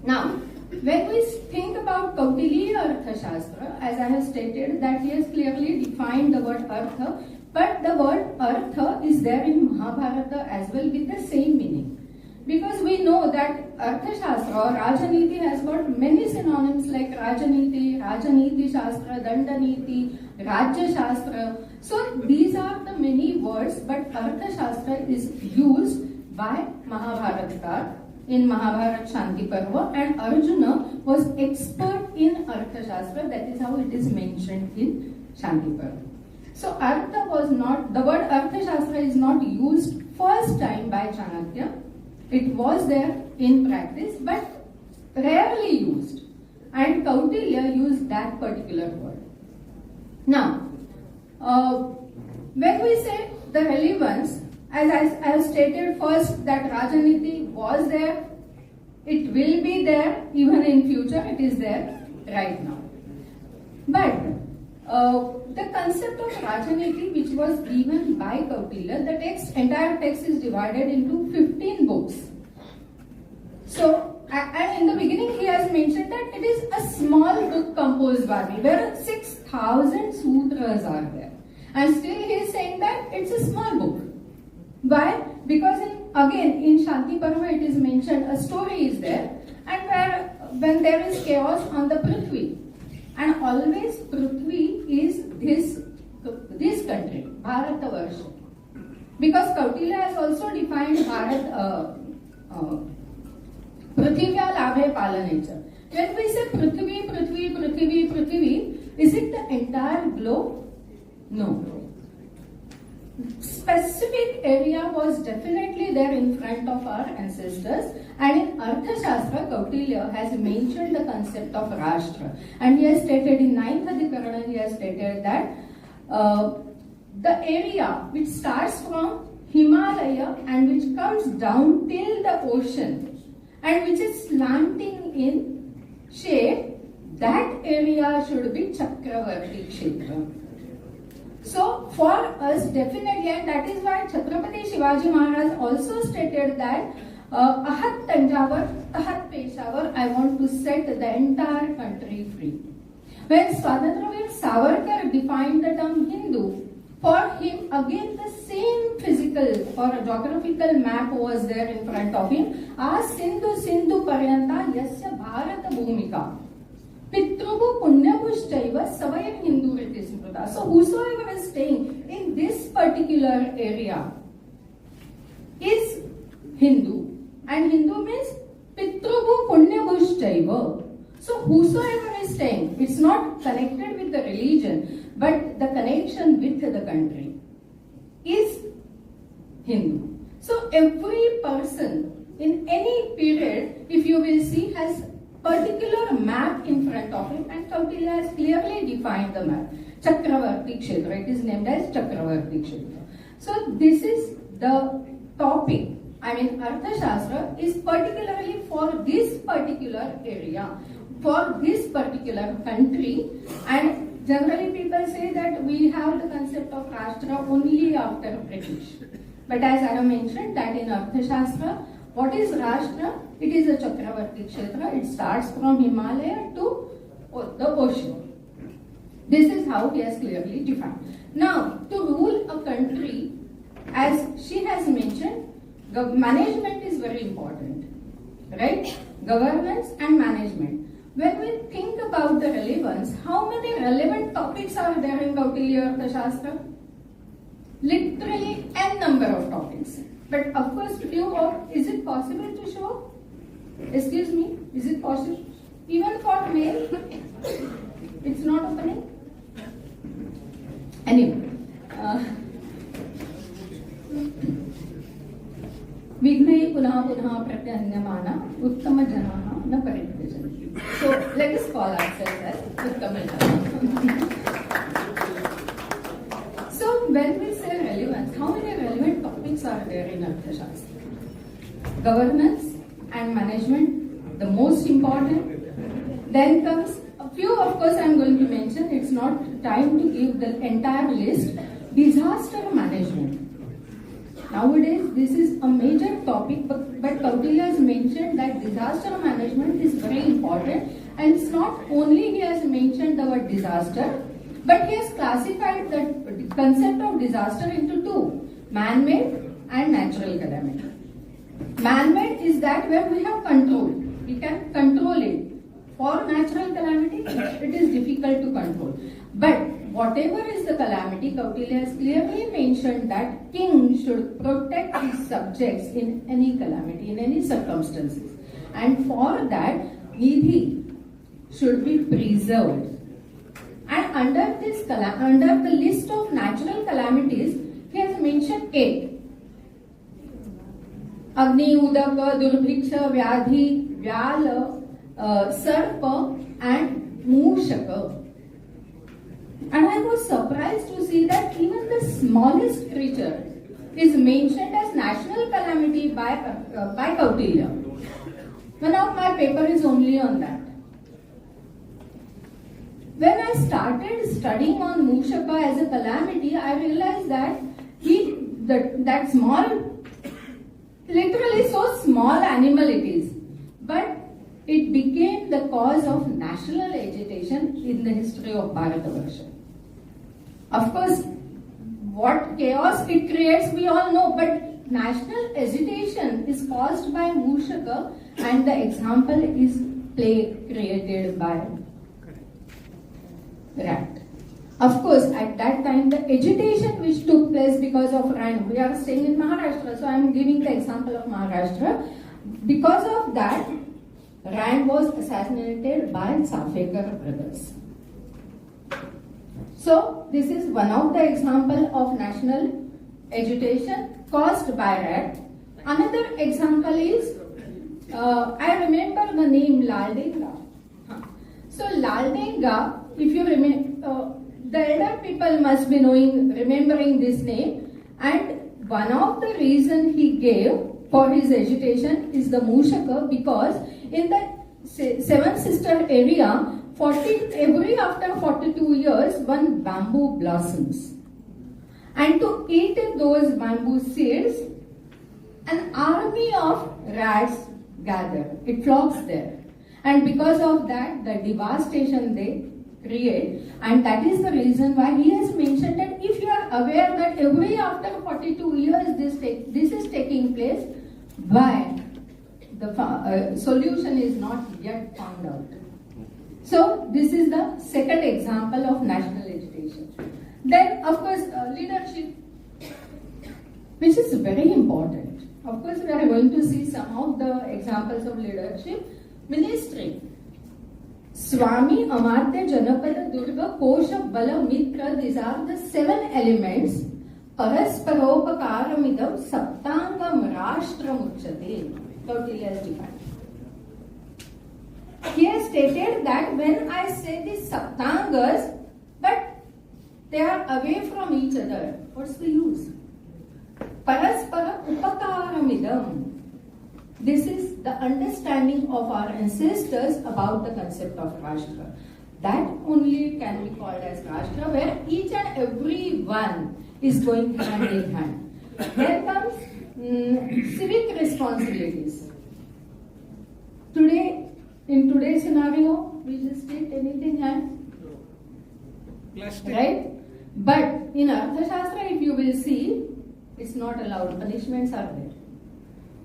Now, when we think about Kautilya Arthashastra, as I have stated, that he has clearly defined the word Artha, but the word Artha is there in Mahabharata as well with the same meaning. Because we know that Arthashastra or Rajaniti has got many synonyms like Rajaniti, Rajaniti Shastra, Dandaniti, Rajya Shastra. So these are the many words, but Arthashastra is used by Mahabharatakar in Mahabharata Shanti Parva, and Arjuna was expert in Arthashastra. That is how it is mentioned in Shanti Parva. So Artha was not, the word Arthashastra is not used first time by Chanakya. It was there in practice, but rarely used. And Kautilya used that particular word. Now, when we say the relevance, as I have stated first that Rajaniti was there, it will be there even in future, it is there right now. But the concept of Rajaniti which was given by Kautilya, the entire text is divided into 15 books. So, and in the beginning he has mentioned that it is a small book composed by me, where 6,000 sutras are there. And still he is saying that it's a small book. Why? Because again in Shanti Parva it is mentioned a story is there, and when there is chaos on the Prithvi, and always Prithvi is this country, Bharatavarsha. Because Kautilya has also defined Bharat, Prithivya Labhe Palanecha. When we say Prithvi, is it the entire globe? No. Specific area was definitely there in front of our ancestors, and in Arthashastra, Kautilya has mentioned the concept of Rashtra, and he has stated in 9th Adhikarana, he has stated that the area which starts from Himalaya and which comes down till the ocean and which is slanting in shape, that area should be Chakravarti Kshetra. So for us, definitely, and that is why Chhatrapati Shivaji Maharaj also stated that Ahat Tanjavur, Tahat Peshawar, I want to set the entire country free. When Swatantraveer Savarkar defined the term Hindu, for him again the same physical or geographical map was there in front of him. Sindhu Paryanta Yasya Bharata Bhumika. Pitrubu Punyabhushchaiva Savayam Hindu Riti Smrita. So whosoever is staying in this particular area is Hindu. And Hindu means Pitrubu Punyabhushchaiva. So whosoever is staying, it's not connected with the religion, but the connection with the country is Hindu. So every person in any period, if you will see, has particular map in front of him, and Kautilya has clearly defined the map. Chakravarti Kshetra, it is named as Chakravarti Kshetra. So this is the topic. I mean, Arthashastra is particularly for this particular area, for this particular country, and generally people say that we have the concept of Rashtra only after British. But as I have mentioned that in Arthashastra, what is Rashtra? It is a Chakravarti Kshetra. It starts from Himalaya to the ocean. This is how he has clearly defined. Now, to rule a country, as she has mentioned, management is very important, right? Governance and management. When we think about the relevance, how many relevant topics are there in Kautilya Arthashastra? Literally n number of topics. But of course, is it possible to show? Excuse me, is it possible? Even for male, it's not opening. Anyway, Vignai Punah Punah Pratyanyamana Uttama Janaha Na Parityajanti. So let us call ourselves as Uttama Janaha. So when we say relevance, how many relevant topics are there in Arthashastra? Governance and management, the most important. Then comes a few, of course I am going to mention, it's not time to give the entire list. Disaster management. Nowadays, this is a major topic, but Kautilya has mentioned that disaster management is very important, and it's not only he has mentioned the word disaster, but he has classified the concept of disaster into two, man-made and natural calamity. Man-made is that where we have control, we can control it. For natural calamity, it is difficult to control. But whatever is the calamity, Kautilya has clearly mentioned that king should protect his subjects in any calamity, in any circumstances. And for that, Nidhi should be preserved. And under the list of natural calamities, he has mentioned 8. Agni, Udaka, Durbhiksha, Vyadhi, Vyala, Sarpa and Mushaka. And I was surprised to see that even the smallest creature is mentioned as national calamity by Kautilya. One of my paper is only on that. When I started studying on Mushaka as a calamity, I realized that that small, literally so small animal it is, but it became the cause of national agitation in the history of Bharatavarsha. Of course, what chaos it creates we all know, but national agitation is caused by Mushaka, and the example is created by rat. Of course, at that time, the agitation which took place because of Ran, we are staying in Maharashtra, so I am giving the example of Maharashtra. Because of that, Ran was assassinated by Safekar brothers. So, this is one of the example of national agitation caused by rat. Another example is, I remember the name Laldenga. So, Laldenga, if you remember, the elder people must be remembering this name, and one of the reasons he gave for his agitation is the Mushaka, because in the Seven Sister area, every after 42 years, one bamboo blossoms. And to eat those bamboo seeds, an army of rats gather. It flocks there. And because of that, the devastation they create. And that is the reason why he has mentioned that if you are aware that every after 42 years this is taking place, why the solution is not yet found out. So this is the second example of national education. Then of course leadership, which is very important. Of course we are going to see some of the examples of leadership. Ministry. Swami, Amartya, Janapada, Durga, Kosha, Bala, Mitra, these are the 7 elements. Parasparopakaramidam Saptangam Rashtram Uchate. Kautilya has defined. He has stated that when I say these Saptangas, but they are away from each other, what's the use? Paraspara Upakaramidam. This is the understanding of our ancestors about the concept of Rashtra. That only can be called as Rashtra, where each and every one is going hand in hand. Then comes civic responsibilities. Today, in today's scenario, we just take anything and right? But in Arthashastra, if you will see, it's not allowed. Punishments are there.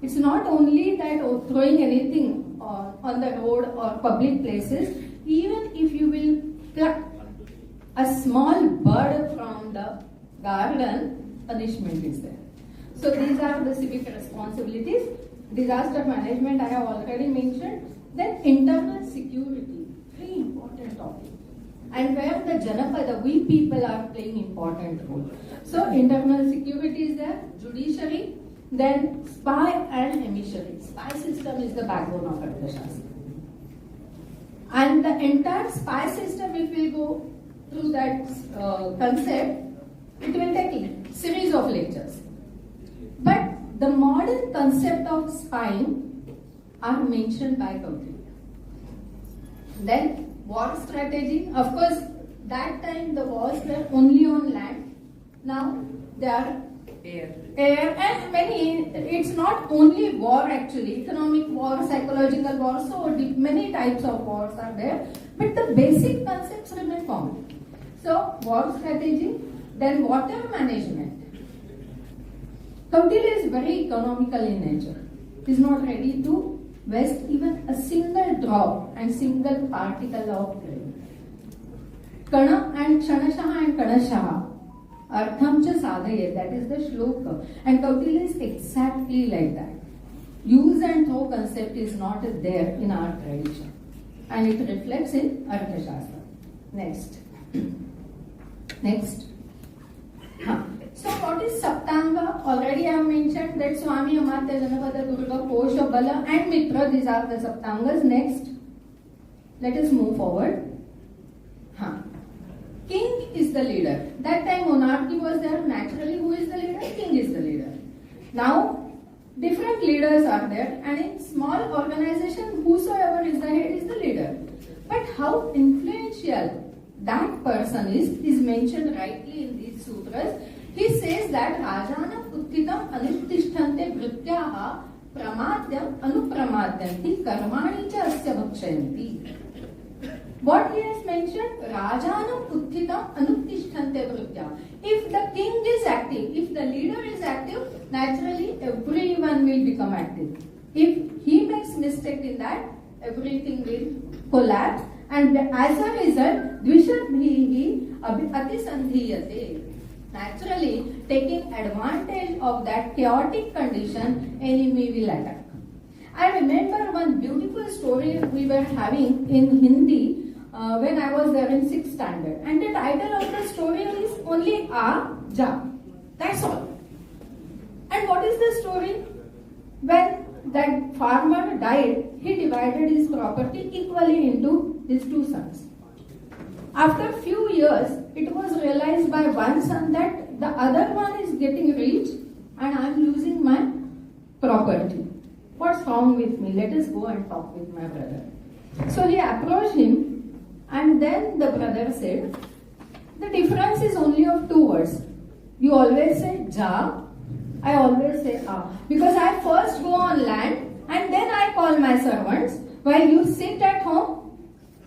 It's not only that throwing anything on the road or public places. Even if you will pluck a small bird from the garden, punishment is there. So these are the civic responsibilities. Disaster management I have already mentioned. Then internal security, very important topic. And where the Janapada, we people are playing important role. So internal security is there, judiciary, then spy and emissary. Spy system is the backbone of Arthashastra. And the entire spy system, if we go through that concept, it will take a series of lectures. But the modern concept of spying are mentioned by Kautilya. Then war strategy, of course, that time the wars were only on land. Now they are air and many, it's not only war actually, economic war, psychological war, so many types of wars are there, but the basic concepts remain common. So war strategy, then water management. Kautilya is very economical in nature. He is not ready to waste even a single drop and single particle of grain. Kana and Kshanashaha and Kanashaha. Artham cha sadhaye, that is the shloka. And Kautilya is exactly like that. Use and throw concept is not there in our tradition. And it reflects in Arthashastra. Next. Next. So what is Saptanga? Already I have mentioned that Swami, Amartya, Janapada, Durga, Kosha, Bala and Mitra, these are the Saptangas. Next. Let us move forward. King is the leader. That time monarchy was there. Naturally, who is the leader? King is the leader. Now, different leaders are there, and in small organization, whosoever is the head is the leader. But how influential that person is mentioned rightly in these sutras. He says that Rajana Uttitam Anuttishtante Vrityaha Pramadyam Anupramadyanti Karmani cha Asya Bhakshayanti. What he has mentioned, Rajanam Uttitam Anuttishtante Vritya. If the king is active, if the leader is active, naturally everyone will become active. If he makes mistake in that, everything will collapse. And as a result, Dvishadbhihi Atisandhiyate. Naturally, taking advantage of that chaotic condition, enemy will attack. I remember one beautiful story we were having in Hindi when I was there in 6th standard. And the title of the story is only A, Ja. That's all. And what is the story? When that farmer died, he divided his property equally into his 2 sons. After a few years, it was realized by one son that the other one is getting rich and I am losing my property. What's wrong with me? Let us go and talk with my brother. So he approached him, and then the brother said, the difference is only of 2 words. You always say ja, I always say ah. Because I first go on land and then I call my servants, while you sit at home,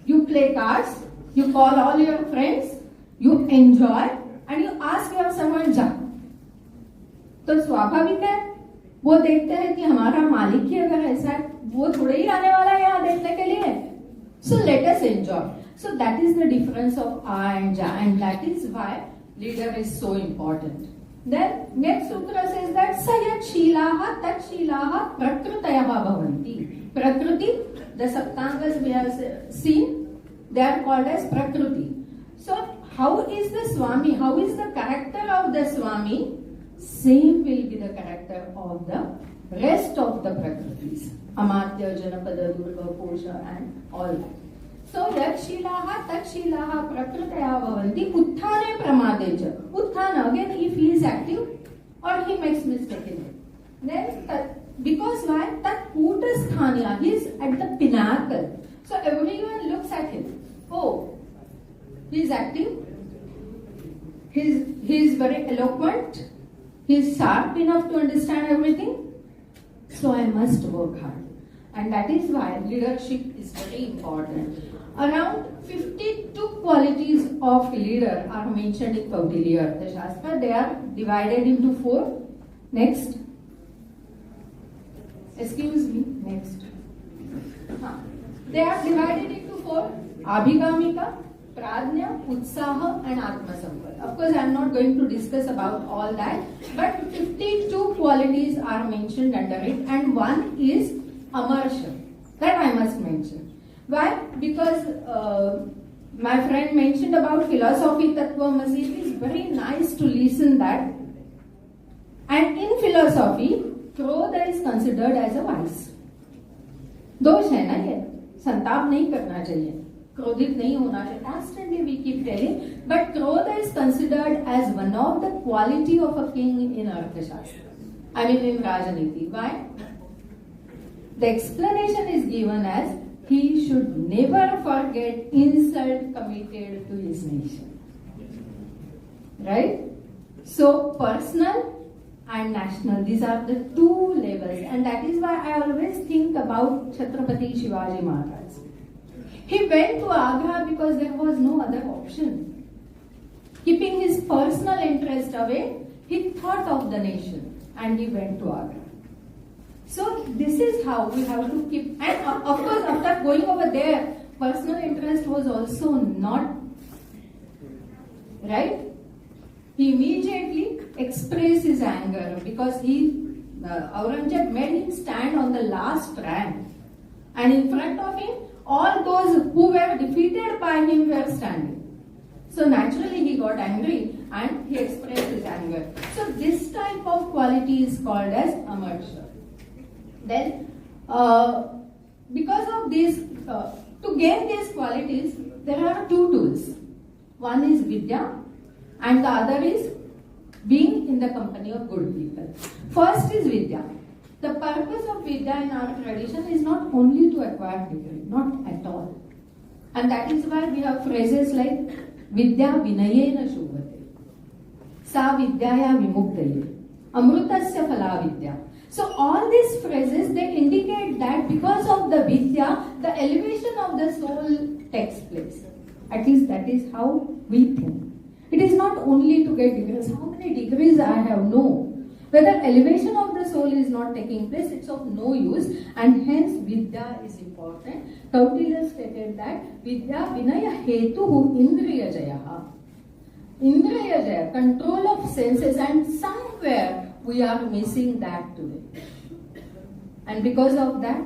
you play cards, you call all your friends, you enjoy, and you ask your servant ja. तो स्वाभाविक है, वो देखते हैं कि हमारा मालिक ही अगर ऐसा है, वो थोड़े ही आने वाला है यहाँ देखने के लिए. So let us enjoy. So that is the difference of A and Ja, and that is why leader is so important. Then next sutra says that Sayat Shilaha Tat Shilaha Prakrutayaha Bhavanti. Prakriti, the Saptangas we have seen, they are called as Prakriti. So how is the Swami, how is the character of the Swami? Same will be the character of the rest of the Prakritis. Amatya, Janapada, Durga, Posha and all that. So Yat Shilaha Tat Shilaha Prakritaya Bhavanti Utthane Pramadeja. Utthana, again if he is active or he makes mistake in it. Then because why? Tat Utasthanya, he is at the pinnacle. So everyone looks at him. Oh, he is active. He is very eloquent. He is sharp enough to understand everything. So I must work hard. And that is why leadership is very important. Around 52 qualities of leader are mentioned in Kautilya Artha Shastra. They are divided into 4. Next. Excuse me. Next. They are divided into 4. Abhigamika, Pradnya, Utsaha and Atmasampada. Of course, I am not going to discuss about all that. But 52 qualities are mentioned under it. And one is Amarsha. That I must mention. Why? Because my friend mentioned about philosophy Tattvamasi. It is very nice to listen that. And in philosophy, Krodha is considered as a vice. दोष है ना ये, संताप नहीं करना चाहिए, क्रोधित नहीं होना चाहिए. Constantly we keep telling, but Krodha is considered as one of the quality of a king in Arthashastra. I mean in Rajaniti. Why? The explanation is given as he should never forget insult committed to his nation. Right? So personal and national, these are the 2 levels, and that is why I always think about Chhatrapati Shivaji Maharaj. He went to Agra because there was no other option. Keeping his personal interest away, he thought of the nation and he went to Agra. So this is how we have to keep, and of course after going over there, personal interest was also not, right? He immediately expressed his anger because Aurangzeb made him stand on the last rank, and in front of him all those who were defeated by him were standing. So naturally he got angry and he expressed his anger. So this type of quality is called as Amarsha. Then, because of this, to gain these qualities, there are 2 tools. One is Vidya, and the other is being in the company of good people. First is Vidya. The purpose of Vidya in our tradition is not only to acquire degree, not at all. And that is why we have phrases like Vidya Vinayena Shubhate, Sa Vidyaya Vimuktaye, Amrutasya Phala Vidya. So all these phrases, they indicate that because of the Vidya, the elevation of the soul takes place. At least that is how we think. It is not only to get degrees. How many degrees I have? No. Whether elevation of the soul is not taking place, it's of no use, and hence Vidya is important. Kautilya stated that Vidya Vinaya Hetuhu Indriya Jayaha. Indriya Jaya, control of senses, and somewhere we are missing that today. And because of that,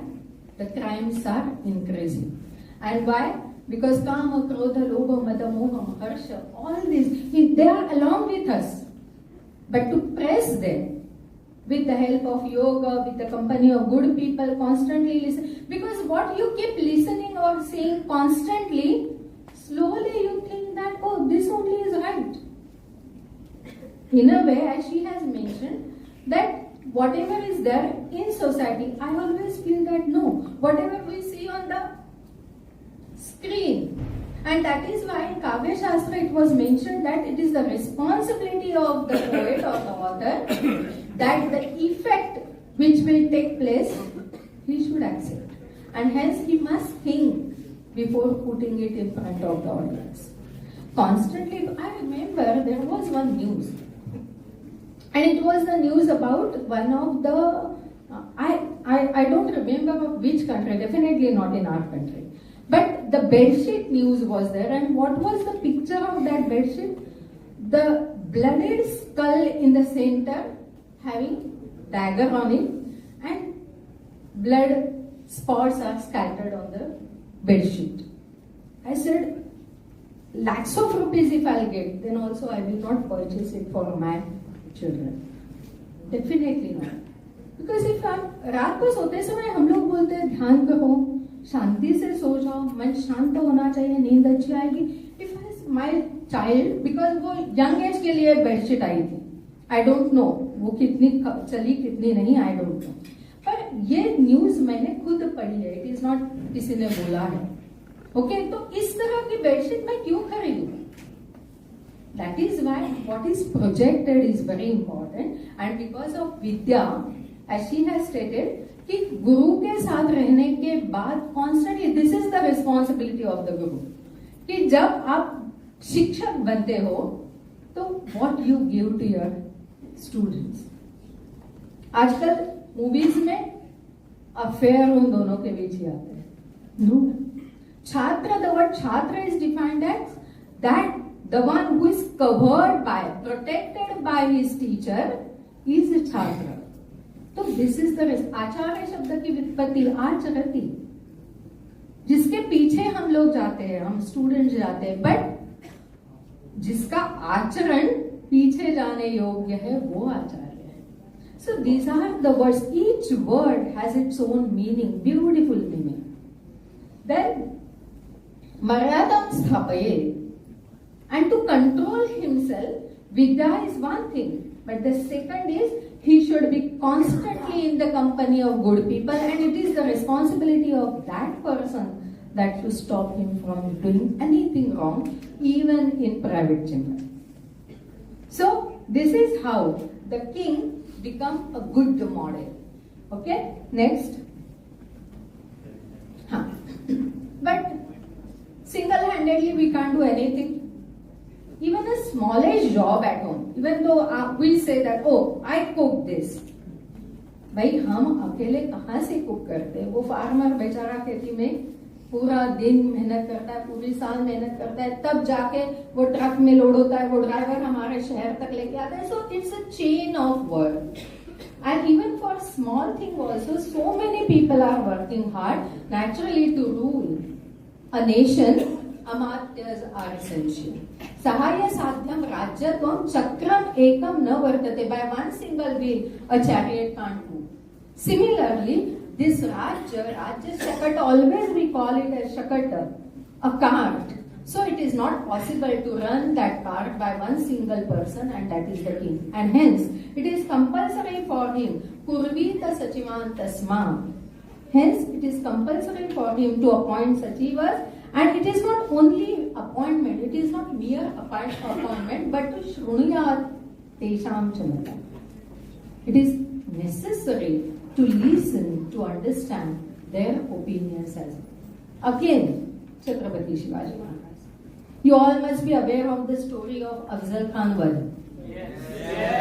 the crimes are increasing. And why? Because Kama, Krodha, Lobha, Mada, Moha, Harsha, all these, they are along with us. But to press them, with the help of yoga, with the company of good people, constantly listen. Because what you keep listening or saying constantly, slowly you think that, oh, this only is right. In a way, as she has mentioned, that whatever is there in society, I always feel that no, whatever we see on the screen. And that is why in Kavya Shastra it was mentioned that it is the responsibility of the poet or the author that the effect which will take place, he should accept. And hence he must think before putting it in front of the audience. Constantly, I remember there was one news. And it was the news about one of the, I don't remember of which country, definitely not in our country. But the bedsheet news was there, and what was the picture of that bedsheet? The blooded skull in the center, having dagger on it, and blood spots are scattered on the bedsheet. I said, lakhs of rupees if I'll get, then also I will not purchase it for my children. Definitely not. Because if हम रात को सोते समय हम लोग बोलते हैं ध्यान करो, शांति से सो जाओ, मन शांत होना चाहिए, नींद अच्छी आएगी. If my child, because वो young age के लिए बेडशीट आई थी, I don't know वो कितनी चली कितनी नहीं, I don't know. पर ये न्यूज मैंने खुद पढ़ी है, it is not किसी ने बोला है. ओके, तो इस तरह की बेडशीट मैं क्यों खरीदूं? That is why what is projected is very important, and because of Vidya, as she has stated, कि गुरु के साथ रहने के बाद constantly this is the responsibility of the guru, कि जब आप शिक्षक बनते हो तो what you give to your students. आजकल मूवीज में अफेयर उन दोनों के बीच ही आते हैं. No. Chhatra, the word Chhatra is defined as that the one who is covered by, protected by his teacher is a Chhatra. तो this is the आचार्य शब्द की व्युत्पत्ति आचरति, जिसके पीछे हम लोग जाते हैं, हम स्टूडेंट जाते हैं, बट जिसका आचरण पीछे जाने योग्य है वो आचार्य है. So these are the words. Each word has its own meaning, beautiful meaning. Then Maryadam Sthapaye, and to control himself, Vidya is one thing, but the second is he should be constantly in the company of good people, and it is the responsibility of that person that to stop him from doing anything wrong, even in private chamber. So this is how the king become a good model. Okay, next. But single-handedly we can't do anything. Even a smallest job at home, even though we say that, oh, I cook this. भाई हम अकेले कहाँ से cook करते हैं? वो farmer बेचारा खेती में पूरा दिन मेहनत करता है, पूरी साल मेहनत करता है, तब जाके वो ट्रक में लोड होता है, वो ड्राइवर हमारे शहर तक लेके आता है. So it's a chain of work. And even for small thing also, so many people are working hard naturally to rule a nation. Amatyas are essential. Sahaya sadhyam rajyatam chakram ekam na vartate. By one single wheel, a chariot can't move. Similarly, this Rajya Shakat, always we call it as Shakata, a cart. So it is not possible to run that cart by one single person, and that is the king. And hence, it is compulsory for him, Kurvita Sachivan Tasma. Hence, it is compulsory for him to appoint Sachivas. And it is not only appointment, it is not mere appointment, but to Shruniyat Tesham Chanata. It is necessary to listen, to understand their opinions as well. Again, Chhatrapati Shivaji Maharaj. You all must be aware of the story of Afzal Khan Wali. Yes.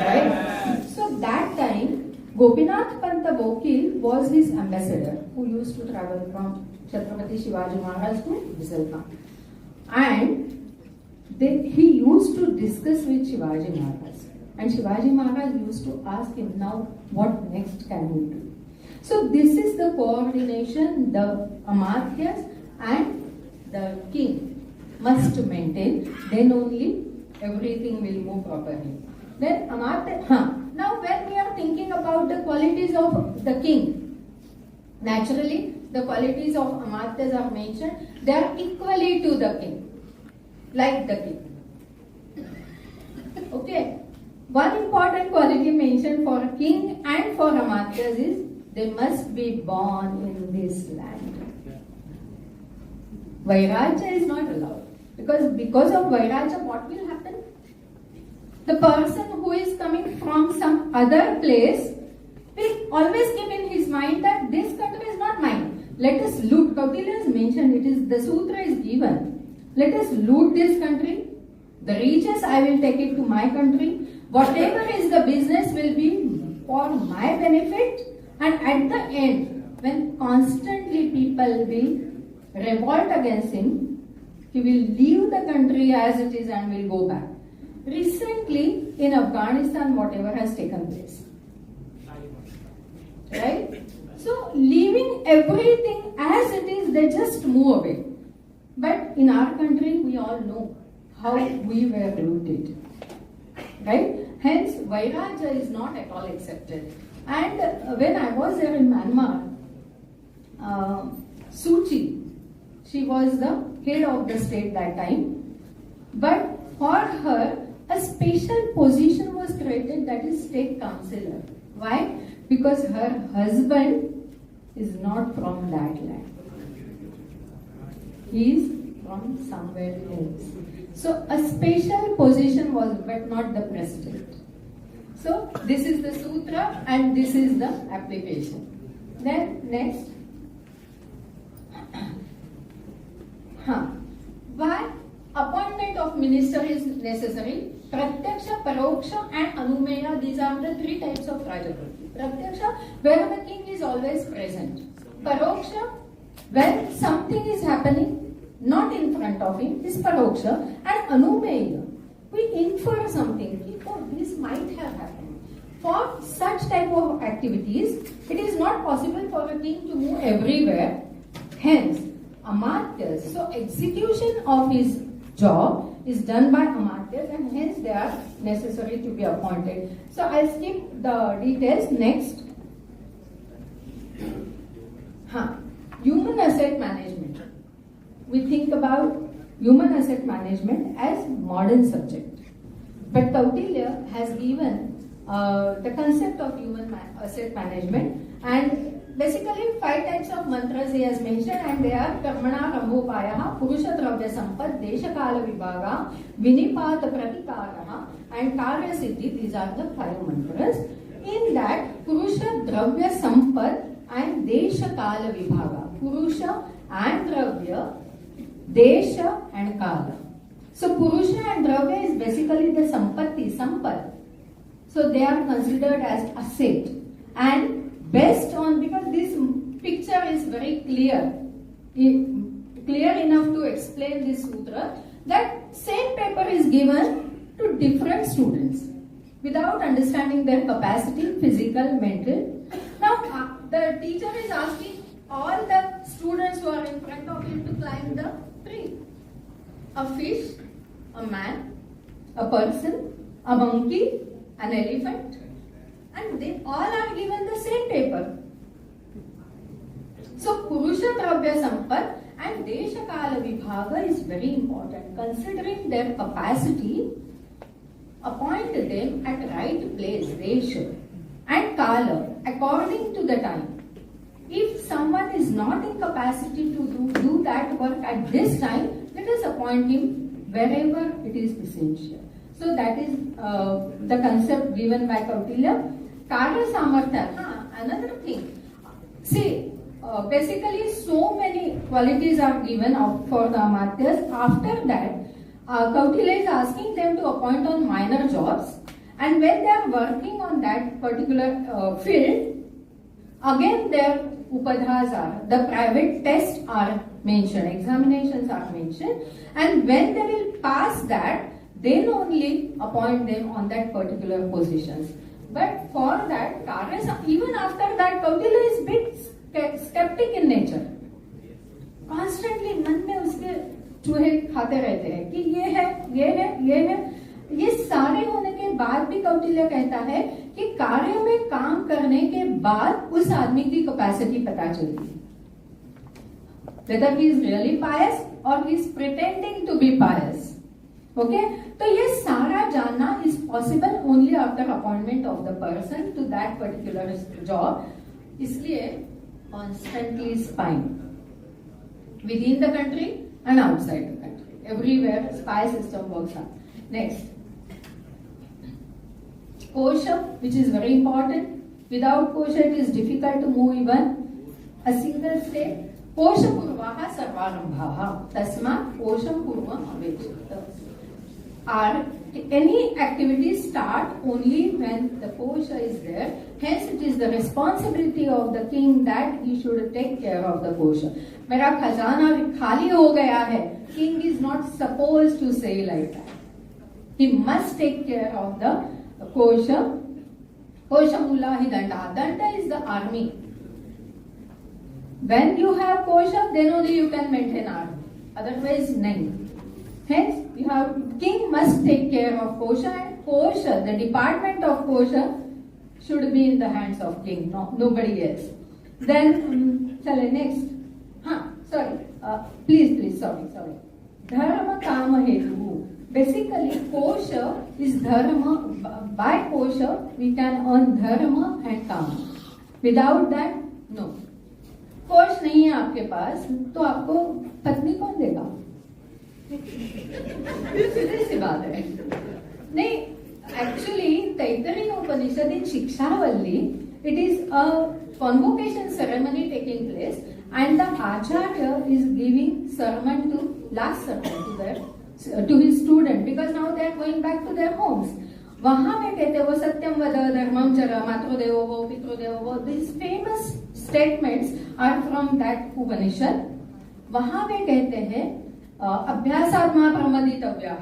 Right? So that time, Gopinath Panta Vokil was his ambassador who used to travel from Chhatrapati Shivaji Maharaj to Afzal Khan. And he used to discuss with Shivaji Maharaj. And Shivaji Maharaj used to ask him, now what next can we do? So this is the coordination the Amartyas and the king must maintain. Then only everything will move properly. Then Amartya, now when we are thinking about the qualities of the king, naturally the qualities of Amartyas are mentioned. They are equally to the king, like the king. Okay. One important quality mentioned for king and for Amartyas is they must be born in this land. Vairagya is not allowed. Because of Vairagya, what will happen? The person who is coming from some other place will always keep in his mind that this country is not mine. Let us loot. Kautilya has mentioned, it is the sutra is given. Let us loot this country. The riches I will take it to my country. Whatever is the business will be for my benefit. And at the end, when constantly people will revolt against him, he will leave the country as it is and will go back. Recently, in Afghanistan, whatever has taken place. Right? So, leaving everything as it is, they just move away. But in our country, we all know how we were rooted. Right? Hence, Vairagya is not at all accepted. And when I was there in Myanmar, Suchi, she was the head of the state that time. But for her, a special position was created, that is state councillor. Why? Because her husband is not from that land. He is from somewhere else. So a special position was, but not the president. So this is the sutra and this is the application. Then next. Why appointment of minister is necessary? Pratyaksha, Paroksha and Anumeya, these are the three types of Rajakriti. Pratyaksha, where the king is always present. Paroksha, when something is happening, not in front of him, is Paroksha. And Anumeya, we infer something, oh, this might have happened. For such type of activities, it is not possible for a king to move everywhere. Hence, Amatyas, so execution of his job is done by Amatyas and hence they are necessary to be appointed. So I'll skip the details. Next. Human asset management. We think about human asset management as modern subject. But Kautilya has given the concept of human asset management, and basically 5 types of mantras he has mentioned, and they are Karmana Rambhopayaha, Purusha Dravya Sampad, Desha Kala Vibhaga, Vinipat Pratikaraha, and Karya Siddhi. These are the 5 mantras. In that, Purusha Dravya Sampad and Desha Kala Vibhaga. Purusha and Dravya, Desha and Kala. So Purusha and Dravya is basically the Sampatti, Sampad. So they are considered as asset. And based on, because this picture is very clear enough to explain this sutra, that same paper is given to different students without understanding their capacity, physical, mental. Now the teacher is asking all the students who are in front of him to climb the tree. A fish, a man, a person, a monkey, an elephant, and they all are given the same paper. So Purusha Dravya Sampad and Desha Kala Vibhaga is very important. Considering their capacity, appoint them at right place, Desha, and Kala, according to the time. If someone is not in capacity to do that work at this time, let us appoint him wherever it is essential. So that is the concept given by Kautilya. Karya Samartha, another thing. See, basically so many qualities are given for the Amatyas. After that, Kautilya is asking them to appoint on minor jobs, and when they are working on that particular field, again their upadhas are, the private tests are mentioned, examinations are mentioned, and when they will pass that, then only appoint them on that particular positions. But for that, even after that, Kautilya is a bit skeptic in nature. Constantly मन में उसके चूहे खाते रहते हैं कि ये है. ये सारे होने के बाद भी कौटिल्य कहता है कि कार्य में काम करने के बाद उस आदमी की कैपेसिटी पता चलती है. Whether he is really pious or he is pretending to be pious. Okay? तो ये सारा जानना is possible only after appointment of the person to that particular job. इसलिए constantly spying within the country and outside the country. Everywhere spy system works on. Next. Kosha, which is very important. Without kosha, it is difficult to move even a single step. Kosha purvaha sarvarambhaha. Tasma kosham purvam avechita. Any activities start only when the kosha is there. Hence, it is the responsibility of the king that he should take care of the kosha. Mera khazana khali ho gaya hai. King is not supposed to say like that. He must take care of the kosha. Kosha mula hi danda. Danda is the army. When you have kosha, then only you can maintain army. Otherwise, nahi. Hence, king must take care of kosha, and kosha, the department of kosha, should be in the hands of king, nobody else. Then, next. Please, sorry. Dharma kama hetu. Basically, kosha is dharma. By kosha, we can earn dharma and kama. Without that, no. कोश नहीं है आपके पास, तो आपको पत्नी कौन देगा? सीधी सी बात है. नहीं, actually, Taittiriya Upanishad in Shikshavalli, it is a convocation ceremony taking place, and the Acharya is giving sermon to last sermon to his student, because now they are going back to their homes. वहां में कहते वो सत्यम वद धर्मम चर मातृदेवो भव पितृदेवो भव. These famous statements are from that Upanishad. वहां में कहते हैं अभ्यासात्मा प्रमदितव्यः.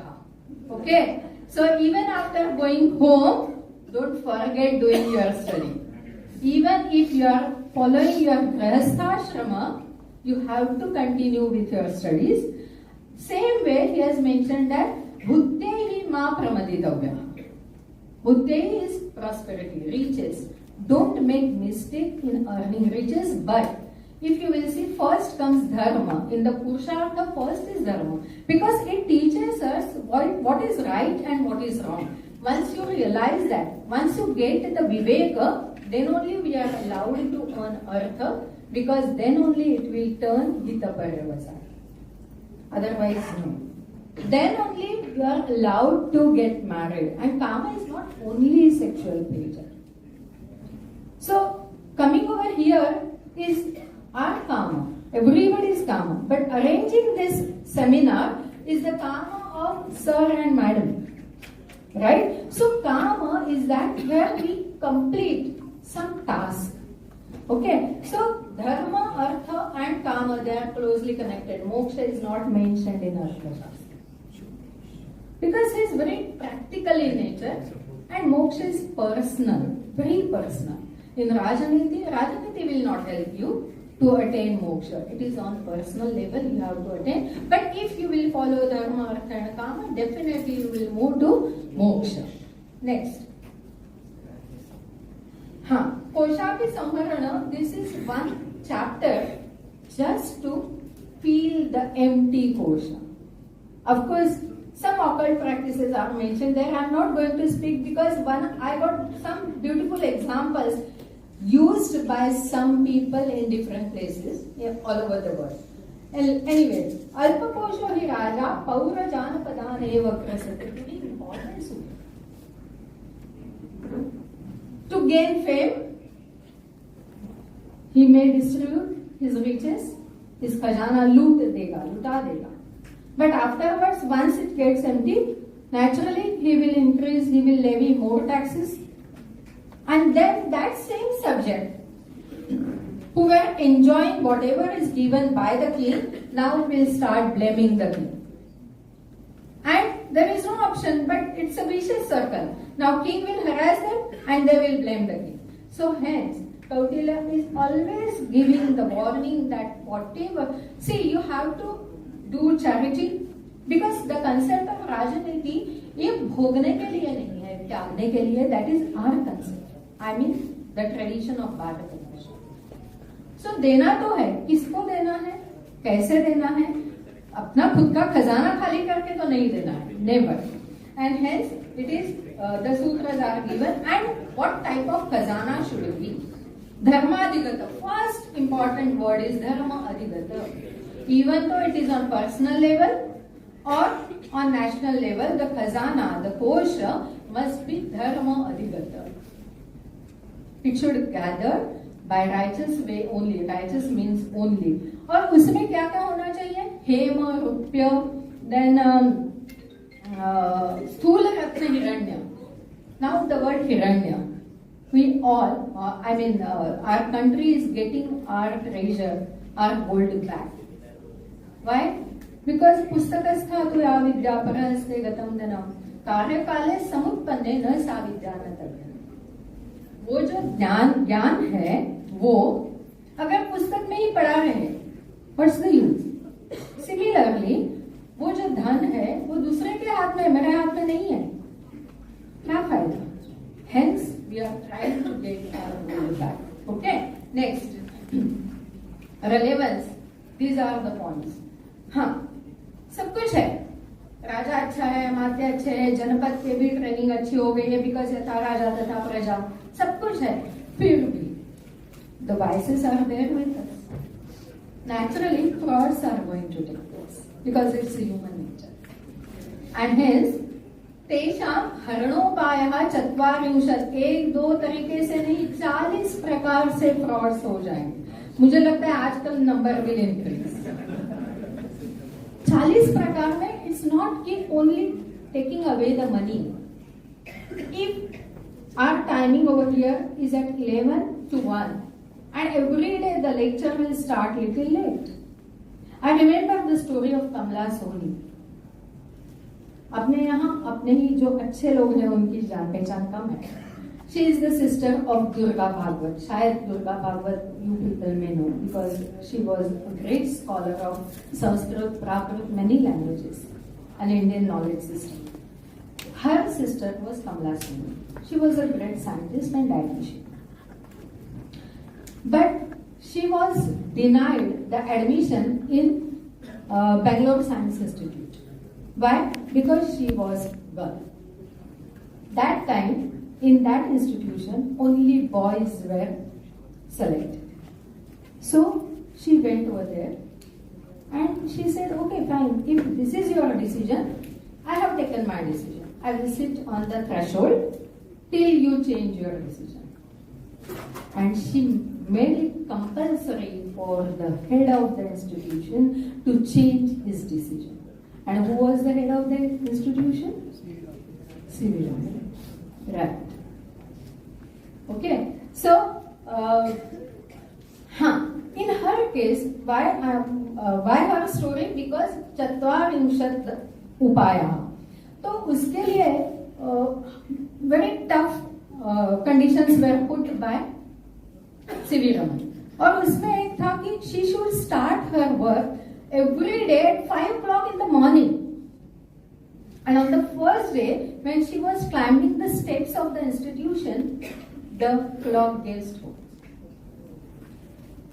Okay, so even after going home, don't forget doing your study. Even if you are following your grihastha, you have to continue with your studies. Same way, he has mentioned that buddhehi ma pramaditavya. Buddhehi is prosperity, riches. Don't make mistake in earning riches, but if you will see, first comes dharma. In the Purushartha, first is dharma, because it teaches us what is right and what is wrong. Once you realize that, once you get the viveka, then only we are allowed to earn artha, because then only it will turn hita paryavasa. Otherwise, no. Then only you are allowed to get married. And kama is not only sexual pleasure. So, coming over here is our kama. Everybody is kama. But arranging this seminar is the kama of sir and madam. Right? So, kama is that where we complete some task. Okay? So, dharma, artha and kama, they are closely connected. Moksha is not mentioned in Artha Shastra. Because he is very practical in nature, and moksha is personal, very personal. In Rajaniti will not help you to attain moksha. It is on personal level you have to attain. But if you will follow dharma, artha and kama, definitely you will move to moksha. Next. Koshapi Samharana, this is one chapter just to feel the empty kosha. Of course, some occult practices are mentioned there. I am not going to speak because I got some beautiful examples used by some people in different places all over the world. Anyway, Alpa Kosho hi Raja Paura Janapadan eva krasate. Very important sutra. To gain fame, he may distribute his riches, his khajana luta dega. But afterwards, once it gets empty, naturally he will increase, he will levy more taxes. And then that same subject, who were enjoying whatever is given by the king, now will start blaming the king. And there is no option, but it's a vicious circle. Now king will harass them and they will blame the king. So hence, Kautilya is always giving the warning that whatever, see, you have to do charity, because the concept of Rajaniti, ये भोगने के लिए नहीं है, त्यागने के लिए, that is our concept. I mean the tradition of Bharata. So देना तो है, किसको देना है, कैसे देना है, अपना खुद का खजाना खाली करके तो नहीं देना है, never. And hence it is the sutras are given, and what type of khazana should it be. Dharma adhigata. First important word is dharma adhigata. even though it is on personal level or on national level, the khazana, the kosha, must be dharma adhigata. It should gather by righteous way only. Righteous means only. और उसमें क्या क्या होना चाहिए? हेम, रुप्य, then स्थूल रत्न हिरण्य. Now the word hiranya. We all, our country is getting our treasure, our gold back. Why? Because पुस्तकस्थातु या विद्या परहस्ते गतं धनं कार्यकाले समुत्पन्ने न सा विद्या न तद्धनम्. वो जो ज्ञान है वो अगर पुस्तक में ही पढ़ा रहे, what's the use? Similarly, वो जो धन है वो दूसरे के हाथ में, मेरे हाथ में नहीं है, क्या फायदा? Hence, we are trying to get our gold back. Okay? Next, relevance. These are the points. हाँ, सब कुछ है. राजा अच्छा है, अमात्य अच्छे है, जनपद के भी ट्रेनिंग अच्छी हो गई है, बिकॉज यथा राजा तथा प्रजा, सब कुछ है. फिर भी the vices are there with us. Naturally, frauds are going to take place because it's a human nature. And hence, तेषां हरणोपायः चत्वारिंशत्, एक दो तरीके से नहीं 40 प्रकार से फ्रॉड्स हो जाएंगे. मुझे लगता है आजकल नंबर विल इंक्रीज. 40 प्रकार में इट्स नॉट कि only taking away the money. If our timing over here is at 11 to 1 and every day the lecture will start little late. I remember the story of Kamla Soni. अपने यहाँ अपने ही जो अच्छे लोग हैं उनकी जान पहचान कम है. She is the sister of Durga Bhagwat. शायद Durga Bhagwat you people may know because she was a great scholar of Sanskrit, Prakrit, many languages, an Indian knowledge system. Her sister was Kamla Soni. She was a great scientist and dietitian. But she was denied the admission in Bangalore Science Institute. Why? Because she was girl. That time, in that institution, only boys were selected. So, she went over there and she said, okay, fine, if this is your decision, I have taken my decision. I will sit on the threshold till you change your decision. And she made it compulsory for the head of the institution to change his decision. And who was the head of the institution? C.V. Raman. Right. Okay. So, in her case, why her story? Because चत्वारिंशत् उपायः. तो उसके लिए very tough conditions were put by C.V. Raman. और उसमें एक था कि she should start her work every day at 5 o'clock in the morning. And on the first day, when she was climbing the steps of the institution, the clock gave stop.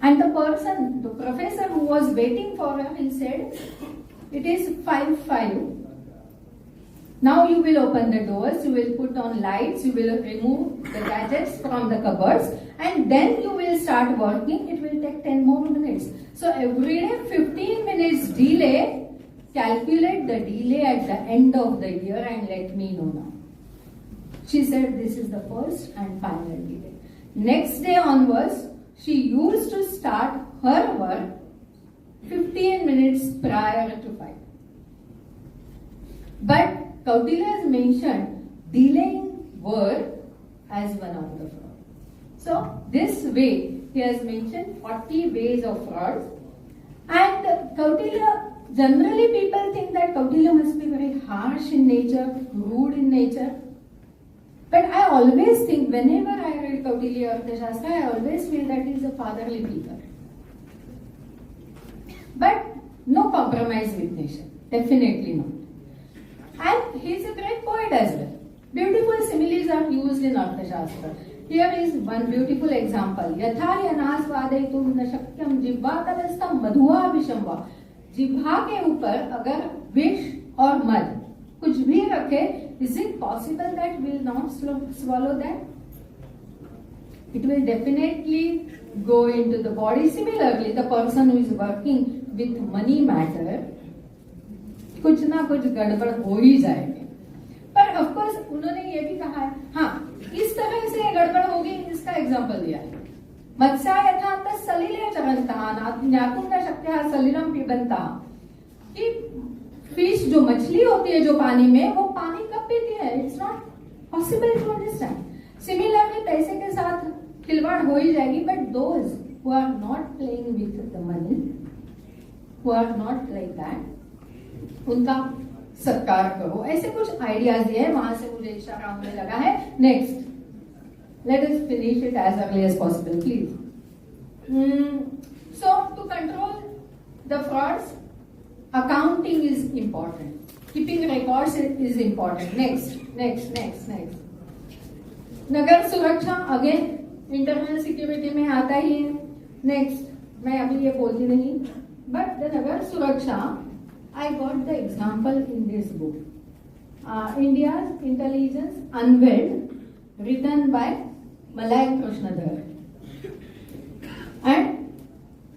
And the professor who was waiting for her, he said, it is 5:05. Now you will open the doors, you will put on lights, you will remove the gadgets from the cupboards, and then you will start working. It will take 10 more minutes. So every day 15 minutes delay, calculate the delay at the end of the year and let me know now. She said this is the first and final delay. Next day onwards, she used to start her work 15 minutes prior to 5. But Kautilya has mentioned delaying work as one of the fraud. So this way he has mentioned 40 ways of frauds. And Kautilya, generally people think that Kautilya must be very harsh in nature, rude in nature. But I always think whenever I read Kautilya Arthashastra, I always feel that he is a fatherly figure. But no compromise with nature, definitely not. And he is a great poet as well. Beautiful similes are used in Arthashastra. Here is one beautiful example. Yatha yanas vadaitum na shakyam jibha talastam madhuha vishamva. जिह्वा के ऊपर अगर विष और मद कुछ भी रखे, is it possible that we will not swallow that? it will definitely go into the body. Similarly, the person who is working with money matter, कुछ ना कुछ गड़बड़ हो ही जाएगी. पर ऑफ कोर्स उन्होंने ये भी कहा है, हाँ इस तरह से गड़बड़ होगी, इसका एग्जांपल दिया है. मत्स्या यथांत सलिले चरंतः ज्ञातुं न शक्यः सलिलं पिबन्तः, कि फिश जो मछली होती है जो पानी में, वो पानी कब पीती है? It's not possible to understand. Similarly पैसे के साथ खिलवाड़ हो ही जाएगी, but those who are not playing with the money, who are not like that, उनका सत्कार करो. ऐसे कुछ आइडियाज दिए हैं, वहां से मुझे इशारा होने लगा है. Next, let us finish it as early as possible, please. So to control the frauds, accounting is important. Keeping records is important. Next. नगर सुरक्षा, अगेन इंटरनल सिक्योरिटी में आता ही है. नेक्स्ट, मैं अभी ये बोलती नहीं, बट द नगर सुरक्षा, I got the example in this book, India's Intelligence Unveiled, written by Malay Krishnadhar. And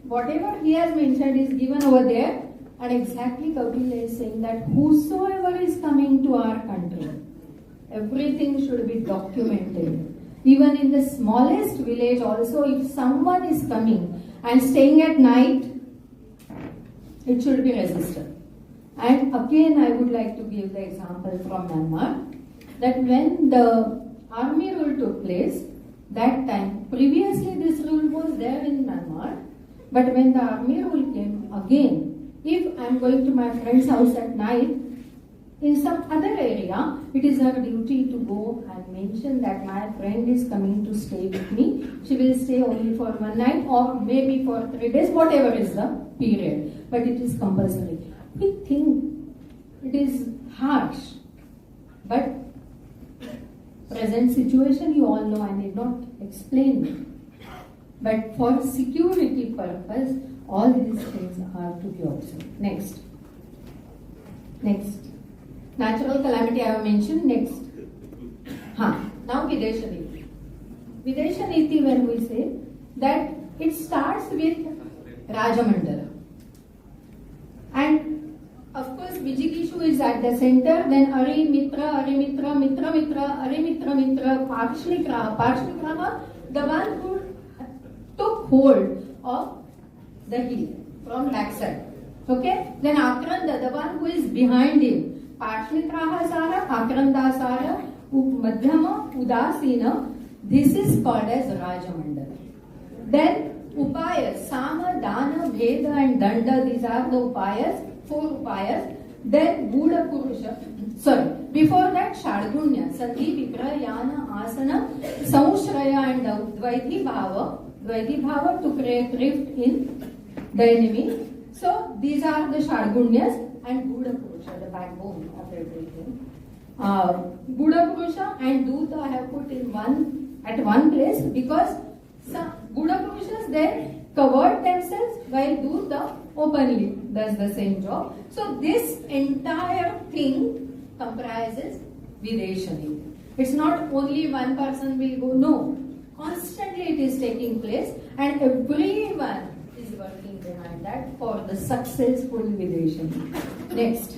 whatever he has mentioned is given over there, and exactly Kautilya is saying that whosoever is coming to our country, everything should be documented. Even in the smallest village also, if someone is coming and staying at night, it should be registered. And again, I would like to give the example from Myanmar, that when the army rule took place, that time, previously this rule was there in Myanmar, but when the army rule came again, if I am going to my friend's house at night, in some other area, it is her duty to go and mention that my friend is coming to stay with me. She will stay only for one night or maybe for 3 days, whatever is the period, but it is compulsory. We think it is harsh, but present situation you all know, I need not explain it. But for security purpose, all these things are to be observed. Next. Natural calamity I have mentioned. Next. Now Videsha Niti. Videsha Niti, when we say that it starts with Rajamandala. And of course, Vijikishu is at the center, then Ari Mitra, Mitra, Ari Mitra, Parshnikrama, the one who took hold of the heel from backside. Okay? Then Akranda, the one who is behind him. Parshnikraha Sara, Akranda Sara, Madhyama, Udasina. This is called as Rajamandala. Then Upayas, Sama, Dana, Veda and Danda, these are the Upayas. 4 upayas. Then Buddha Purusha, before that Shadgunya, Sati, Vigra, Yana, Asana, Samushraya and Dvaiti Bhava to create rift in the enemy. So these are the Shadgunyas and Buddha Purusha, the backbone of everything. Buddha Purusha and Duta I have put in at one place because Buddha Purushas then covered themselves while Duta openly does the same job. So this entire thing comprises Videsha Niti. It's not only one person will go, no. Constantly it is taking place and everyone is working behind that for the successful Videsha Niti. Next.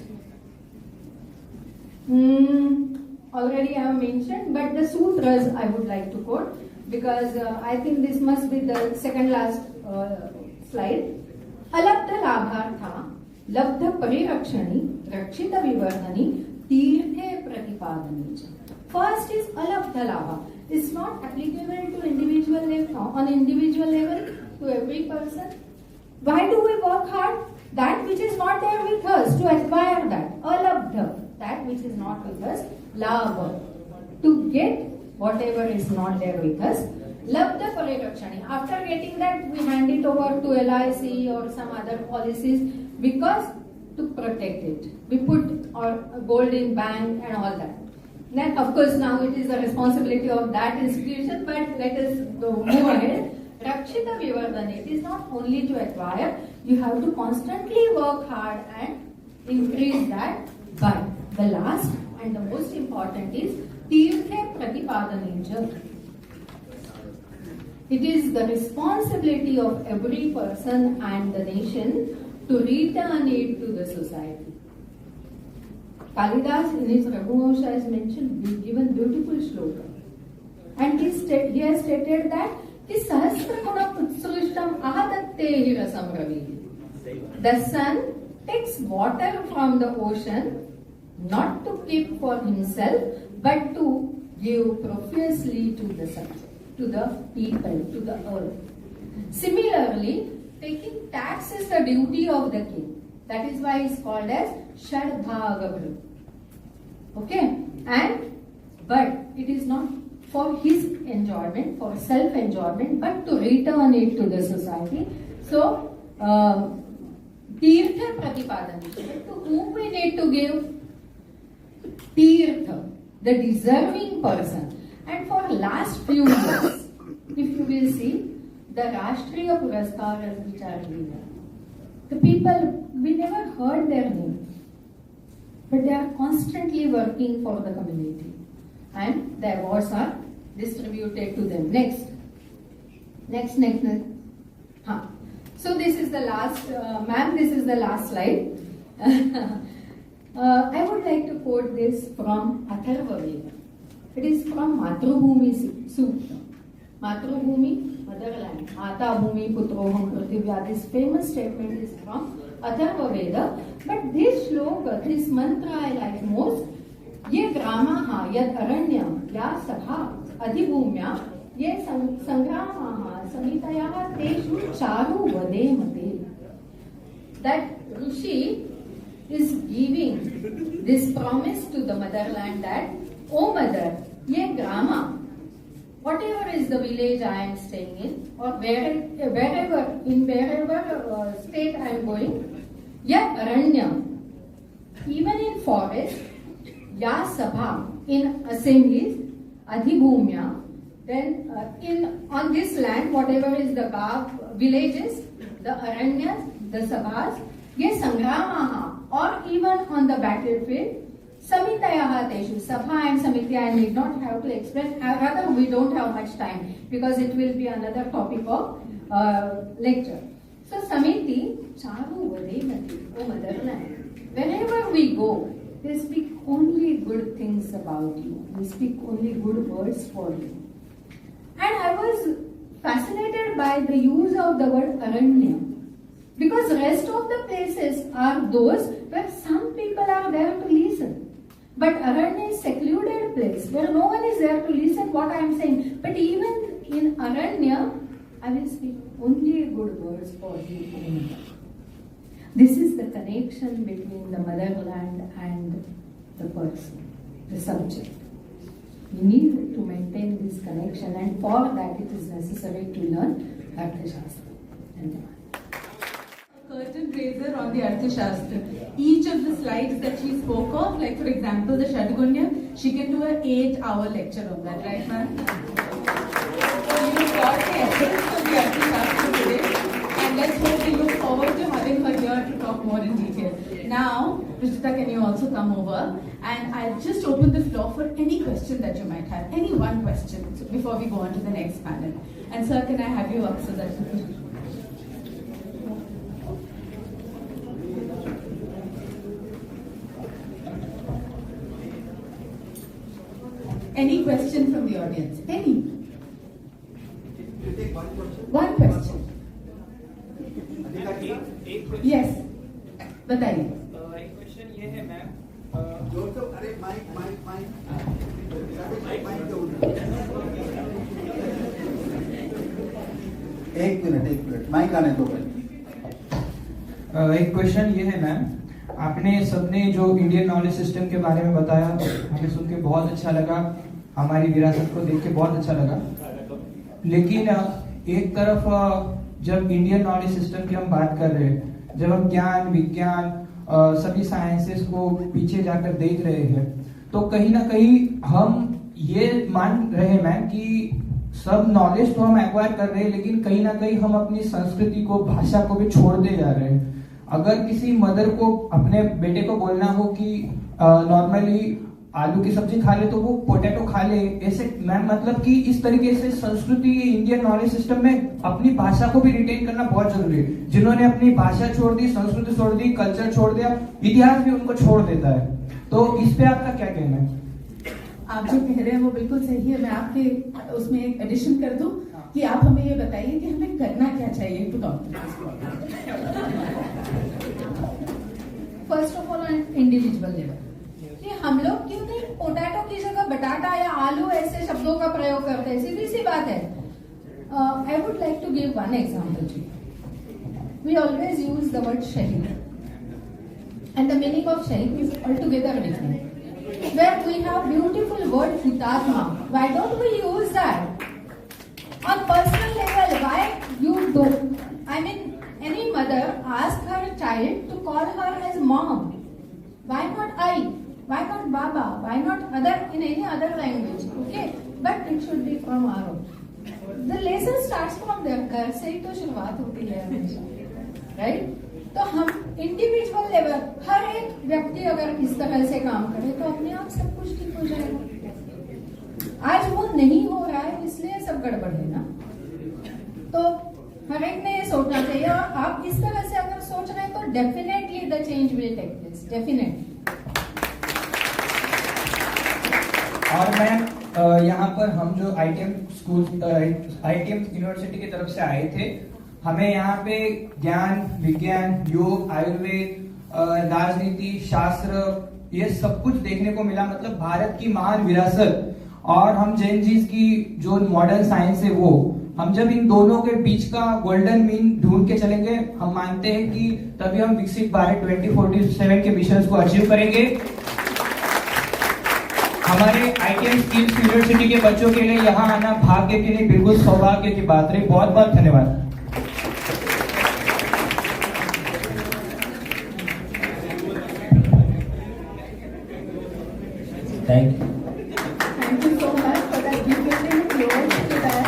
Already I have mentioned, but the sutras I would like to quote because I think this must be the second last slide. अलब्ध लाभार्था लब्ध परिरक्षणी रक्षित विवर्धनी तीर्थे प्रतिपादनी. First is alabdha labha. It's not applicable to individual level, on individual level to every person. Why do we work hard? That which is not there with us, to acquire that. Alabdha, that which is not with us. Labha, to get whatever is not there with us. Labdha Parirakshani. After getting that, we hand it over to LIC or some other policies because to protect it. We put our gold in bank and all that. Then, of course, now it is the responsibility of that institution, but let us move ahead. Rakshita Vivardhani. It is not only to acquire, you have to constantly work hard and increase that. But the last and the most important is Tirthe Pratipadanija. It is the responsibility of every person and the nation to return it to the society. Kalidas in his Raghuvamsha has mentioned, given beautiful shloka. And he has stated that Sahasra Guna Utsrishtam Ahadatte Rasam Ravi. The sun takes water from the ocean not to keep for himself but to give profusely to the subject, to the people, to the earth. Similarly, taking tax is the duty of the king. That is why it's called as Shadbhagavru. Okay? But it is not for his enjoyment, for self-enjoyment, but to return it to the society. So, Tirtha Pratipadan, to whom we need to give? Tirtha, the deserving person. And for last few years, if you will see, the Rashtriya Puraskaras which are given, the people, we never heard their names, but they are constantly working for the community. And the awards are distributed to them. Next. So this is the last, ma'am, this is the last slide. I would like to quote this from Atharva Veda. It is from Matrubhumi Sukta. Matrubhumi, motherland. Mata Bhumi Putroham Prithivya. This famous statement is from Atharva Veda. But this shloka, this mantra I like most. ये ग्रामाः यद अरण्यं या सभा अधिभूम्या ये संग्रामाः समितयः तेषु चारु वदेमते. That Rishi is giving this promise to the motherland that, O mother, ye grama, whatever is the village I am staying in, or wherever state I am going, yad aranyam, even in forest, ya sabha, in assemblies, adhibhumya, then on this land, whatever is the villages, the aranyas, the sabhas, ye sangramaha, or even on the battlefield, samitayaha teshu. Sabha and samitya I need not have to explain, rather we don't have much time because it will be another topic of lecture. So samiti, charu vademati, O motherland. Wherever we go, they speak only good things about you. They speak only good words for you. And I was fascinated by the use of the word aranya. Because the rest of the places are those where some people are there to listen. But Aranya is a secluded place where no one is there to listen what I am saying. But even in Aranya, I will speak only good words for you. This is the connection between the motherland and the person, the subject. We need to maintain this connection, and for that it is necessary to learn Arthashastra. Curtain raiser on the Arthashastra. Each of the slides that she spoke of, like for example the Shadgunya, she can do an 8-hour lecture on that, right ma'am? You got the essence of the Arthashastra today, and let's hope we look forward to having her here to talk more in detail. Now, Rishita, can you also come over? And I'll just open the floor for any question that you might have, any one question before we go on to the next panel. And sir, can I have you up so that you can... Any question from the audience? Any? You take one question. One question. Yes. बताइए. एक question ये है ma'am. अरे mic एक minute mike आने दो पहले. एक क्वेश्चन ये है मैम, आपने सबने जो इंडियन नॉलेज सिस्टम के बारे में बताया हमें सुन के बहुत अच्छा लगा, हमारी विरासत को देख के बहुत अच्छा लगा. लेकिन एक तरफ जब इंडियन नॉलेज सिस्टम की हम बात कर रहे हैं, जब हम ज्ञान विज्ञान सभी साइंसेस को पीछे जाकर देख रहे हैं, तो कहीं ना कहीं हम ये मान रहे हैं मैम कि सब नॉलेज तो हम एक्वायर कर रहे हैं, लेकिन कहीं ना कहीं हम अपनी संस्कृति को, भाषा को भी छोड़ते जा रहे हैं. अगर किसी मदर को अपने बेटे को बोलना हो कि नॉर्मली आलू की सब्जी खा ले तो वो पोटैटो खा ले, ऐसे मैम मतलब कि इस तरीके से संस्कृति इंडियन नॉलेज सिस्टम में अपनी भाषा को भी रिटेन करना बहुत जरूरी है। जिन्होंने अपनी भाषा छोड़ दी, संस्कृति छोड़ दी, कल्चर छोड़ दिया, इतिहास भी उनको छोड़ देता है। तो इस पे आपका क्या कहना है? आप जो कह रहे हैं वो बिल्कुल सही है। मैं आपके उसमें एक एडिशन कर दूं कि आप हमें ये बताइए कि हमें करना क्या चाहिए to first of all individual level, कि हम लोग क्यों नहीं पोटैटो की जगह बटाटा या आलू ऐसे शब्दों का प्रयोग करते हैं? सीधी सी बात है। I would like to give one example to you. We always use the word शहीद एंड द मीनिंग ऑफ शहीद is altogether different. Where we have beautiful word hutatma, why don't we use that? On personal level, why you don't? I mean, any mother ask her child to call her as mom. Why not I? Why not Baba? Why not other in any other language? Okay, but it should be from our own. The lesson starts from there. घर से ही तो शुरुआत होती है हमेशा, right? तो हम individual level हर एक व्यक्ति अगर इस तरह से काम करे तो अपने आप सब कुछ ठीक हो जाएगा. आज वो नहीं हो रहा है इसलिए सब गड़बड़ है ना. तो हर एक ने ये सोचना चाहिए, और आप इस तरह से अगर सोच रहे हैं तो definitely the change will take place, definitely. और मैम यहाँ पर हम जो ITM स्कूल, ITM यूनिवर्सिटी की तरफ से आए थे, हमें यहाँ पे ज्ञान, विज्ञान, योग, आयुर्वेद, राजनीति, शास्त्र, ये सब कुछ देखने को मिला. मतलब भारत की महान विरासत और हम जैन जी की जो मॉडर्न साइंस है वो, हम जब इन दोनों के बीच का गोल्डन मीन ढूंढ के चलेंगे, हम मानते हैं कि तभी हम विकसित भारत 2047 के मिशन को अचीव करेंगे. हमारे ITM स्किल्स यूनिवर्सिटी के बच्चों के लिए यहाँ आना भाग्य के लिए बिल्कुल सौभाग्य की बात रही. बहुत बहुत धन्यवाद. Thank you so much for that. We getting close to that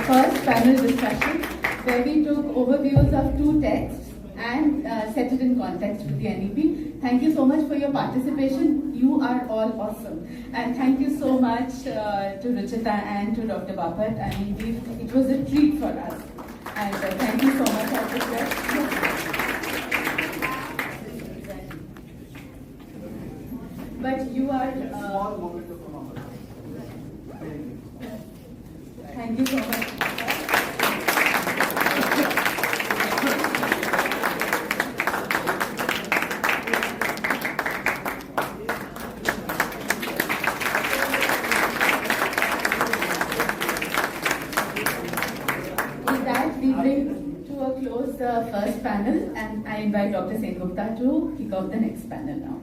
first panel discussion where we took overviews of 2 texts and set it in context with the NEP. Thank you so much for your participation. You are all awesome. And thank you so much to Ruchita and to Dr. Bapat. I mean, it was a treat for us. And thank you so much. I request. But you are. Thank you so much. With that, we bring to a close the first panel, and I invite Dr. Sengupta to kick off the next panel now.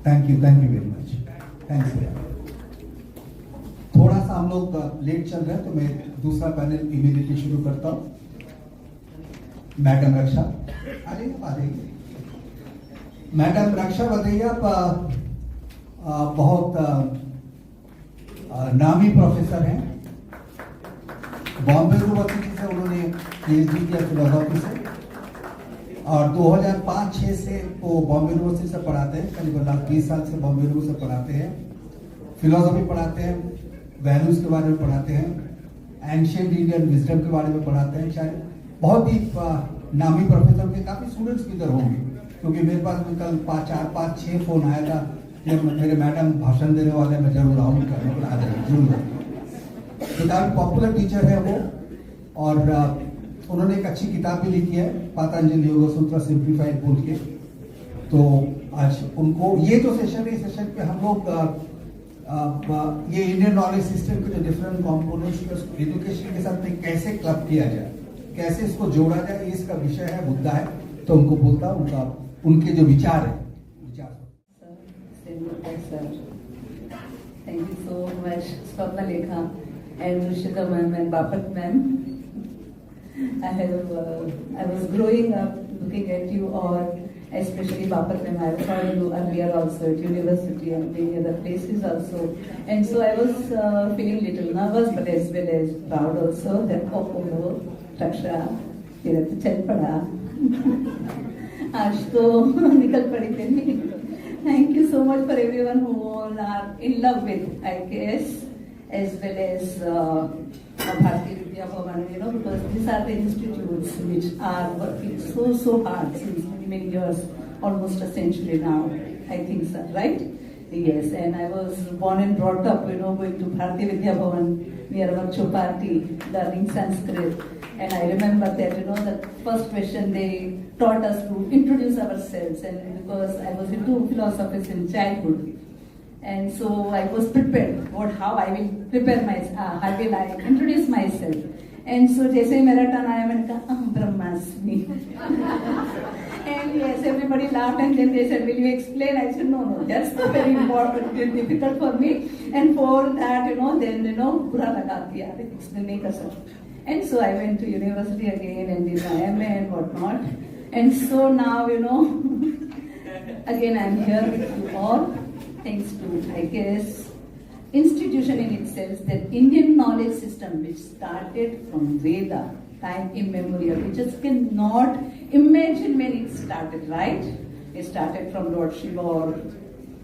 Thank you very much. Thanks भैया. थोड़ा सा हम लोग late चल रहे हैं तो मैं दूसरा पैनल इमीडिएटली शुरू करता हूँ. मैडम रक्षा आ जाइए. मैडम रक्षा वधैया बहुत नामी प्रोफेसर हैं. बॉम्बे यूनिवर्सिटी से उन्होंने PhD किया फिलोसॉफी से, और 2005-6 से वो बॉम्बे यूनिवर्सिटी से पढ़ाते हैं. करीबन 20 साल से बॉम्बे यूनिवर्सिटी से पढ़ाते हैं. फिलोसॉफी पढ़ाते हैं, वैल्यूज के बारे में पढ़ाते हैं, एंशिएंट इंडियन विजडम के बारे में पढ़ाते हैं. शायद बहुत ही नामी प्रोफेसर के काफी स्टूडेंट्स भी इधर होंगे, क्योंकि मेरे पास में कल 4-5-6 फोन आया था कि मेरे मैडम भाषण देने वाले, मैं जरूर आऊंगी करने को. आ जाएंगे जरूर. तो काफी पॉपुलर टीचर है वो, और उन्होंने एक अच्छी किताब भी लिखी है, पतंजलि योग सूत्र सिंप्लीफाइड बोल के. तो आज उनको ये जो सेशन है, इस सेशन पे हम लोग ये इंडियन नॉलेज सिस्टम के जो डिफरेंट कॉम्पोनेंट्स एजुकेशन के साथ में कैसे क्लब किया जाए, कैसे इसको जोड़ा जाए, ये इसका विषय है, मुद्दा है. तो उनको बोलता उनका उनके जो विचार है. Thank you so much, Swapna Lekha and Rushita ma'am and Bapat ma'am. I was growing up looking at you all, especially Bapat Ma'am. I saw you earlier also at university and many other places also. And so I was feeling little nervous but as well as proud also that oh, Raksha, तेरा तो चल पड़ा आज तो निकल पड़ी तेरी. Thank you so much for everyone who all are in love with IKS as well as Bharati Vidya Bhavan, because these are the institutes which are working so hard since many years, almost a century now, I think so, right? Yes, and I was born and brought up, going to Bharati Vidya Bhavan near our Chopati, learning Sanskrit. And I remember that, the first question they taught us to introduce ourselves, and because I was into philosophy in childhood. And so I was prepared how I will prepare myself, how will I introduce myself. And so जैसे ही मेरा turn आया मैंने कहा ब्रह्मास्मि. And yes, everybody laughed and then they said, will you explain? I said, no, that's not very important, difficult for me. And for that, then, बुरा लगा कि यार explain नहीं कर सकता. And so I went to university again and did my MA and whatnot. And so now, again I'm here with you all. Thanks to, I guess, institution in itself, that Indian knowledge system which started from Veda, time immemorial. We just cannot imagine when it started, right? It started from Lord Shiva, or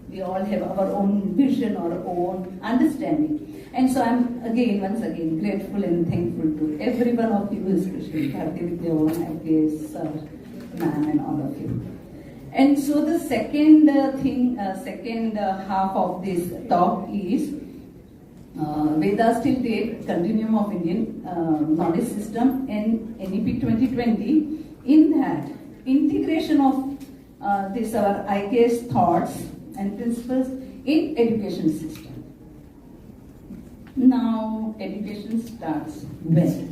we all have our own vision or own understanding. And so I'm once again grateful and thankful to every one of you, especially Bharati Vidya Bhavan, I guess, ma'am and all of you. And so the second half of this talk is Vedas till date, continuum of Indian knowledge system, and NEP 2020. In that, integration of this our IKS thoughts and principles in education system. Now, education starts when?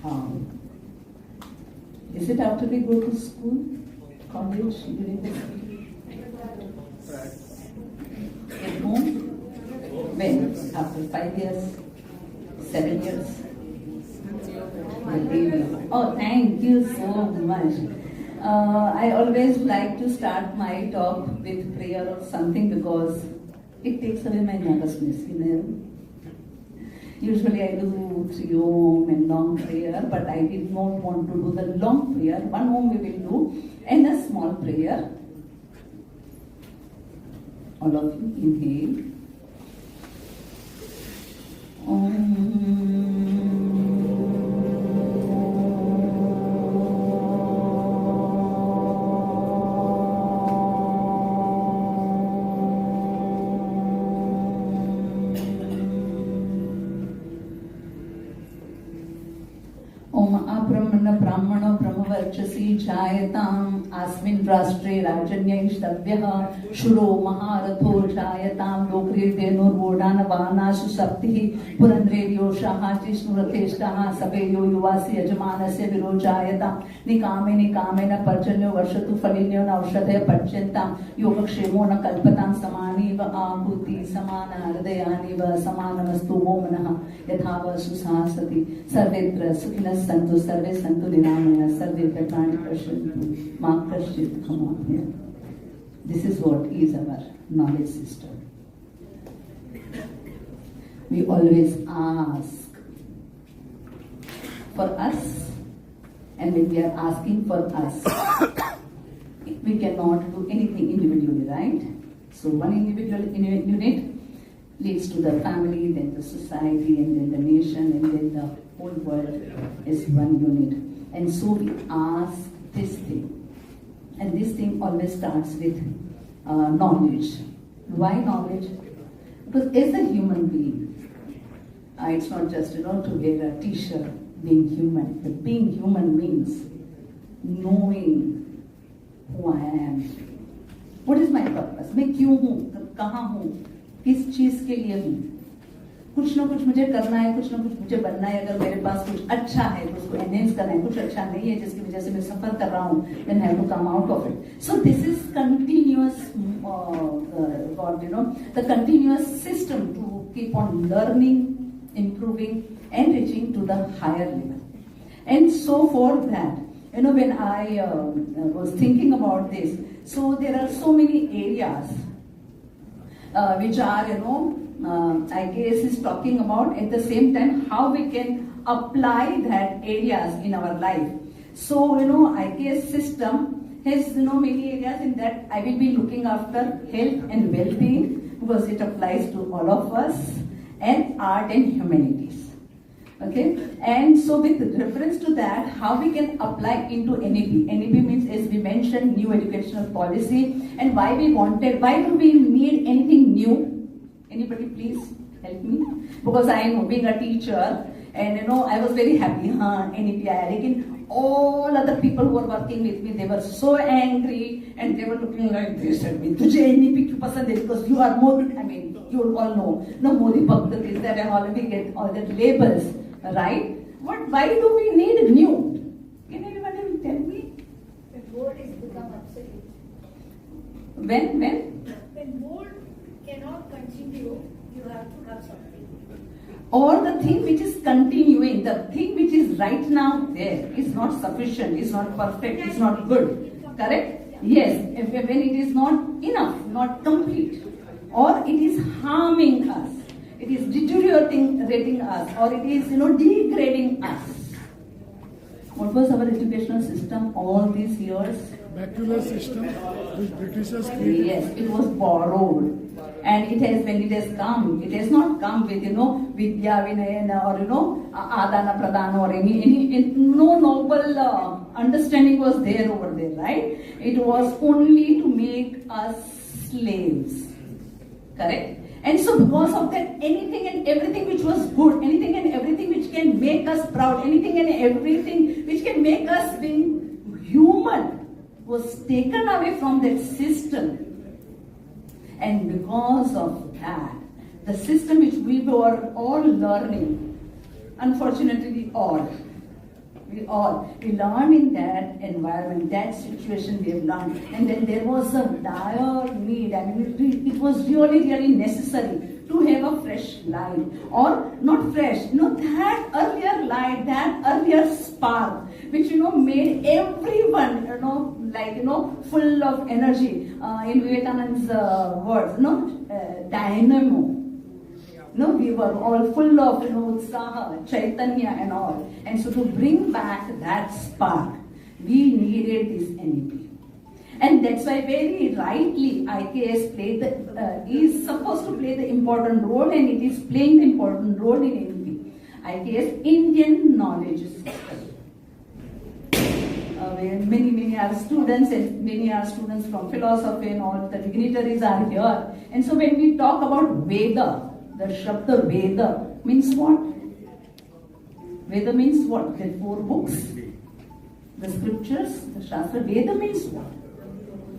How? Is it after we go to school, college, university? At home? When? After 5 years? 7 years? Oh, thank you so much. I always like to start my talk with prayer or something because it takes away my nervousness, Usually I do 3 Om and long prayer, but I did not want to do the long prayer. 1 Om we will do and a small prayer. All of you inhale. Om. ब्राह्मण ब्रह्मवर्चसी जायताम् अस्मिन् राष्ट्रे राजन्यैस्तव्यः शूरो महारथो जायताम् लोकरीर्देनुर्वोडानवानासु सप्तिः पुरन्द्रेर्योषाः जिष्णुरथेष्टाः सवेयो युवासि यजमानस्य विरोजायताम् निकामेन पर्जन्यो वर्षतु फलिन्यो न औषधय पच्यन्ताम् योगक्षेमो न कल्पताम् समानीव आहुति समान हृदयानिव समानमस्तु वो मनः यथा व सुसासति सर्वेत्र सुखिनः सन्तु सर्वे सन्तु निरामया सर्वे प्राणि पश्यन्तु मा कश्चित् खमाप्नुयात्. This is what is our knowledge system. We always ask for us, and when we are asking for us, we cannot do anything individually, right? So one individual unit leads to the family, then the society, and then the nation, and then the whole world is one unit. And so we ask this thing. And this thing always starts with knowledge. Why knowledge? Because as a human being, it's not just, to wear a t-shirt, being human. But being human means knowing who I am. What is my purpose? मैं क्यों हूँ? कहाँ हूँ? किस चीज के लिए हूँ? कुछ ना कुछ मुझे करना है, कुछ ना कुछ मुझे बनना है. अगर मेरे पास कुछ अच्छा है तो उसको एनहेंस करना है, कुछ अच्छा नहीं है जिसकी वजह से मैं सफर कर रहा हूँ, then I have to come out of it. So this is continuous, the continuous system to keep on learning, improving, and reaching to the higher level. And so for that, when I was thinking about this, so there are so many areas which are, IKS is talking about, at the same time how we can apply that areas in our life. So, IKS system has, many areas in that I will be looking after health and well-being, because it applies to all of us, and art and humanities. Okay, and so with reference to that, how we can apply into NEP. NEP means, as we mentioned, new educational policy, and why do we need anything new? Anybody please help me? Because I know, being a teacher, and I was very happy, NEP aaya, lekin all other people who were working with me, they were so angry, and they were looking like this at me. Tujhe NEP kyun pasand hai? Because you are Modi, you all know, Modi Bhakt, this, that, and all, we get all that labels. Right? But why do we need new? Can anybody tell me? When old is become obsolete. When? When old cannot continue, you have to have something. Or the thing which is continuing, the thing which is right now there is not sufficient, is not perfect, is not good. Correct? Yes. When it is not enough, not complete, or it is harming us. It is deteriorating us, or it is, degrading us. What was our educational system all these years? Macular system which Britishers created. Yes, it was borrowed. And when it has come, it has not come with, Vidya Vinayana or, Adana Pradana or no noble understanding was there over there, right? It was only to make us slaves. Correct? And so because of that, anything and everything which was good, anything and everything which can make us proud, anything and everything which can make us being human was taken away from that system. And because of that, the system which we were all learning, unfortunately we learned in that environment, that situation we have learned. And then there was a dire need, it was really, really necessary to have a fresh light. Or not fresh, that earlier light, that earlier spark, which, made everyone, full of energy. In Vivekananda's words, dynamo. We were all full of, utsaha, chaitanya and all. And so to bring back that spark, we needed this NEP. And that's why very rightly IKS is supposed to play the important role, and it is playing the important role in NEP. IKS, Indian Knowledge System. Where many are students, and many are students from philosophy and all the dignitaries are here. And so when we talk about Veda, the Shabda Veda means what? Veda means what? The 4 books, the scriptures, the Shastra. Veda means what?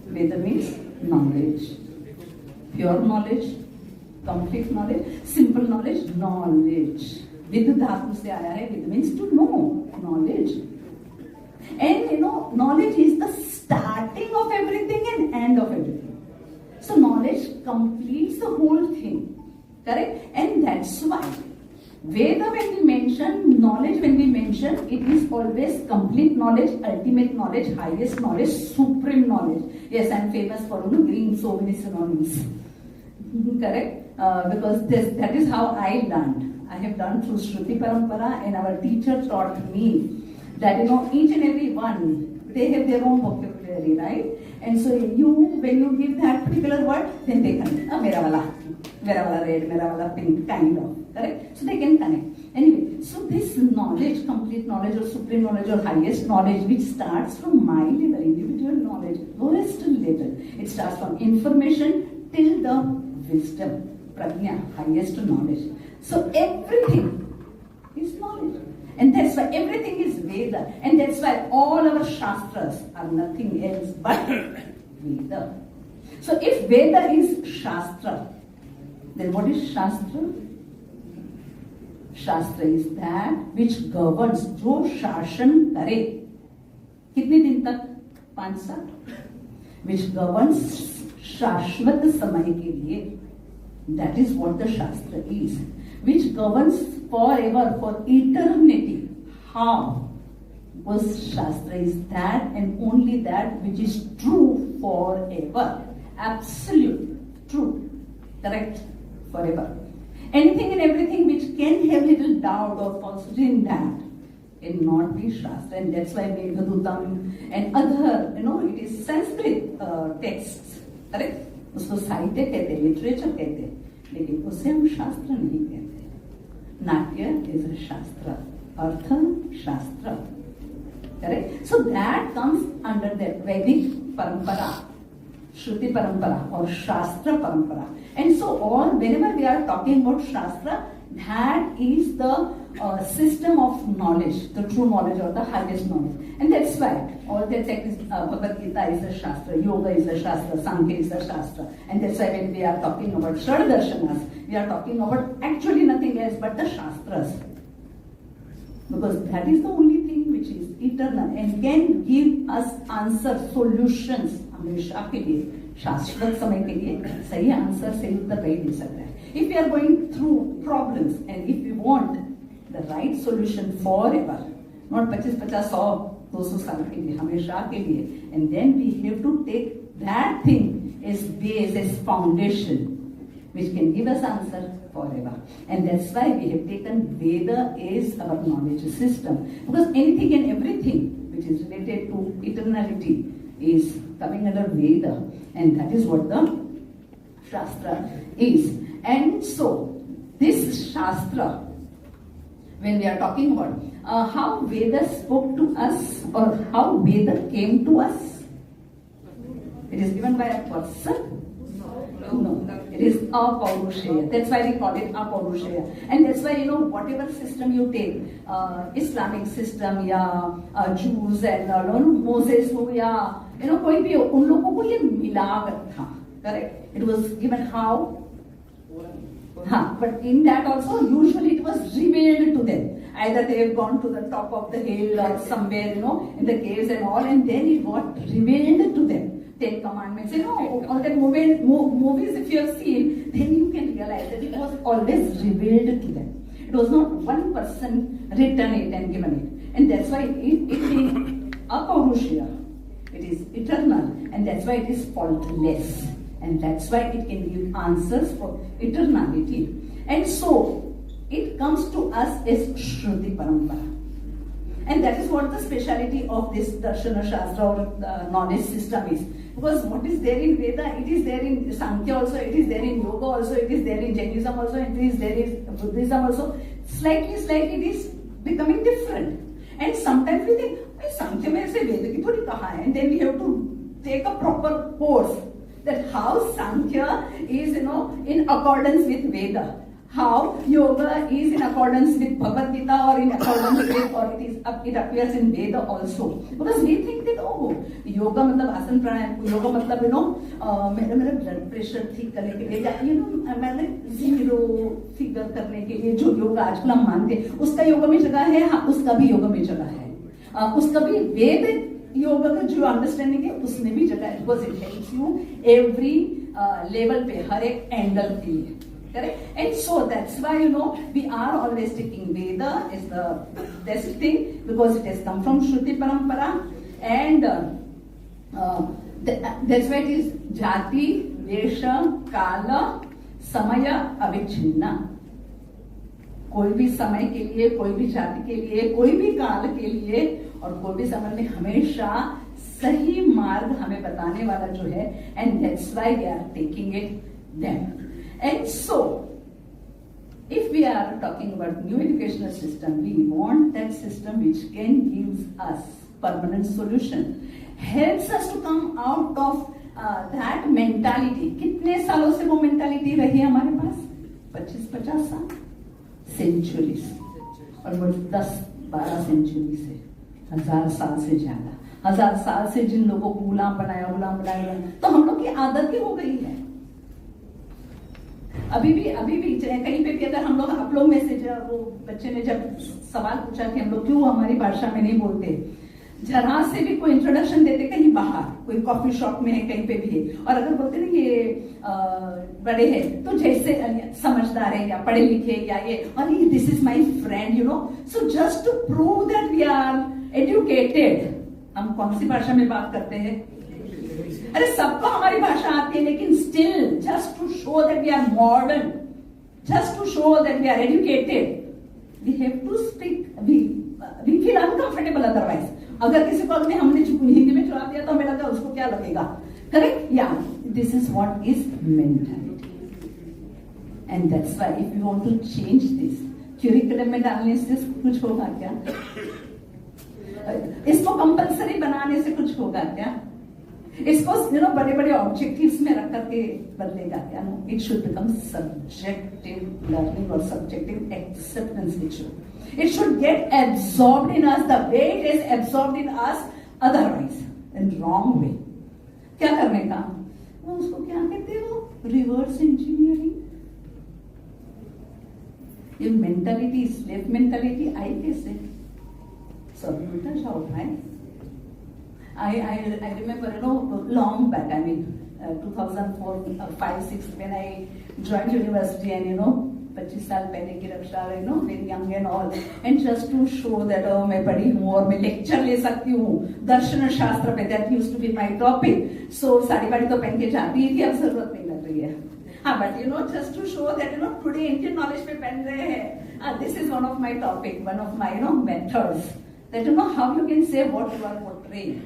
Veda means knowledge. Pure knowledge, complete knowledge, simple knowledge, knowledge. Vid dhatu se aaya hai, Vid means to know, knowledge. And knowledge is the starting of everything and end of everything. So knowledge completes the whole thing. Correct? And that's why Veda, when we mention knowledge, it is always complete knowledge, ultimate knowledge, highest knowledge, supreme knowledge. Yes, I am famous for giving so many synonyms. Correct? Because that is how I learned. I have learned through Shruti Parampara, and our teacher taught me that each and every one, they have their own vocabulary, right? And so when you give that particular word, then they can, mera wala red, mera wala pink, kind of, correct? So they can connect. Anyway, so this knowledge, complete knowledge or supreme knowledge or highest knowledge, which starts from my level, individual knowledge, lowest level, it starts from information till the wisdom, prajna, highest knowledge. So everything is knowledge. And that's why everything is Veda. And that's why all our Shastras are nothing else but Veda. So if Veda is Shastra, then what is Shastra? Shastra is that which governs, jo shashan kare. Kitne din tak? 5-7. Which governs Shashvat samay ke liye. That is what the Shastra is. Which governs forever, for eternity. How? Because Shastra is that and only that which is true forever. Absolute truth. Correct? Forever. Anything and everything which can have little doubt or falsity in that cannot be Shastra. And that's why Meghadutam and other, it is Sanskrit texts. Correct? उसको साहित्य कहते हैं, literature कहते हैं, लेकिन उसे हम शास्त्र नहीं कहते. नाट्य is a shastra, artha shastra. Correct? So that comes under the Vedic parampara, Shruti parampara or Shastra parampara. And so whenever we are talking about Shastra, that is the system of knowledge, the true knowledge or the highest knowledge. And that's why all the texts, Bhagavad Gita is a Shastra, Yoga is a Shastra, Sankhya is a Shastra. And that's why when we are talking about Shaddarshanas, we are talking about actually nothing else but the Shastras. Because that is the only thing which is eternal and can give us answers, solutions. हमेशा के लिए, शाश्वत समय के लिए सही answer सही उत्तर वही दे सकता है. If we are going through problems and if we want the right solution forever, not 25, 50, 100, 200 साल के लिए, हमेशा के लिए, and then we have to take that thing as base, as foundation, which can give us answer forever. And that's why we have taken Veda as our knowledge system. Because anything and everything which is related to eternality is coming under Veda. And that is what the Shastra is. And so, this Shastra, when we are talking about how Veda spoke to us or how Veda came to us, it is given by a person. No, it is Apaurushaya. That's why we call it Apaurushaya. And that's why, whatever system you take, Islamic system, या Jews and Moses हो या कोई भी हो, उन लोगों को ये मिलावट था. Correct? It was given how? But in that also, usually it was revealed to them. Either they have gone to the top of the hill or somewhere, in the caves and all, and then it got revealed to them. 10 Commandments, all that movies if you have seen, then you can realize that it was always revealed to them. It was not one person written it and given it. And that's why it is Apaurushaya. It is eternal, and that's why it is faultless. And that's why it can give answers for eternality. And so, it comes to us as Shruti Parampara. And that is what the speciality of this Darshana Shastra or the knowledge system is. Because what is there in Veda, it is there in Sankhya also, it is there in Yoga also, it is there in Jainism also, it is there in Buddhism also. Slightly it is becoming different. And sometimes we think, Sankhya mein se Veda ki thodi kaha hai? And then we have to take a proper course that how Sankhya is, in accordance with Veda. How yoga is in accordance with Bhagavad Gita or in accordance with, or it appears in Veda also. Because we think that, yoga matlab asan pranayam, yoga matlab, मेरा blood pressure ठीक करने के लिए, या मैंने zero figure करने के लिए जो योगा आजकल हम मानते हैं, उसका योगा में जगह है, हाँ, उसका भी योगा में जगह है, उसका भी वेद योगा का जो अंडरस्टैंडिंग है उसमें भी जगह है. Because it helps you every level पे, हर एक एंगल के लिए. Correct? And so that's why, we are always taking Veda as the best thing because it has come from Shruti Parampara. And that's why it is Jati, Vesha, Kala, Samaya, Avichinna. कोई भी समय के लिए, कोई भी जाति के लिए, कोई भी काल के लिए और कोई भी समय में हमेशा सही मार्ग हमें बताने वाला जो है. And that's why we are taking it then. And so, if we are talking about new educational system, we want that system which can give us permanent solution, helps us to come out of that mentality. कितने सालों से वो mentality रही है हमारे पास? 25-50 साल, centuries, और वो 10-12 centuries से, 1000 साल से ज्यादा, 1000 साल से जिन लोगों को गुलाम बनाया, तो हम लोग की आदत ही हो गई है. अभी भी कहीं पे भी अगर हम लोग आप लोग में से वो बच्चे ने जब सवाल पूछा कि हम लोग क्यों हमारी भाषा में नहीं बोलते, जरा से भी कोई इंट्रोडक्शन देते कहीं बाहर कोई कॉफी शॉप में है कहीं पे भी है, और अगर बोलते ना ये बड़े हैं तो जैसे समझदार है या पढ़े लिखे या ये, और this is my friend, so just to prove that we are educated, हम कौन सी भाषा में बात करते हैं? अरे सबको हमारी भाषा आती है, लेकिन still just to show that we are modern, just to show that we are educated, we have to speak, we feel uncomfortable otherwise. अगर किसी को हमने हिंदी में जवाब दिया तो हमें लगा उसको क्या लगेगा, करेक्ट? या this is what is mentality. And that's why if you want to change this, curriculum में डालने से कुछ होगा क्या? इसको कंपलसरी बनाने से कुछ होगा क्या? इसको बड़े बड़े ऑब्जेक्टिव्स में रख करके बदलेगा क्या? No, it should become subjective learning और subjective acceptance. It should get absorbed in us the way it is absorbed in us otherwise, in wrong way. क्या करने का? वो उसको क्या कहते हैं? वो रिवर्स इंजीनियरिंग. ये मेंटालिटी, स्लेव मेंटालिटी आई कैसे? सब उल्टा जाओ भाई. I remember, long back, 2004, 5, 6, when I joined university, and 25 साल पहले की रक्षा, very young and all, and just to show that मैं पढ़ी हूँ और मैं लेक्चर ले सकती हूँ दर्शन शास्त्र पे, that used to be my topic. So sari वाड़ी तो पहन के जाती ही थी, अब जरूरत नहीं लग रही है. हाँ, but just to show that today Indian knowledge पे पहन रहे हैं. This is one of my topic, one of my methods, that how you can say what you are portraying.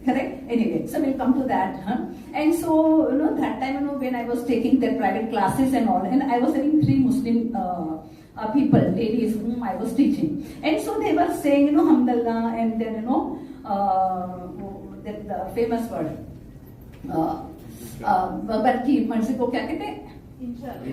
Correct? Anyway, so we'll come to that. And so, that time, when I was taking their private classes and all, and I was having 3 Muslim people, ladies whom I was teaching. And so they were saying, Hamdallah, and then, that famous word. Barki, Mansi ko kya kehte hain?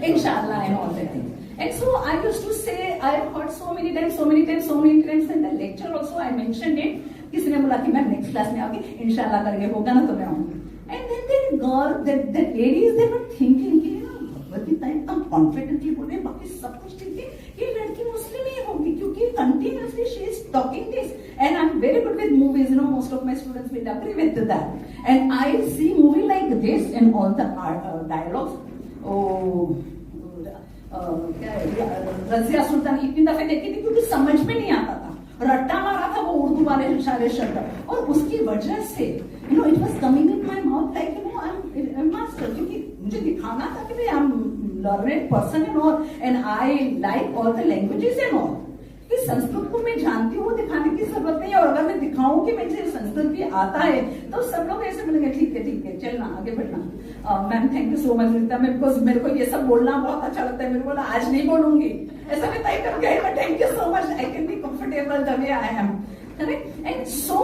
Inshallah and all that thing. And so I used to say, I have heard so many times, in the lecture also I mentioned it. किसी ने बोला कि मैं next class में आऊंगी, इंशाल्लाह करके होगा ना तो मैं आऊंगी. And then girl, that ladies, they were thinking कि भगवत गीता एकदम कॉन्फिडेंटली बोले, बाकी सब कुछ ठीक है, ये लड़की मुस्लिम ही होगी क्योंकि continuously she is talking this. And I am very good with movies, most of my students will agree with that. And I see movie like this and all the dialogues. Razia Sultan इतनी दफे देखी थी क्योंकि समझ में नहीं आता था, रट्टा मारा था वो उर्दू वाले सारे शब्द, और उसकी वजह से it was coming in my mouth like I am master, क्योंकि मुझे दिखाना था कि भाई I am learned person and all, and I like all the languages and all. कि संस्कृत को मैं जानती हूँ, दिखाने की जरूरत नहीं है. और अगर मैं दिखाऊं कि मुझे संस्कृत भी आता है तो सब लोग ऐसे बोलेंगे ठीक है चलना आगे बढ़ना. Ma'am thank you so much Rita ma'am, because मेरे को ये सब बोलना बहुत अच्छा लगता है. मेरे को आज नहीं बोलूंगी, ऐसा मैं तय कर गई, but thank you so much, I can be comfortable the way I am. Correct? And so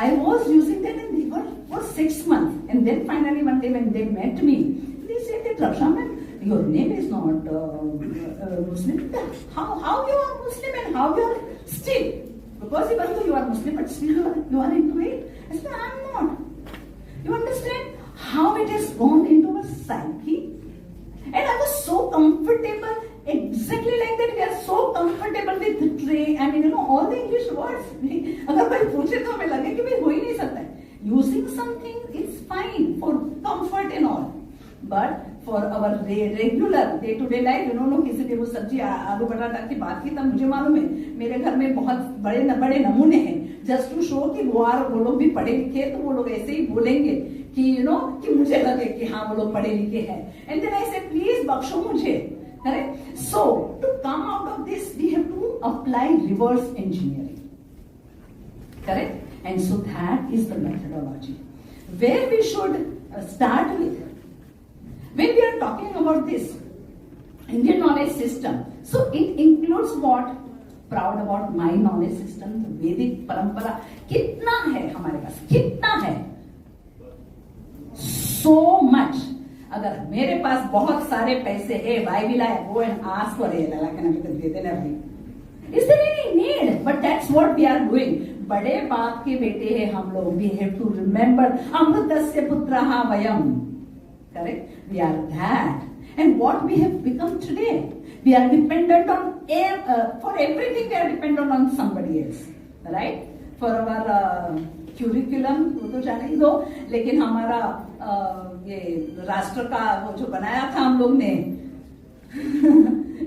I was using that, and they were for 6 months. And then finally one day when they met me, they said that Raksha ma'am, your name is not Muslim. How you are Muslim and how you are still? Because even though you are Muslim, but still you are into it. I said, I am not. You understand how it has gone into our psyche? And I was so comfortable, exactly like that. We are so comfortable with the train. I mean, all the English words. अगर कोई पूछे तो हमें लगे कि भाई हो ही नहीं सकता है. Using something is fine for comfort and all, but for our regular day-to-day life, किसी ने वो सब्जी आलू पराठा की बात की, तब मुझे मालूम है मेरे घर में बहुत बड़े नमूने हैं. जस्ट टू शो कि वो लोग भी पढ़े लिखे, तो वो लोग ऐसे ही बोलेंगे कि कि मुझे लगे कि हाँ वो लोग पढ़े लिखे हैं. एंड देन आई से प्लीज बख्शो मुझे. Correct? So to come out of this we have to apply reverse engineering. Correct? And so that is the methodology where we should start with. When we are talking about this Indian knowledge system, so it includes what? Proud about my knowledge system, the Vedic परंपरा कितना है हमारे पास, कितना है? So much. अगर मेरे पास बहुत सारे पैसे है, why will I go and ask for it? दे देना भाई. Is there any need? But that's what we are doing. बड़े बाप के बेटे हैं हम लोग. We have to remember अमृतस्य पुत्रः वयम्. Correct? We are that. And what we have become today, we are dependent on for everything. We are dependent on somebody else, right? For our curriculum, वो तो जाने ही दो, लेकिन हमारा ये राष्ट्र का वो जो बनाया था हम लोग ने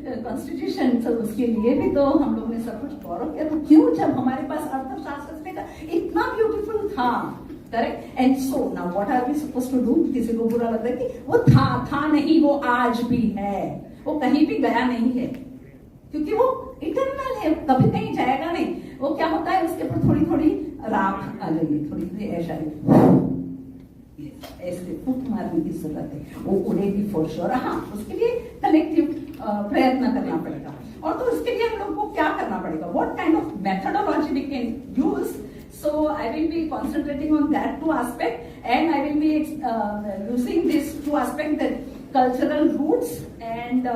कॉन्स्टिट्यूशन, तो उसके लिए भी तो हम लोग ने सब कुछ गौरव किया। तो क्यों, जब हमारे पास अर्थशास्त्र का इतना ब्यूटीफुल था, correct, and so now what are we suppose to do? किसी को बुरा लगता है कि वो था नहीं, वो आज भी है, वो कहीं भी गया नहीं है, क्योंकि वो इटर्नल है, कभी कहीं जाएगा नहीं। वो क्या होता है, उसके ऊपर थोड़ी थोड़ी राख आ जाएगी, थोड़ी थोड़ी ऐसा ऐसे फूक मारने की जरूरत है, वो उड़ेगी फॉर श्योर। हाँ, उसके लिए कलेक्टिव प्रयत्न करना पड़ेगा। और तो उसके लिए हम लोग को क्या करना पड़ेगा, what kind of methodology we can use. So I will be concentrating on that two aspect, and I will be using these two aspects, the cultural roots and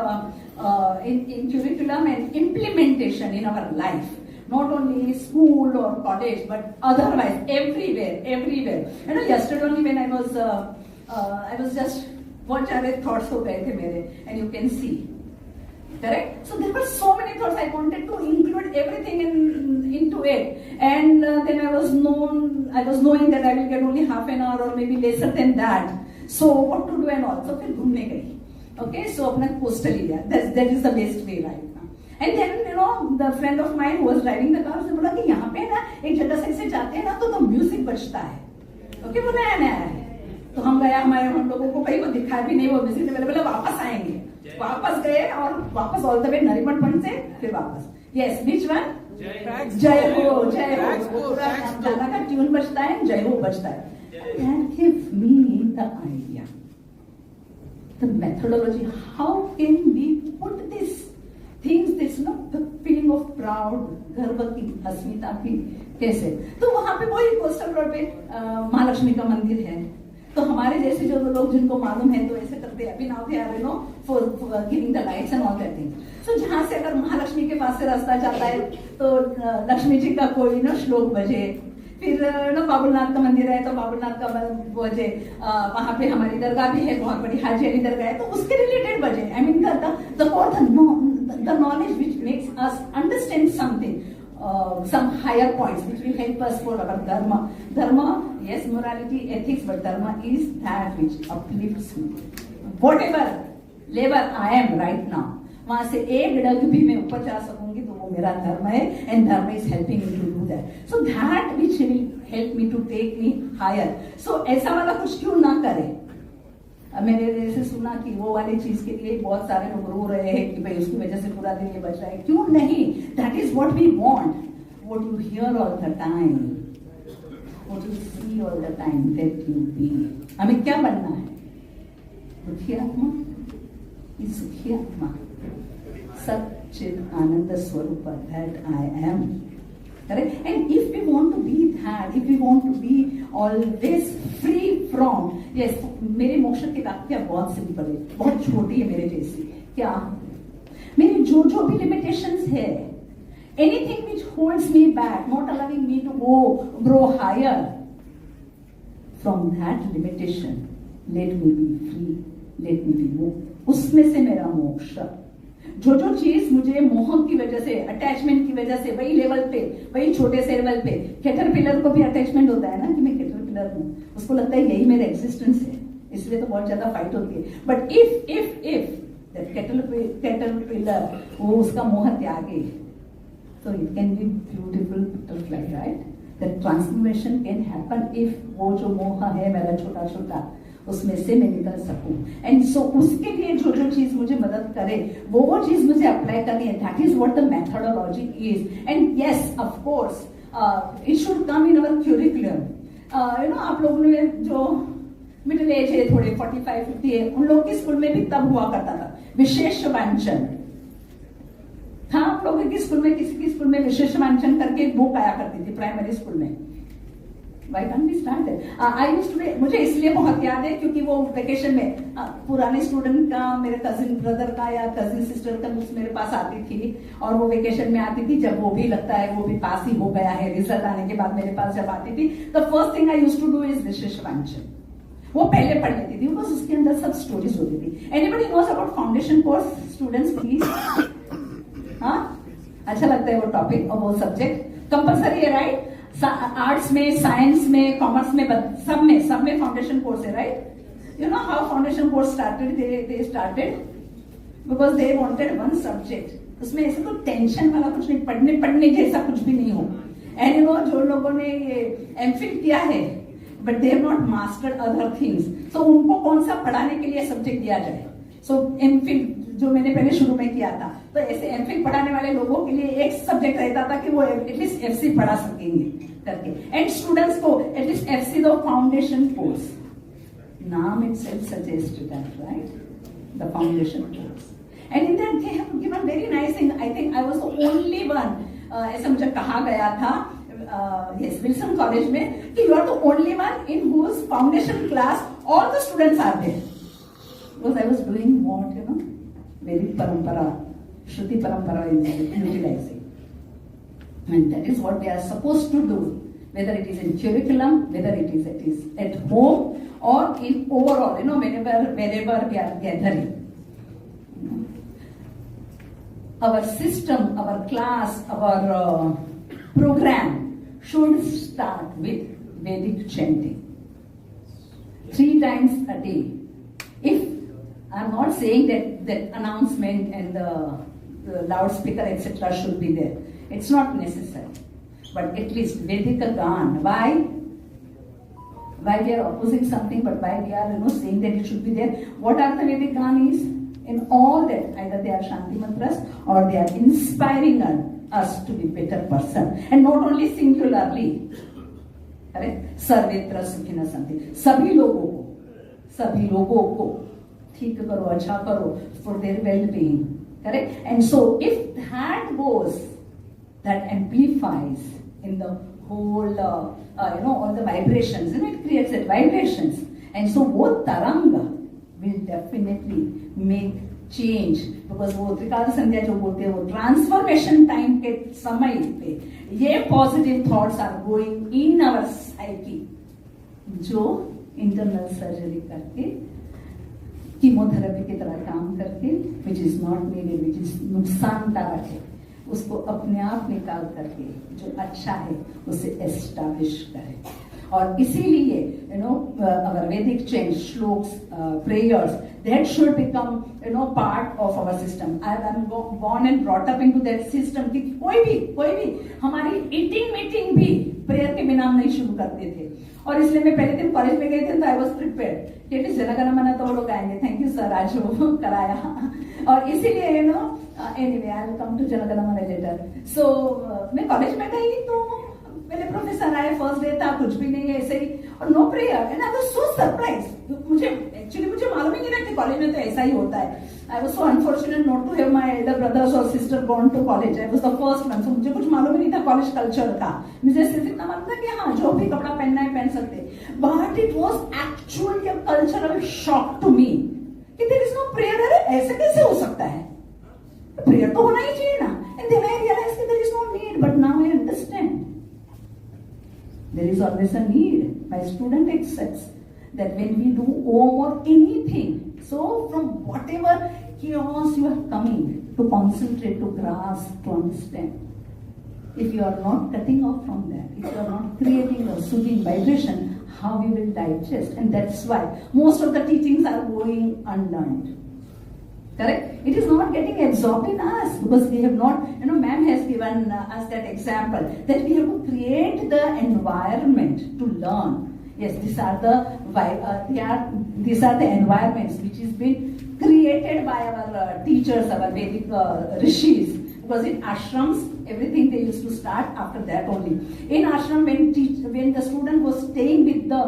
in curriculum and implementation in our life. Not only school or college, but otherwise everywhere. You know, yesterday only when I was just बहुत सारे thoughts हो गए थे मेरे, and you can see, correct? So there were so many thoughts. I wanted to include everything into it, and then I was knowing that I will get only half an hour or maybe lesser than that. So what to do and all. So फिर घूमने गई. Okay, so अपना coastal area. That is the best way right now. And then you know, the friend of mine who was driving the car, उसने बोला कि यहाँ पे ना एक जगह से ऐसे जाते हैं ना तो म्यूजिक बजता है. Okay, वो नया है. तो हम गया, हम लोगों को कहीं वो दिखा भी नहीं वो म्यूजिक, बोले वापस आएंगे. वापस गए और वापस all the way Nariman point से फिर वापस. यस, बीच वन जय हो पूरा गाना का ट्यून बजता है, जय हो बजता है. That gives me the idea, the methodology. How can we put these things, this the feeling of proud, गर्व की, अस्मिता की, कैसे? तो वहां पे वही कोस्टल रोड पे महालक्ष्मी का मंदिर है. तो हमारे जैसे जो लोग जिनको मालूम है तो ऐसे करते हैं. अभी now they are for giving the lights and all that things. So जहां से अगर महालक्ष्मी के पास से रास्ता जाता है तो लक्ष्मी जी का कोई श्लोक बजे. फिर बाबुलनाथ का मंदिर है तो बाबुलनाथ का बजे. वहां पे हमारी दरगाह भी है, बहुत बड़ी हाजी अली दरगाह है, तो उसके रिलेटेड बजे. I mean the knowledge which makes us understand something, some higher points which will help us for our dharma. Dharma, yes, morality, ethics, but dharma is that which uplifts me. Whatever level I am right now, वहां से एक डग भी मैं ऊपर जा सकूंगी तो वो मेरा धर्म है, and dharma is helping me to do that. So that which will help me to take me higher. So ऐसा वाला कुछ क्यों ना करे? मैंने जैसे सुना कि वो वाली चीज के लिए बहुत सारे लोग रो रहे हैं कि भाई उसकी वजह से पूरा दिन ये बच रहा है. क्यों नहीं? That is what we want, what you hear all the time, what you see all the time, that you be. हमें क्या बनना है? दुखी आत्मा, इस सुखी आत्मा, सच्चिद आनंद स्वरूप, that I M. Correct? And if we want to be that, if we want to be always free from, yes, मेरे मोक्ष की व्याख्या बहुत सिंपल है, बहुत छोटी है मेरे जैसी. क्या? मेरी जो भी limitations है, anything which holds me back, not allowing me to grow higher, from that limitation, let me be free, let me be moved. उसमें से मेरा मोक्ष. जो चीज मुझे मोह की वजह से, अटैचमेंट की वजह से, वही लेवल पे, वही छोटे से लेवल पे, कैटरपिलर को भी अटैचमेंट होता है ना कि मैं कैटरपिलर हूँ, उसको लगता है यही मेरा एग्जिस्टेंस है, इसलिए तो बहुत ज्यादा फाइट होती है. बट इफ दैट कैटरपिलर वो उसका मोह त्यागे, तो it can be beautiful butterfly, right? That transformation can happen if वो जो मोह है मेरा छोटा छोटा, उसमें से मैं निकल सकूं. एंड सो उसके लिए जो चीज मुझे मदद करे वो चीज मुझे अप्लाई करनी है. That is what the methodology is. And yes, of course it should come in our curriculum. You know, आप लोगों ने जो मिडिल एज है, थोड़े 45-50 है, उन लोगों के स्कूल में भी तब हुआ करता था विशेष वांचन. हाँ, आप लोगों के स्कूल में, किसी के स्कूल में विशेष वांचन करके एक बुक आया करती थी प्राइमरी स्कूल में. Why can't we start it? I used to be, मुझे इसलिए बहुत याद है क्योंकि वो वेकेशन में पुराने स्टूडेंट का, मेरे कजिन ब्रदर का या कजिन सिस्टर का बुक्स मेरे पास आती थी, और वो वेकेशन में आती थी जब वो भी लगता है वो भी पास ही हो गया है, रिजल्ट आने के बाद मेरे पास जब आती थी, the first thing I used to do is विशेष वांचन. वो पहले पढ़ लेती थी, बिकॉज उसके अंदर सब स्टोरीज होती थी. Anybody knows about foundation course students please? हाँ, अच्छा लगता है वो टॉपिक और वो सब्जेक्ट कंपल्सरी है, राइट? आर्ट्स में, साइंस में, कॉमर्स में, सब में फाउंडेशन कोर्स है, right? You know how foundation course started? They started because they wanted one subject. उसमें ऐसे तो टेंशन वाला कुछ नहीं, पढ़ने जैसा कुछ भी नहीं हो. एंड यू नो जो लोगों ने ये एमफिल किया है but they have not mastered other things, so उनको कौन सा पढ़ाने के लिए सब्जेक्ट दिया जाए. सो एमफिल जो मैंने पहले शुरू में किया था, तो ऐसे एमफिल पढ़ाने वाले लोगों के लिए एक सब्जेक्ट रहता था कि वो एटलीस्ट एफसी पढ़ा सकेंगे करके. एंड स्टूडेंट्स को at least FC the foundation course. नाम itself suggests that, right? The foundation course. And in that they have given very nice thing. I think I was the only one. ऐसा मुझे कहा गया था yes Wilson College में कि you are the only one in whose foundation class all the students are there. Because I was doing what, you know, Vedic parampara, Shruti parampara utilizing. And that is what they are supposed to do. Whether it is in curriculum, whether it is at home, or in overall, you know, wherever we are gathering. Our system, our class, our program should start with Vedic chanting 3 times a day. If I'm not saying that announcement and the loudspeaker etc. should be there, it's not necessary. But at least Vedic Gan. Why we are opposing something, but why we are, you know, saying that it should be there. What are the Vedic Ganis? In all that, either they are Shanti Mantras or they are inspiring us to be better person. And not only singularly. Correct? Sarvetra Sukhina Santi. सभी लोगों को ठीक करो, अच्छा करो, for their well-being. Correct? And so if that goes, that amplifies in the whole, you know, all the vibrations, and it creates that vibrations. And so both taranga will definitely make change, because वो त्रिकाल संध्या जो बोलते हैं वो transformation time के समय पे ये positive thoughts are going in our psyche, जो इंटरनल सर्जरी करके कीमोथेरेपी की तरह काम करके which is not needed, which is नुकसानकारक है, उसको अपने आप निकाल करके जो अच्छा है उसे एस्टैब्लिश करें. और इसीलिए you know our Vedic chants, shlokas, prayers, that should become you know part of our system. I am born and brought up into that system कि कोई भी हमारी ईटिंग मीटिंग भी प्रेयर के बिना नहीं शुरू करते थे. और इसलिए मैं पहले दिन कॉलेज में गई थी तो आई वॉज प्रिपेयर्ड कि जनगण मन तो वो लोग आएंगे. थैंक यू सर, आज वो कराया. और इसीलिए you know anyway I will come to Jana Gana Mana later. सो मैं कॉलेज में गई तो मेरे प्रोफेसर आए, फर्स्ट डे था, कुछ भी नहीं है, ऐसे ही, और no prayer. And I was so surprise. मुझे मालूम ही नहीं था कि कॉलेज में तो ऐसा ही होता है. I was so unfortunate not to have my elder brothers और sister gone to college. I was the first one, so मुझे कुछ मालूम ही नहीं था कॉलेज कल्चर का. मुझे सिर्फ इतना मालूम था कि हाँ जो भी कपड़ा पहनना है पहन सकते. But it was actually a cultural shock to me कि देयर इज नो प्रेयर. अरे ऐसे कैसे हो सकता है, प्रेयर तो होना ही चाहिए ना. एंड देन आई रियलाइज कि there is no need. But now I understand there is always a need. My student accepts that when we do Om or anything, so from whatever chaos you are coming to concentrate, to grasp, to understand, if you are not cutting off from that, if you are not creating a soothing vibration, how we will digest? And that's why most of the teachings are going unlearned. Correct? It is not getting absorbed in us because we have not, you know, ma'am has given us that example that we have to create the environment to learn. Yes, these are the environments which has been created by our teachers, our Vedic rishis. Because in ashrams, everything they used to start after that only. In ashram, when the student was staying with the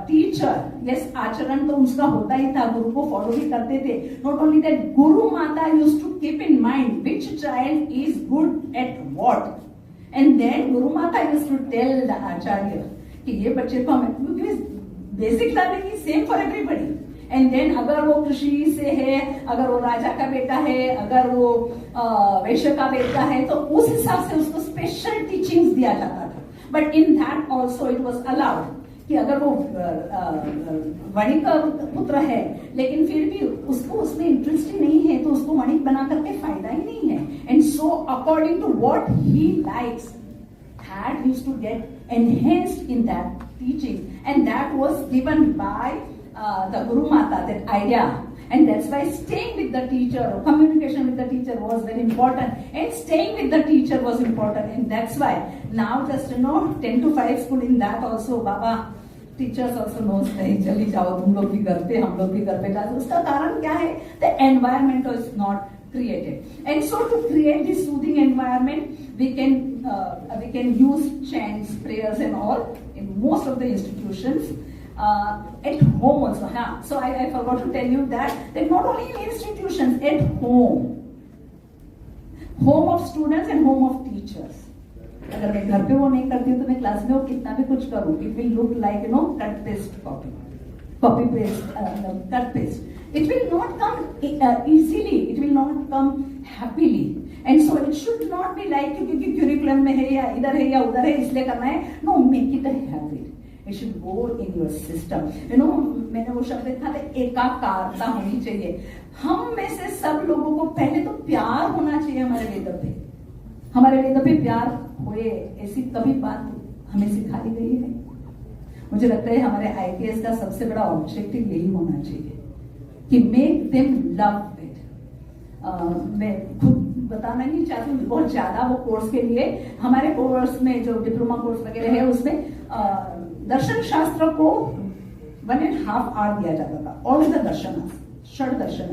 teacher, yes आचरण तो उसका होता ही था, गुरु को follow भी करते थे. Not only that, Guru Mata used to keep in mind which child is good at what, and then Guru Mata used to tell the acharya कि ये बच्चे को हमें, basic learning is same for everybody. And then अगर वो कृषि से है, अगर वो राजा का बेटा है, अगर वो वैश्य का बेटा है, तो उस हिसाब से उसको स्पेशल टीचिंग्स दिया जाता था. But in that also it was allowed कि अगर वो वणिक का पुत्र है लेकिन फिर भी उसको उसमें इंटरेस्ट ही नहीं है तो उसको वणिक बना करके फायदा ही नहीं है. And so according to what he likes, that used to get enhanced in that teaching, and that was given by the Guru Mata, that idea. And that's why staying with the teacher, or communication with the teacher was very important. And staying with the teacher was important. And that's why now just 10 to 5 school, in that also, Baba, teachers also knows नहीं चली जाओ तुम लोग भी घर पे हम लोग भी घर पे जाते. उसका कारण क्या है? The environment is not created. And so to create this soothing environment, we can use chants, prayers and all in most of the institutions. At home also. So I forgot to tell you that not only in institutions, at home of students and home of teachers. अगर मैं घर पे वो नहीं करती हूँ तो मैं क्लास में वो कितना भी कुछ करूँ, it will look like cut paste copy paste cut paste. It will not come easily, it will not come happily. And so it should not be like क्योंकि curriculum में है या इधर है या उधर है इसलिए करना है. No, make it a habit. It should go in your system. मैंने वो शब्द देखा था, एकाकारता होनी चाहिए. हम में से सब लोगों को पहले तो प्यार होना चाहिए हमारे वेद पे प्यार हुए, ऐसी कभी बात हमें सिखाई गई है. मुझे लगता है हमारे IKS का सबसे बड़ा ऑब्जेक्टिव यही होना चाहिए कि मेक देम लव इट. मैं खुद बताना नहीं चाहती हूँ बहुत ज्यादा वो कोर्स के लिए. हमारे कोर्स में जो डिप्लोमा कोर्स वगैरह है उसमें दर्शन शास्त्र को 1.5 hour दिया जाता था. ऑल द दर्शन, षड दर्शन.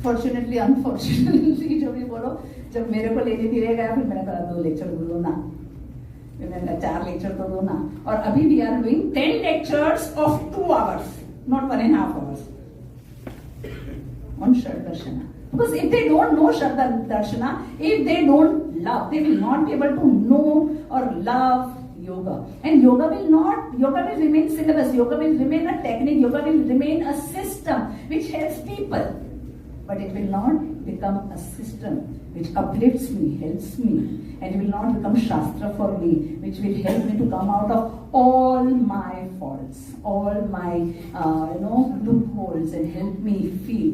फॉर्चुनेटली अनफॉर्चुनेटली जो भी बोलो, जब मेरे को लेने दिया गया फिर मैंने कहा 2 लेक्चर दो ना, फिर मैंने कहा 4 लेक्चर तो दो ना. और अभी we are doing 10 lectures of 2 hours, not 1.5 hours on Shad Darshana. Because if they don't know Shad Darshana, if they don't love, they will not be able to know or love yoga. And yoga will remain syllabus, yoga will remain a technique, yoga will remain a system which helps people. But it will not become a system which uplifts me, helps me, and it will not become Shastra for me, which will help me to come out of all my faults, all my loopholes, and help me feel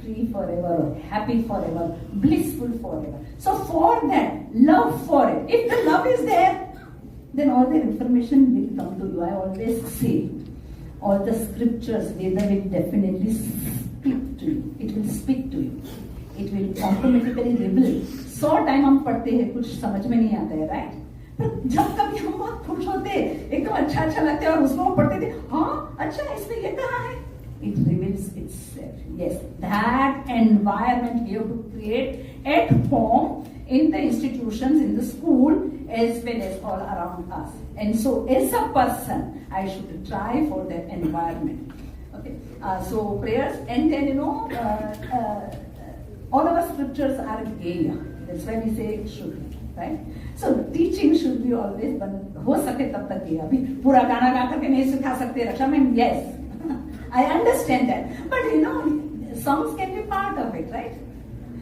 free forever, or happy forever, blissful forever. So for that, love for it. If the love is there, then all the information will come to you. I always say, all the scriptures, Veda will definitely speak to you. It will speak to you. It will automatically reveal. 100 time हम पढ़ते हैं, कुछ समझ में नहीं आता है, right? पर जब कभी हम बहुत खुश होते, एकदम अच्छा लगता है और उसको हम पढ़ते थे, हाँ अच्छा इसमें ये कहा है. It reveals itself. Yes, that environment you have to create at home, in the institutions, in the school, as well as all around us. And so, as a person, I should try for that environment. Okay. So prayers, and then all our scriptures are Geya. That's why we say should be, right? So teaching should be always, हो सके तब तक Geya. अभी पूरा गाना गा करके नहीं सिखा सकते रक्षा में. Yes, I understand that. But songs can be part of it, right?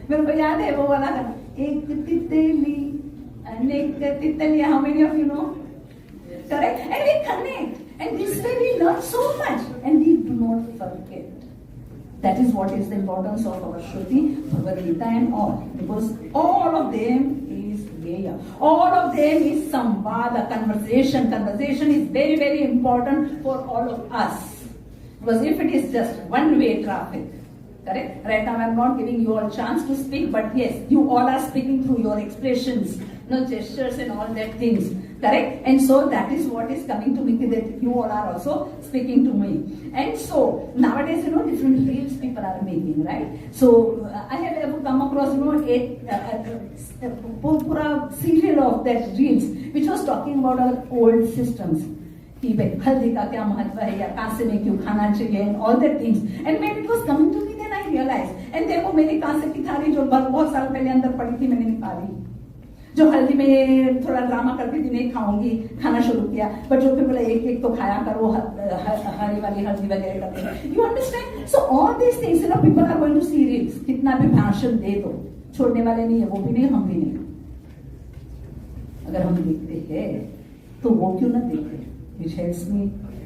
मेरे को याद है वो वाला गाना, एक तितली अनेक तितलियां. How many of you know? Correct? And we connect. And this way we learn so much. And we do not forget. That is what is the importance of our Shruti, Bhagavad Gita and all. Because all of them is Geya. All of them is Samvada, conversation. Conversation is very, very important for all of us. Because if it is just one-way traffic, correct? Right now I am not giving you all a chance to speak, but yes, you all are speaking through your expressions, gestures and all that things, correct? And so that is what is coming to me, that you all are also speaking to me. And so nowadays, different reels people are making, right? So I have ever come across, a pura serial of that reels, which was talking about our old systems. कि भाई हल्दी का क्या महत्व है या कांसे में क्यों खाना चाहिए and all that things. And when it was coming to me, then I realized. And देखो मेरी कांसे की थाली जो बहुत साल पहले अंदर पड़ी थी, मैंने निकाली. जो हल्दी में थोड़ा ड्रामा करती थी, नहीं खाऊंगी, खाना शुरू किया. बच्चों पे बोला एक तो खाया करो, हरी वाली हल्दी वगैरह करते हैं. You understand? So all these things, people are going to see reels. कितना भी भाषण दे दो, छोड़ने वाले नहीं है, वो भी नहीं, हम भी नहीं. अगर हम देखते हैं तो वो क्यों ना देखें? Which helps me,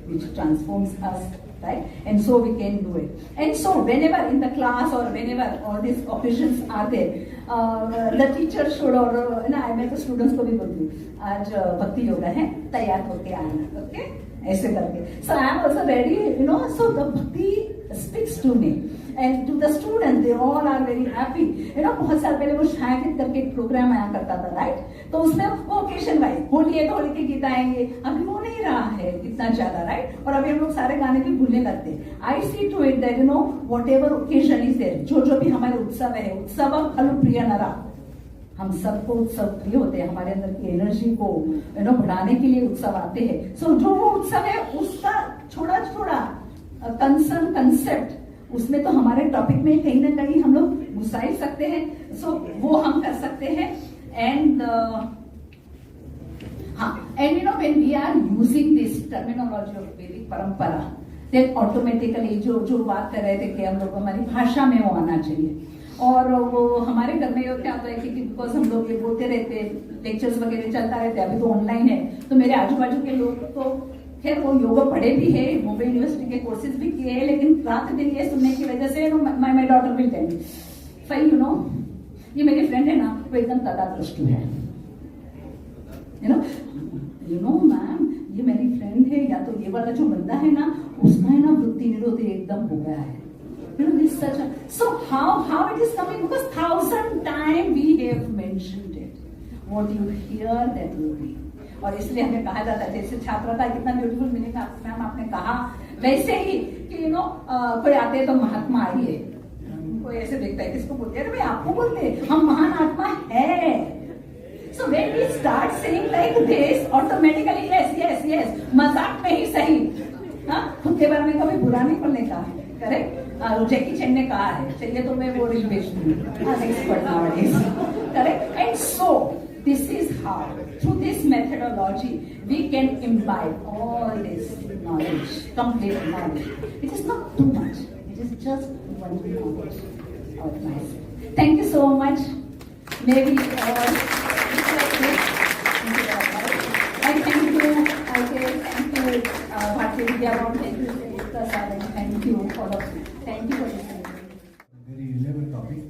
which transforms us, right? And so we can do it. And so whenever in the class or whenever all these occasions are there, the teacher should, or I met the students को भी बोलती हूँ, आज भक्ति योगा है, तैयार होके आना, okay? ऐसे करके. So I am also ready, you know. So the bhakti speaks to me. And to the students, they all are very happy. You know, बहुत साल पहले वो शागिद करके एक प्रोग्राम आया करता था, राइट? तो उसमें वो ओकेशन वाइज होली है तो होली के गीत आएंगे. अभी वो नहीं रहा है इतना ज्यादा, राइट? और अभी हम लोग सारे गाने भी भूलने लगते हैं. I see to it that you know whatever occasion is there, जो भी हमारे उत्सव है, उत्सव खलु प्रिय नरा, हम सबको उत्सव प्रिय होते हैं. हमारे अंदर की एनर्जी को यू नो बढ़ाने के लिए उत्सव आते हैं. सो जो वो उत्सव है उसका छोटा छोटा कंसर्न कंसेप्ट उसमें तो हमारे टॉपिक में कहीं ना कहीं हम लोग घुसा ही सकते हैं. सो वो हम कर सकते हैं. एंड हाँ, and you know when we are using this terminology of Vedic परंपरा, देन ऑटोमेटिकली जो बात कर रहे थे कि हम लोग हमारी भाषा में वो आना चाहिए. और वो हमारे घर में क्या होता है कि बिकॉज हम लोग ये बोलते रहते, लेक्चर्स वगैरह चलता रहते, अभी तो ऑनलाइन है, तो मेरे आजू बाजू के लोग तो खैर वो योगा पढ़े भी है, मुंबई यूनिवर्सिटी के कोर्सेज भी किए हैं, लेकिन रात दिन ये सुनने की वजह से my daughter will tell me, fine you know, ये मेरी फ्रेंड है ना, वो एकदम तथादृष्टु है. यू नो मैम, ये मेरी फ्रेंड है, या तो ये वाला जो बंदा है ना, उसका है ना वृत्ति निरोधी एकदम हो गया है. You know, this is such a, so how it is coming, because 1,000 times we have mentioned it. What you hear, that will be. और इसलिए हमें कहा जाता है, जैसे छात्रता कितना ब्यूटीफुल मीनिंग मैम आपने कहा, वैसे ही कि यू नो कोई आते हैं तो महात्मा आइए, कोई ऐसे देखता है किसको बोलते हैं, अरे भाई आपको बोलते हैं, हम महान आत्मा है. So when we start saying like this, automatically yes, मजाक में ही सही, हाँ, खुद के बारे में कभी बुरा नहीं बोलने का, करेक्ट? जैकी चैन ने कहा है, चलिए तो मैं वो correct. And so this is how, through this methodology, we can imbibe all this knowledge, complete knowledge. It is not too much, it is just one knowledge of myself. Thank you so much. Maybe and thank you, thank you, Bharti Vidyavam, thank you, thank you, all of you. Thank you for listening. Very relevant topic.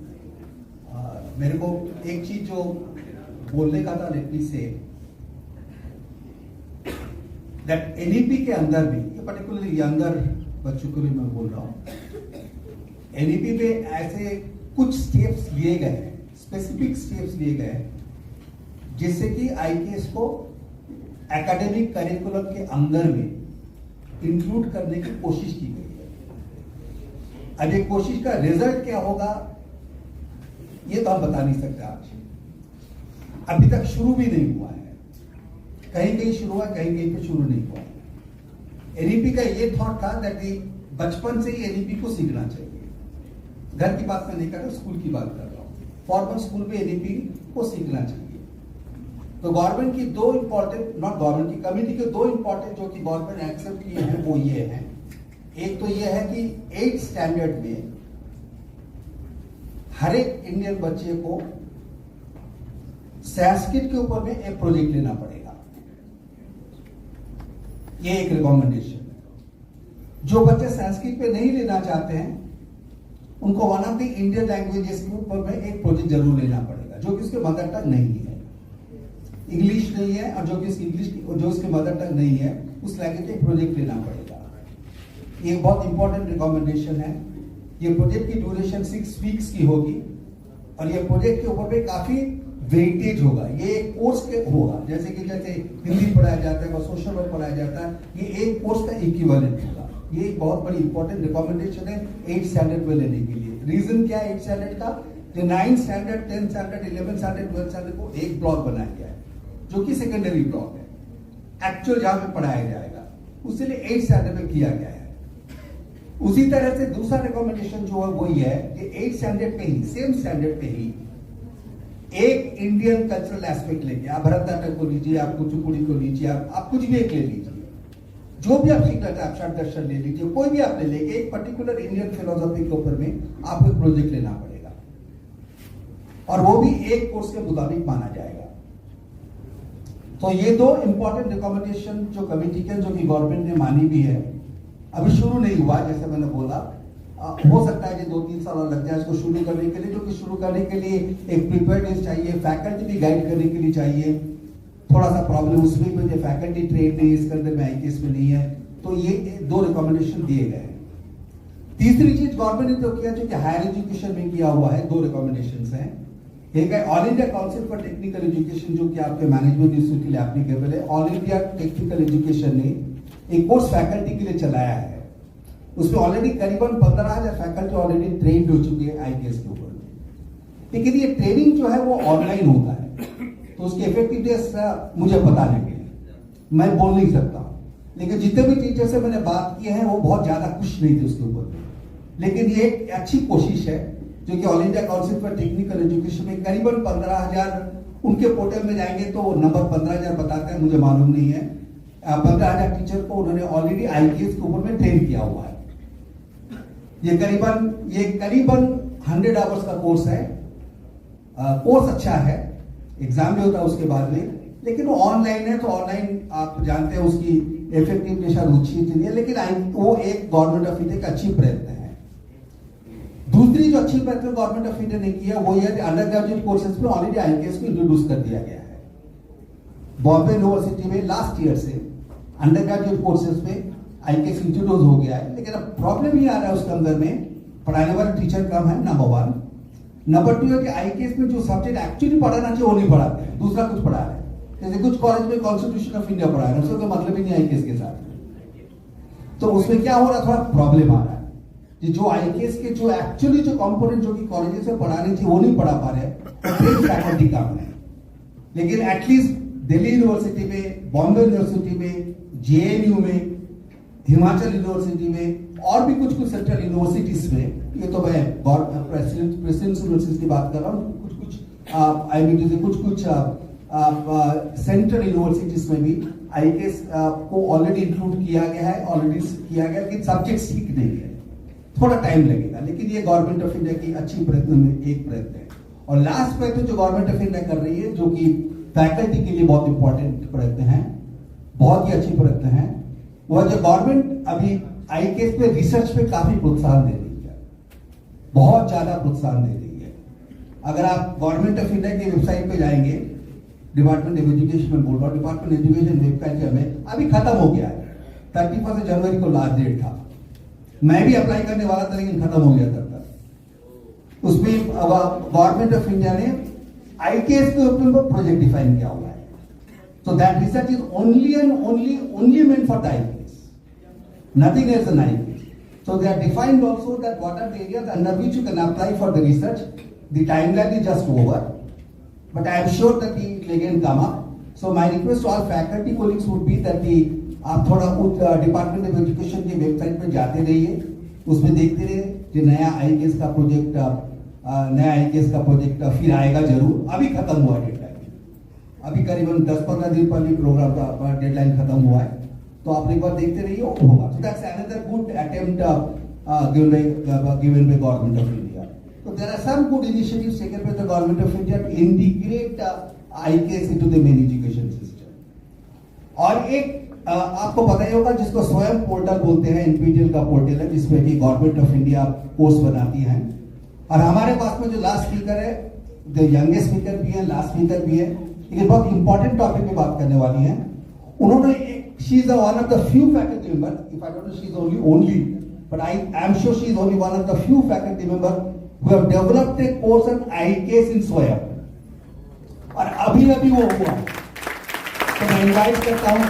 मेरे को एक चीज जो बोलने का था, let me say that NEP के अंदर भी, ये पर्टिकुलरली यंगर बच्चों को भी मैं बोल रहा हूं, एनईपी पे ऐसे कुछ स्टेप्स लिए गए, स्पेसिफिक स्टेप्स लिए गए, जिससे कि आईकेएस को एकेडमिक करिकुलम के अंदर में इंक्लूड करने की कोशिश की गई है. अब ये कोशिश का रिजल्ट क्या होगा ये तो हम बता नहीं सकते आज. अभी तक शुरू भी नहीं हुआ है, कहीं कहीं शुरू हुआ, कहीं कहीं पे शुरू नहीं हुआ. एनईपी का ये थॉट था कि बचपन से ही एनईपी को सीखना चाहिए. घर की बात मैं नहीं कर रहा, स्कूल की बात कर रहा हूं. फॉर्मल स्कूल में एनईपी को सीखना चाहिए. तो गवर्नमेंट की दो इंपॉर्टेंट, नॉट गवर्नमेंट की, कमिटी के दो इंपॉर्टेंट जो कि गवर्नमेंट एक्सेप्ट किए हैं वो ये है. एक तो ये है कि 8th स्टैंडर्ड में हर एक इंडियन बच्चे को संस्कृत के ऊपर में एक प्रोजेक्ट लेना पड़ेगा. ये एक रिकमेंडेशन है. जो बच्चे संस्कृत पे नहीं लेना चाहते हैं उनको one of the Indian languages के ऊपर में एक प्रोजेक्ट जरूर लेना पड़ेगा, जो कि उसके मदर टंग नहीं है, इंग्लिश नहीं है, और जो कि इंग्लिश जो उसके मदर टंग नहीं है उस लैंग्वेज में प्रोजेक्ट लेना पड़ेगा. ये बहुत इंपॉर्टेंट रिकमेंडेशन है. ये प्रोजेक्ट की ड्यूरेशन 6 वीक्स की होगी और ये प्रोजेक्ट के ऊपर में काफी वेटेज होगा. ये एक कोर्स के होगा, जैसे हिंदी पढ़ाया जाता है और सोशल वर्क पढ़ाया जाता है, ये एक कोर्स का इक्विवेलेंट होगा. ये एक बहुत बड़ी इंपॉर्टेंट रिकमेंडेशन है 8th स्टैंडर्ड में लेने के लिए. रीजन क्या है 8th स्टैंडर्ड का? 9th standard, 10th standard, 11th standard, 12th standard को एक ब्लॉक बनाया गया है, जो कि सेकेंडरी ब्लॉक है, एक्चुअल जहां पे पढ़ाया जाएगा, उसके लिए 8th स्टैंडर्ड में किया गया है. उसी तरह से दूसरा रिकमेंडेशन जो है वो ये है कि 8th स्टैंडर्ड पे ही, सेम स्टैंडर्ड पे ही एक इंडियन कल्चरल एस्पेक्ट लेके, आप भरतनाट्यम को लीजिए, आप कुचिपुड़ी को लीजिए, आप कुछ भी एक ले लीजिए, जो भी आप सीखना चाहते हैं, आप शार्ट दर्शन ले लीजिए, कोई भी आप ले लेंगे, एक पर्टिकुलर इंडियन फिलोसफी के ऊपर में आपको एक प्रोजेक्ट लेना पड़ेगा और वो भी एक कोर्स के मुताबिक माना जाएगा. तो ये दो इंपॉर्टेंट रिकमेंडेशन जो कमिटी के, जो कि गवर्नमेंट ने मानी भी है, अभी शुरू नहीं हुआ, जैसे मैंने बोला, हो सकता है कि 2-3 साल और लग जाए इसको शुरू करने के लिए, जो कि शुरू करने के लिए एक प्रिपेयर्डनेस चाहिए, फैकल्टी भी गाइड करने के लिए चाहिए, थोड़ा सा प्रॉब्लम उसमें मुझे फैकल्टी ट्रेन नहीं, इसके अंदर में आईकेएस में नहीं है, तो ये 2 रिकमेंडेशन दिए गए हैं। तीसरी चीज गवर्नमेंट ने तो किया जो कि हायर एजुकेशन में किया हुआ है, 2 रिकमेंडेशंस हैं। एक है all India council for technical education, जो कि आपके मैनेजमेंट इंस्टीट्यूट के लिए एप्लीकेबल है। ऑल इंडिया टेक्निकल एजुकेशन ने एक कोर्स फैकल्टी के लिए चलाया है, उसमें ऑलरेडी करीबन 15,000 फैकल्टी ऑलरेडी ट्रेंड हो चुके हैं आईकेएस के ऊपर। लेकिन ये ट्रेनिंग जो है वो ऑनलाइन होता है, तो उसकी इफेक्टिवनेस मुझे पता नहीं है, मैं बोल नहीं सकता। लेकिन जितने भी टीचर से मैंने बात की है वो बहुत ज्यादा खुश नहीं थे उसके ऊपर। लेकिन ये एक अच्छी कोशिश है जो कि all India council for technical education में करीबन 15,000, उनके पोर्टल में जाएंगे तो नंबर 15,000 बताते हैं, मुझे मालूम नहीं है। 15,000 टीचर को उन्होंने ऑलरेडी आईकेएस के ऊपर में ट्रेन किया हुआ है। ये करीबन 100 आवर्स का कोर्स है। कोर्स अच्छा है, एग्जाम भी होता है उसके बाद में, लेकिन वो ऑनलाइन है, तो ऑनलाइन आप जानते हैं उसकी इफेक्टिवनेस रुचि नहीं है, लेकिन वो एक गवर्नमेंट ऑफ इंडिया का अच्छी प्रयत्न है। दूसरी जो अच्छी प्रयत्न गवर्नमेंट ऑफ इंडिया ने किया वो यह अंडर ग्रेजुएट कोर्सेज में ऑलरेडी आईकेएस को इंट्रोड्यूस कर दिया गया है। बॉम्बे यूनिवर्सिटी में लास्ट ईयर से अंडर ग्रेजुएट कोर्सेज में आईकेएस इंट्रोड्यूस हो गया है, लेकिन अब प्रॉब्लम ये आ रहा है उसके अंदर में पढ़ाने वाले टीचर कम है, नंबर 1। नंबर 2 है कि आईकेएस में जो सब्जेक्ट एक्चुअली पढ़ाना चाहिए वो नहीं पढ़ाते हैं, दूसरा कुछ पढ़ा रहे हैं। जैसे कुछ कॉलेज में कॉन्स्टिट्यूशन ऑफ इंडिया पढ़ा रहे हैं, उसका कोई मतलब ही नहीं आईकेएस के साथ। तो उसमें क्या हो रहा है, थोड़ा प्रॉब्लम आ रहा है कि जो आईकेएस के जो एक्चुअली जो कंपोनेंट जो कि कॉलेजेस में पढ़ाने चाहिए वो नहीं पढ़ा पा रहे, फैकल्टी काम है। लेकिन एटलीस्ट दिल्ली यूनिवर्सिटी में, बॉम्बे यूनिवर्सिटी में, जेएनयू में, हिमाचल यूनिवर्सिटी में और भी कुछ सेंट्रल यूनिवर्सिटीज में, ये तो मैं प्रेसिडेंट यूनिवर्सिटी की बात कर रहा हूँ, कुछ आईबीटी से कुछ सेंट्रल यूनिवर्सिटीज में भी आईकेएस को ऑलरेडी इंक्लूड किया गया है, लेकिन सब्जेक्ट ठीक नहीं है, थोड़ा टाइम लगेगा। लेकिन ये गवर्नमेंट ऑफ इंडिया की अच्छी प्रयत्न में एक प्रयत्न है। और लास्ट प्रयत्न जो गवर्नमेंट ऑफ इंडिया कर रही है, जो कि फैकल्टी के लिए बहुत इंपॉर्टेंट प्रयत्न है, बहुत ही अच्छी प्रयत्न है, वो जो गवर्नमेंट अभी आईकेएस पे रिसर्च पे काफी प्रोत्साहन दे रही है, बहुत ज्यादा प्रोत्साहन दे रही है। अगर आप गवर्नमेंट ऑफ इंडिया की वेबसाइट पे जाएंगे, डिपार्टमेंट ऑफ एजुकेशन में बोल रहा हूँ, डिपार्टमेंट एजुकेशन वेबसाइट में अभी खत्म हो गया है, 31 जनवरी को लास्ट डेट था। मैं भी अप्लाई करने वाला था लेकिन खत्म हो गया तब तक। उसमें गवर्नमेंट ऑफ इंडिया ने आईकेएस के ऊपर प्रोजेक्ट डिफाइन किया हुआ है। So that research is only and only meant for the IPS, nothing else than IPS. So they are defined also that what are the areas under which you can apply for the research. The timeline is just over, but I am sure that it will again come up. So my request to all faculty colleagues would be that आप थोड़ा उस department of education की website पर जाते रहिए, उसमें देखते रहिए कि नया आईकेएस का प्रोजेक्ट फिर आएगा जरूर। अभी खत्म हुआ डेडलाइन, अभी करीबन 10-15 दिन पहले प्रोग्राम का डेडलाइन खत्म हुआ है, तो आप एक बार देखते रहिए, होगा। So that's another good attempt given by government of India. So there are some good initiatives taken by the government of India to integrate IKS into the main education system. और एक आपको पता ही होगा जिसको स्वयं पोर्टल बोलते हैं, NPTEL का पोर्टल है, जिसमें कि गवर्नमेंट ऑफ इंडिया कोर्स बनाती है। और हमारे पास में जो लास्ट स्पीकर है, जो यंगेस्ट स्पीकर भी है, लास्ट स्पीकर भी है, लेकिन बहुत इंपॉर्टेंट टॉपिक पे बात करने वाली है। उन्होंने she is one of the few faculty member, if I don't know she is only but I am sure she is only one of the few faculty member who have developed a course on IKS in Swayam, और अभी वो हुआ। तो मैं invite करता हूँ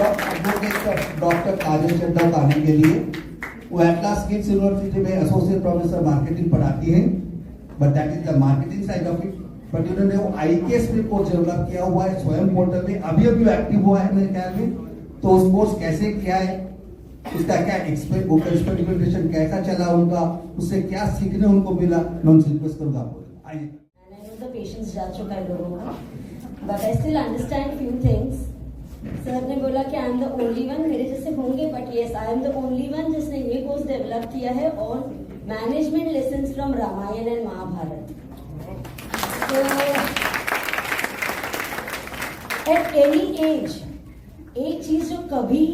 doctor काजल चड्डा को आने के लिए। वो एटलास किड्स यूनिवर्सिटी में एसोसिएट प्रोफेसर मार्केटिंग पढ़ाती है, but that is the marketing side of it. But इन्होंने वो आईकेएस में कोर्स डेवलप किया हुआ है स्वयं पोर्टल में, अभी एक्टिव हुआ है मेरे ख्याल में। तो उस कोर्स कैसे किया है, उसका क्या एक्सपेरिमेंटेशन कैसा चला उनका, उससे क्या सीखने उनको मिला, मैं उनसे रिक्वेस्ट करूंगा आपको। आइए। And I know the patience जा चुका है लोगों का, but I still understand few things. Sir ने बोला कि I am the only one, मेरे जैसे होंगे, but yes I am the only one जिसने ये कोर्स डेवलप किया है on management lessons from Ramayan and Mahabharata. तो एट एनी एज एक चीज जो कभी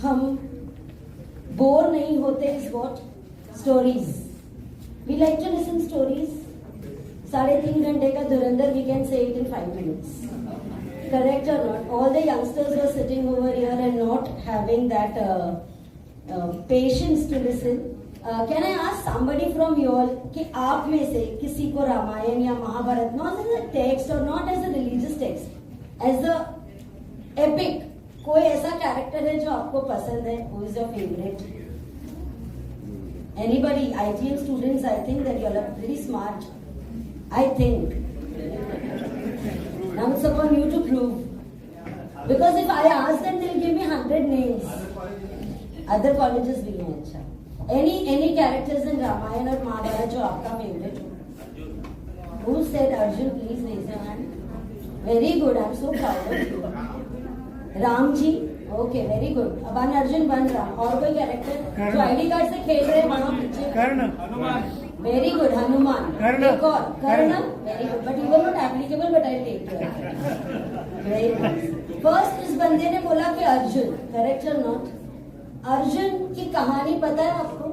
हम बोर नहीं होते is what stories. We like to listen stories. 3.5 घंटे का Dhurandhar we can say it in 5 minutes। Correct or not? All the youngsters were sitting over here and not having that patience to listen. Can I ask somebody from you all कि आप में से किसी को रामायण या Mahabharat not as a text or not as a religious text, as a epic, कोई ऐसा character है जो आपको पसंद है? Who is your favorite? Anybody? IGM students, I think that you all are very smart. I think. Now it's upon you to prove. Because if I ask them, they'll give me 100 names. Other colleges भी हैं अच्छा. Any characters in Ramayana or Mahabharata जो आपका favorite हो? Who said Arjun? Please raise your hand. Very good. I'm so proud of you. Ram ji, okay very good. अपन अर्जुन बन राम. और कोई कैरेक्टर जो आईडी कार्ड से खेल रहे हैं वहाँ पीछे? कर्ण. Very good. हनुमान. एक और Karna. Very good. But you were not applicable but I take your. Very nice. First इस बंदे ने बोला कि Arjun. Correct or not? Arjun की कहानी पता है आपको?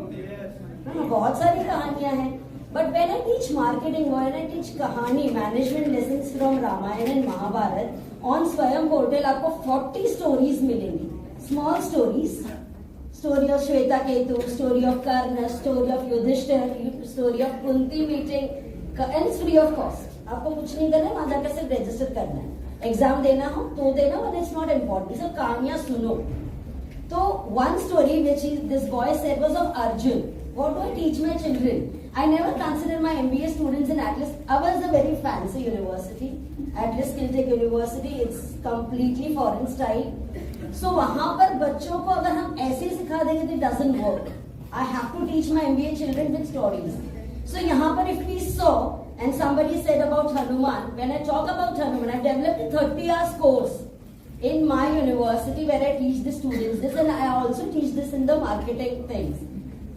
हाँ, बहुत सारी कहानियां हैं. But when I teach marketing, when I teach कहानी management lessons from Ramayan and Mahabharat on Swayam portal, आपको 40 स्टोरीज मिलेंगी. Small stories. Story of Shweta Ketu, story of Karna, story of Yudhishthir, story of Kunti meeting, and free of cost. आपको कुछ नहीं करना है, वहां जाकर सिर्फ रजिस्टर करना है. एग्जाम देना हो तो देना, और इट्स नॉट इम्पोर्टेंट. सब कहानियां सुनो. तो one story which is this boy said was of Arjun. What do I teach my children? I never considered my MBA students in Atlas. Ours is a very fancy university. Atlas Skilltech University. It's completely foreign style. So वहाँ पर बच्चों को अगर हम ऐसे सिखा देंगे तो it doesn't work. I have to teach my MBA children with stories. So यहाँ पर if we saw and somebody said about Hanuman, when I talk about Hanuman, I developed a 30 hours course in my university where I teach the students this, and I also teach this in the marketing things.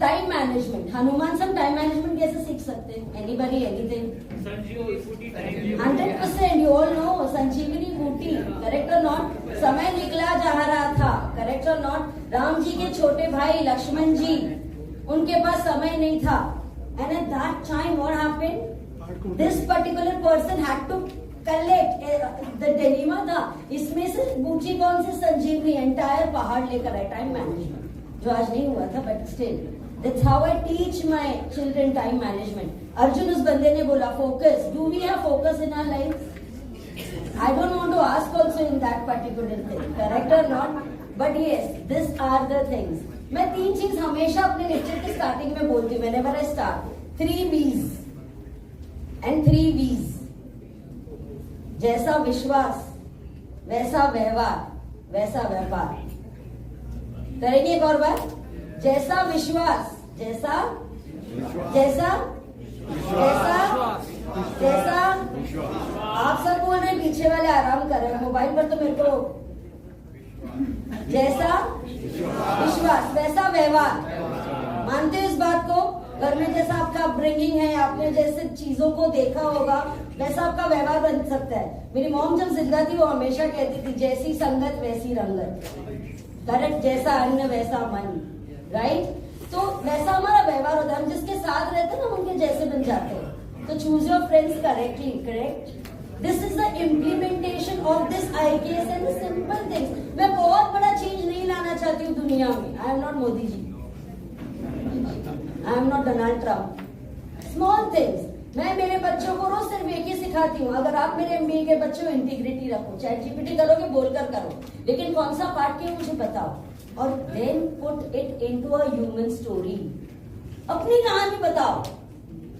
Time management. Hanuman some time management कैसे सीख सकते हैं? Anybody, anything? संजीवनी बूटी time. 100%. You all know संजीवनी बूटी. Correct or not? समय निकला जा रहा था. Correct or not? Ram ji के छोटे भाई लक्ष्मण जी, उनके पास समय नहीं था. And at that time what happened? This particular person had to collect the dilemma था. इसमें से बूटी कौन से? संजीवनी. एंटायर पहाड़ लेकर आए. टाइम मैनेजमेंट जो आज नहीं हुआ था, but still that's how I teach my children time management. Arjun उस बंदे ने बोला focus. Do we have focus in our life? I don't want to ask also in that particular thing. Correct or not? But yes, this are the things. मैं 3 चीज हमेशा अपने lecture की starting में बोलती हूँ. Whenever I start 3 B's and 3 V's. जैसा विश्वास वैसा व्यवहार वैसा व्यापार. करेंगे एक और बार. जैसा विश्वास, जैसा जैसा जैसा जैसा. आप सब बोल रहे हैं, पीछे वाले आराम कर रहे हैं. मोबाइल पर तो मेरे को. जैसा विश्वास वैसा व्यवहार. मानते हो इस बात को? घर में जैसा आपका अपब्रिंगिंग है, आपने जैसे चीजों को देखा होगा, वैसा आपका व्यवहार बन सकता है. मेरी मॉम जब जिंदा थी वो हमेशा कहती थी, जैसी संगत वैसी रंगत. करेक्ट? जैसा अन्न वैसा मन. राइट? तो वैसा हमारा व्यवहार होता है. हम जिसके साथ रहते हैं ना, उनके जैसे बन जाते हैं. तो choose your friends correctly. Correct? This is the implementation of this IKS and simple things. मैं बहुत बड़ा चेंज नहीं लाना चाहती हूँ दुनिया में. I am not Modi ji. I am not Donald Trump. Small things. मैं मेरे बच्चों को रोज सिर्फ एक ही सिखाती हूँ. अगर आप मेरे MBA के बच्चों, इंटीग्रिटी रखो. चैट GPT करोगे, बोलकर करो, लेकिन कौन सा पार्ट के मुझे बताओ. और then put it into a human story. अपनी कहानी बताओ.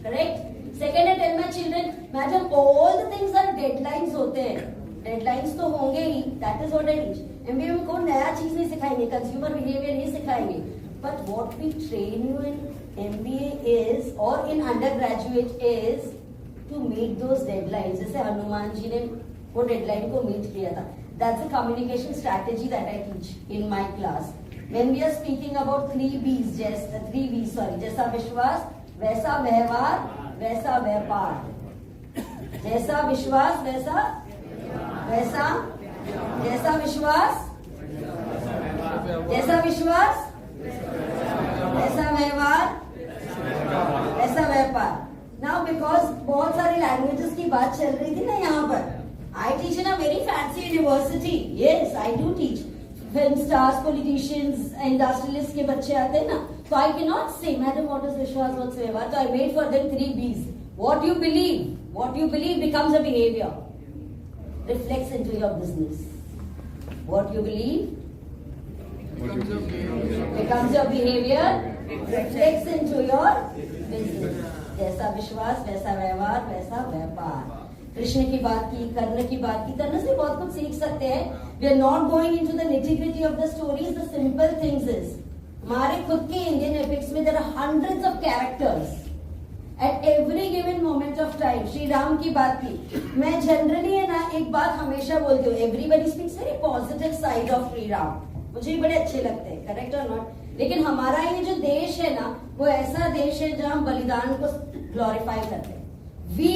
Correct? Second, I tell my children, madam all the things are deadlines होते हैं. डेडलाइंस तो होंगे ही. That is what I teach. MBA में कोई नया चीज नहीं सिखाएंगे, कंज्यूमर बिहेवियर नहीं सिखाएंगे. But what we train you in MBA is, or in undergraduate is, to meet those deadlines. जैसे हनुमान जी ने वो डेडलाइन को मीट किया था. That's a communication strategy that I teach in my class. When we are speaking about 3 B's, just 3 B's, sorry, जैसा विश्वास वैसा व्यवहार वैसा व्यापार. जैसा विश्वास वैसा वैसा जैसा विश्वास जैसा विश्वास ऐसा व्यवहार ऐसा व्यापार. नाउ बिकॉज बहुत सारी लैंग्वेजेस की बात चल रही थी ना यहाँ पर, I teach in a very fancy university. Yes, I do teach. Film stars, politicians, industrialists के बच्चे आते हैं ना, so I cannot say, Madam, what is Vishwas whatsoever. So I made for them 3 B's. What you believe becomes a behavior. Reflects into your business. What you believe becomes your behavior. Reflects into your business. जैसा विश्वास वैसा व्यवहार वैसा व्यापार. कृष्ण की बात की, कर्ण की बात की, करने से बहुत कुछ सीख सकते हैं. We are not going into the nitty-gritty of the stories. The simple things is, हमारे खुद के इंडियन एपिक्स में there are hundreds of characters. At every given moment of time, Shri Ram की बात की. मैं जनरली है ना एक बात हमेशा बोलती हूँ. Everybody speaks very positive side of Shri Ram. मुझे भी बड़े अच्छे लगते हैं, करेक्ट और नॉट. लेकिन हमारा ये जो देश है ना, वो ऐसा देश है जहाँ बलिदान को ग्लोरीफाई करते हैं. We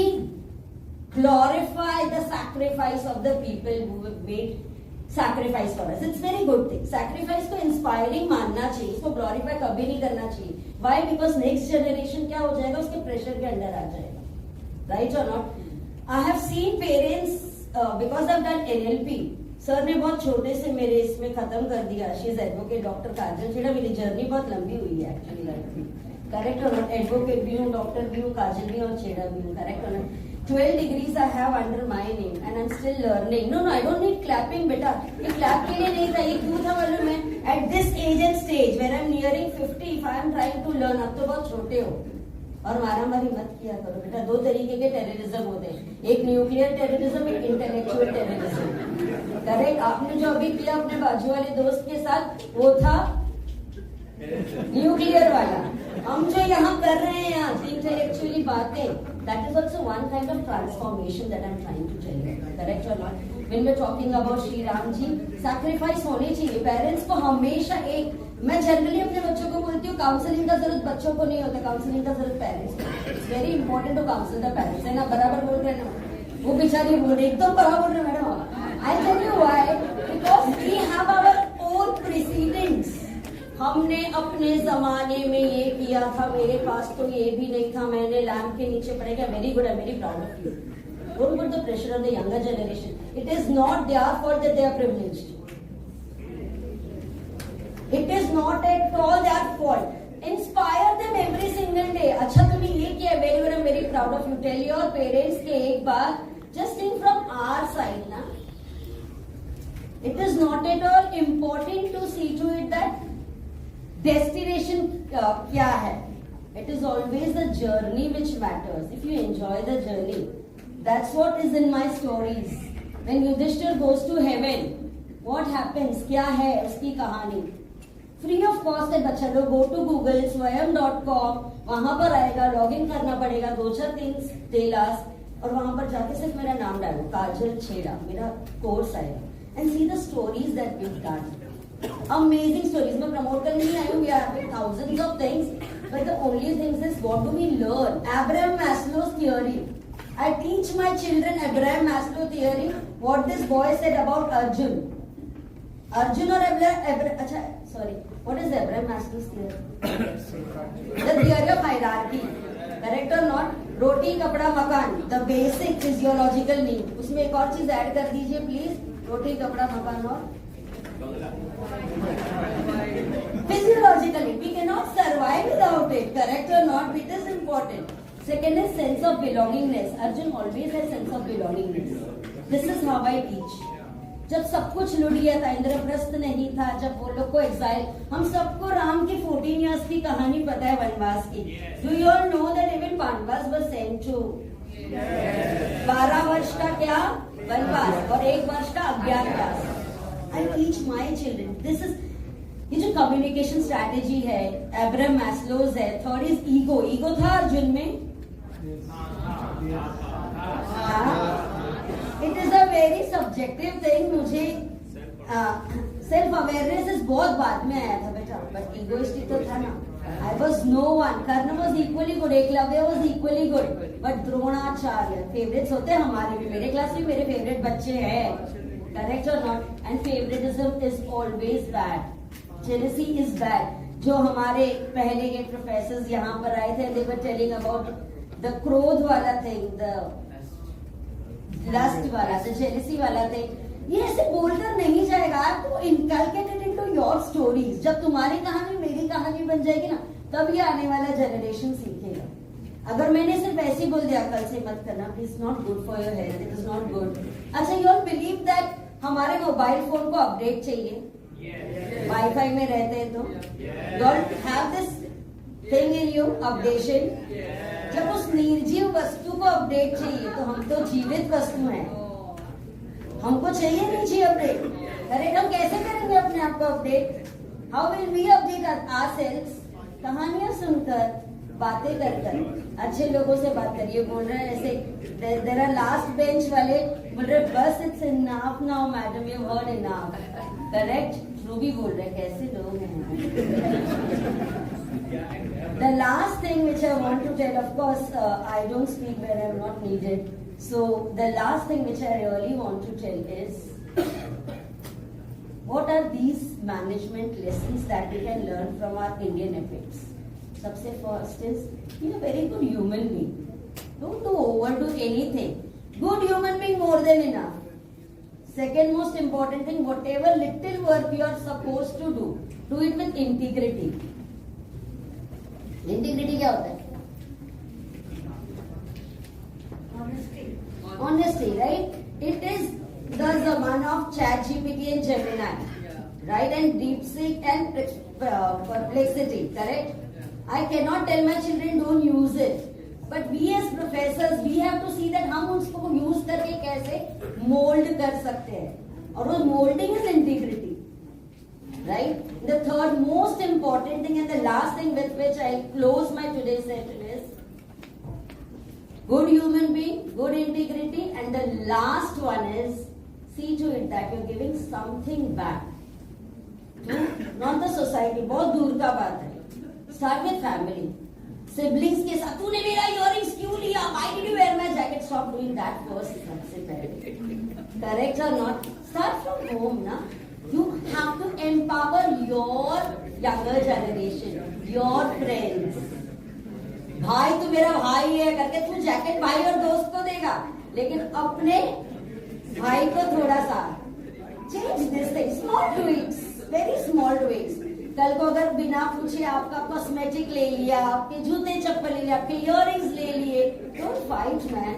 glorify the sacrifice of the people who have made sacrifice for us. It's very good thing. Sacrifice को inspiring मानना चाहिए, इसको glorify कभी नहीं करना चाहिए. Why? Because next generation क्या हो जाएगा, उसके pressure के अंदर आ जाएगा. Right or not? I have seen parents because I've done NLP. Sir ने बहुत छोटे से मेरे इसमें खत्म कर दिया. शी इज एडवोकेट डॉक्टर काजल छेड़ा. मेरी जर्नी बहुत लंबी हुई है एक्चुअली लाइफ में. Correct or not? एडवोकेट भी हूँ, डॉक्टर भी हूँ, काजल भी और छेड़ा भी हूँ. Correct or not? 12 degrees I have under my name and I'm still learning. No, I don't need clapping, बेटा. ये clap के लिए नहीं था. ये क्यों था मालूम है? At this age and stage where I'm nearing 50, if I am trying to learn, अब तो बहुत छोटे हो और मारामारी मत किया करो बेटा. 2 तरीके के टेररिज्म होते हैं. एक न्यूक्लियर टेररिज्म, एक इंटेलेक्चुअल टेररिज्म. करेक्ट? आपने जो अभी किया अपने बाजू वाले दोस्त के साथ, वो था न्यूक्लियर वाला. हम जो यहाँ कर रहे हैं आज इंटेलेक्चुअली बातें, that is also one kind of transformation that I'm trying to tell you. Correct or not? When we're talking about Shri Ram ji, sacrifice होने चाहिए. पेरेंट्स को हमेशा एक, मैं जनरली अपने बच्चों को बोलती हूँ, काउंसलिंग का जरूरत बच्चों को नहीं होता, काउंसलिंग का जरूरत पेरेंट्स को. It's very important to counsel the parents. है ना? बराबर बोल रहे हैं ना? वो बेचारी बोल रही एकदम बराबर बोल रहे madam. I tell you why, because we have our own presidents. हमने अपने जमाने में ये किया था, मेरे पास तो ये भी नहीं था, मैंने लैम्प के नीचे पढ़ेगा. Very good, I am very proud of you. Don't put the pressure on the younger generation. It is not their fault that they are privileged. It is not at all their fault. Inspire them every single day. अच्छा तुमने ये किया, very good, I am very proud of you. Tell your parents के एक बार, just think from our side ना. It is not at all important to see to it that destination क्या है. It is always the journey which matters. If you enjoy the journey, that's what is in my stories. When Yudhishthir goes to heaven, what happens? क्या है उसकी कहानी? Free of cost है बच्चा लोग. Go to Google, swayam.com, वहां पर आएगा, लॉगिन करना पड़ेगा, 2-3 टेलास, और वहां पर जाके सिर्फ मेरा नाम डालो, काजल छेड़ा, मेरा कोर्स आएगा. And see the stories that we've done. Amazing stories. मैं प्रमोट करने नहीं आई हूँ. We are having thousands of things, but the only thing is what do we learn? Abraham Maslow's theory. I teach my children Abraham Maslow theory. What this boy said about Arjun. Arjun or Abraham? अच्छा, sorry. What is Abraham Maslow's theory? The theory of hierarchy. Correct or not? रोटी कपड़ा मकान. The basic physiological need. उसमें एक और चीज add कर दीजिए please. रोटी कपड़ा मकान और physiologically we cannot survive without it. Correct or not? It is important. Second is sense of belongingness. Arjun always had sense of belongingness. This is how I teach. जब सब कुछ लुट गया था, इंद्रप्रस्थ नहीं था, जब वो लोग को एग्जाइल, हम सबको राम की 14 years की कहानी पता है वनवास की. Do you all know that even Pandavas were sent to 12 वर्ष का क्या वनवास और 1 वर्ष का अज्ञातवास. I teach my children. This is ये जो कम्युनिकेशन स्ट्रैटेजी है, एब्राहम मैस्लोज है. Third is ego. ईगो था अर्जुन में. It is a very subjective thing. मुझे सेल्फ अवेयरनेस इज बहुत बाद में आया था बेटा, बट ईगोइस्टिक तो था ना. I was no one. Karna was equally good. Eklavya was equally good. But Dronacharya favourites होते हैं हमारे भी. मेरे क्लास में मेरे फेवरेट बच्चे हैं. Correct or not? And favoritism is always bad. Jealousy is bad. जो हमारे पहले के प्रोफेसर्स यहाँ पर आए थे, they were telling about the क्रोध वाला thing, the लस्ट वाला थे, जेलसी वाला थे, ये ऐसे बोलकर नहीं जाएगा। तो इनकलकेटेड इनटू योर स्टोरीज। जब तुम्हारी कहानी मेरी कहानी बन जाएगी ना, तब ये आने वाला जनरेशन सीखेगा। अगर मैंने सिर्फ ऐसे बोल दिया कल से मत करना, it's not good for your health, it is not good. अच्छा, यू ऑल बिलीव दैट हमारे मोबाइल फोन को अपडेट चाहिए? वाईफाई में रहते हैं तो you all have this thing in you, updation. जब उस निर्जीव वस्तु को अपडेट चाहिए, तो हम तो जीवित वस्तु हैं, हमको चाहिए नहीं चाहिए अपडेट। करेक्ट? हम कैसे करेंगे अपने आप को update? How will we update ourselves? कहानियां सुनकर, बातें कर, अच्छे लोगों से बात करिए। बोल रहे हैं ऐसे, देयर आर लास्ट बेंच वाले बोल रहे बस it's enough now madam, you heard enough. Correct? वो भी बोल रहे कैसे लोग हैं। The last thing which I want to tell, of course, I don't speak when I'm not needed. So the last thing which I really want to tell is, what are these management lessons that we can learn from our Indian epics? सबसे first is, be a very good human being. Don't overdo anything. Good human being more than enough. Second most important thing, whatever little work you are supposed to do it with integrity. Integrity क्या होता है? Honesty, right? It is the zaman of ChatGPT and Gemini, right? And DeepSeek and Perplexity, correct? I cannot tell my children don't use it, but we as professors, we have to see that हम उसको use करके कैसे mold कर सकते हैं, और वो molding is integrity. Right? The third most important thing and the last thing with which I'll close my today's session is good human being, good integrity, and the last one is see to it that you're giving something back to not the society. बहुत दूर का बात है. Start with family. Siblings के साथ तूने मेरा earrings क्यों लिया? Why did you wear my jacket? Stop doing that first. सबसे पहले. Correct or not? Start from home, na? You have to empower your younger generation, your friends. भाई तू मेरा भाई है करके तू जैकेट भाई और दोस्त को देगा, लेकिन अपने भाई को थोड़ा सा change this thing, small tweaks, very small tweaks. कल को अगर बिना पूछे आपका कॉस्मेटिक ले लिया, आपके जूते चप्पल ले लिया, आपके इयररिंग्स ले लिए, don't fight man.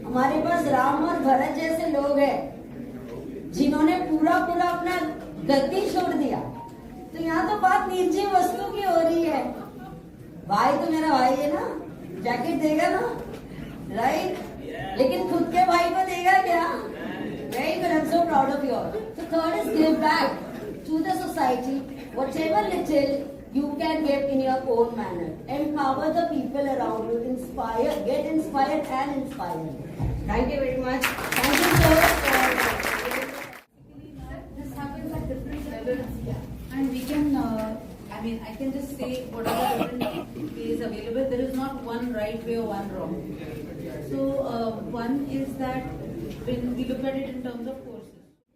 हमारे पास राम और भरत जैसे लोग हैं जिन्होंने पूरा अपना गद्दी छोड़ दिया। तो यहाँ तो बात निर्जीव वस्तु की हो रही है। भाई तो मेरा भाई है ना, जैकेट देगा ना, राइट? लेकिन खुद के भाई को देगा क्या? Right? But I'm so proud of you all. So third is give back to the society, whatever little you can give in your own manner. Empower the people around you, inspire, get inspired and inspired. Thank you very much. Thank you sir. This happens at different levels, and we can, I can just say whatever different ways available. There is not one right way or one wrong. So one is that when we look at it in terms of courses,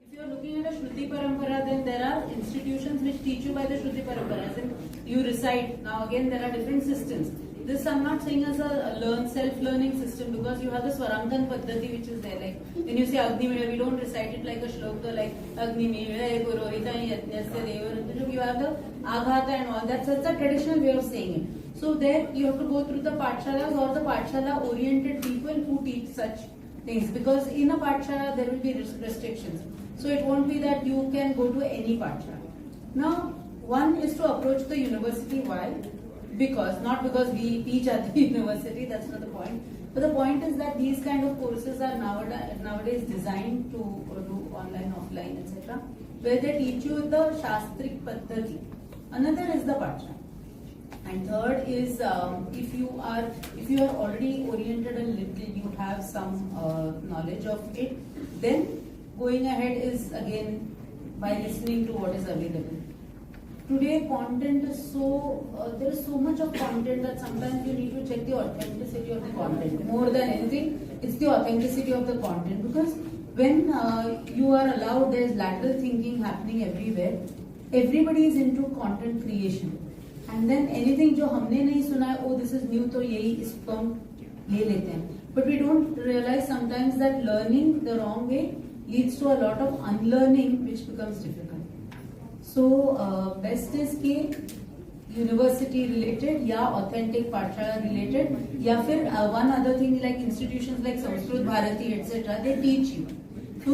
if you are looking at a Shruti Parampara, then there are institutions which teach you by the Shruti Parampara, and you recite. Now again, there are different systems. This I'm not saying as a self-learning system, because you have the Swarankan Paddhati which is there. Like when you say Agni Mira, we don't recite it like a shloka like Agni Mira, Purohita, Yajnasya Deva. You have the Aghata and all that. So it's a traditional way of saying it. So there you have to go through the Pathshalas or the Pathshala-oriented people who teach such things. Because in a Pathshala there will be restrictions. So it won't be that you can go to any Pathshala. Now, one is to approach the university. Why? Not because we teach at the university, that's not the point. But the point is that these kind of courses are nowadays designed to do online, offline, etc., where they teach you the Shastrik Paddhati. Another is the Pathshala. And third is if you are already oriented a little, you have some knowledge of it, then going ahead is again by listening to what is available. Today content is there is so much of content that sometimes you need to check the authenticity of the content. More than anything, it's the authenticity of the content, because when you are allowed, there is lateral thinking happening everywhere. Everybody is into content creation, and then anything जो हमने नहीं सुना है, oh this is new, तो यही इसको हम ले लेते हैं. But we don't realize sometimes that learning the wrong way leads to a lot of unlearning, which becomes difficult. So best is कि university related या authentic पाठशाला related या फिर one other thing like institutions like Sanskrit Bharati etc. they teach you to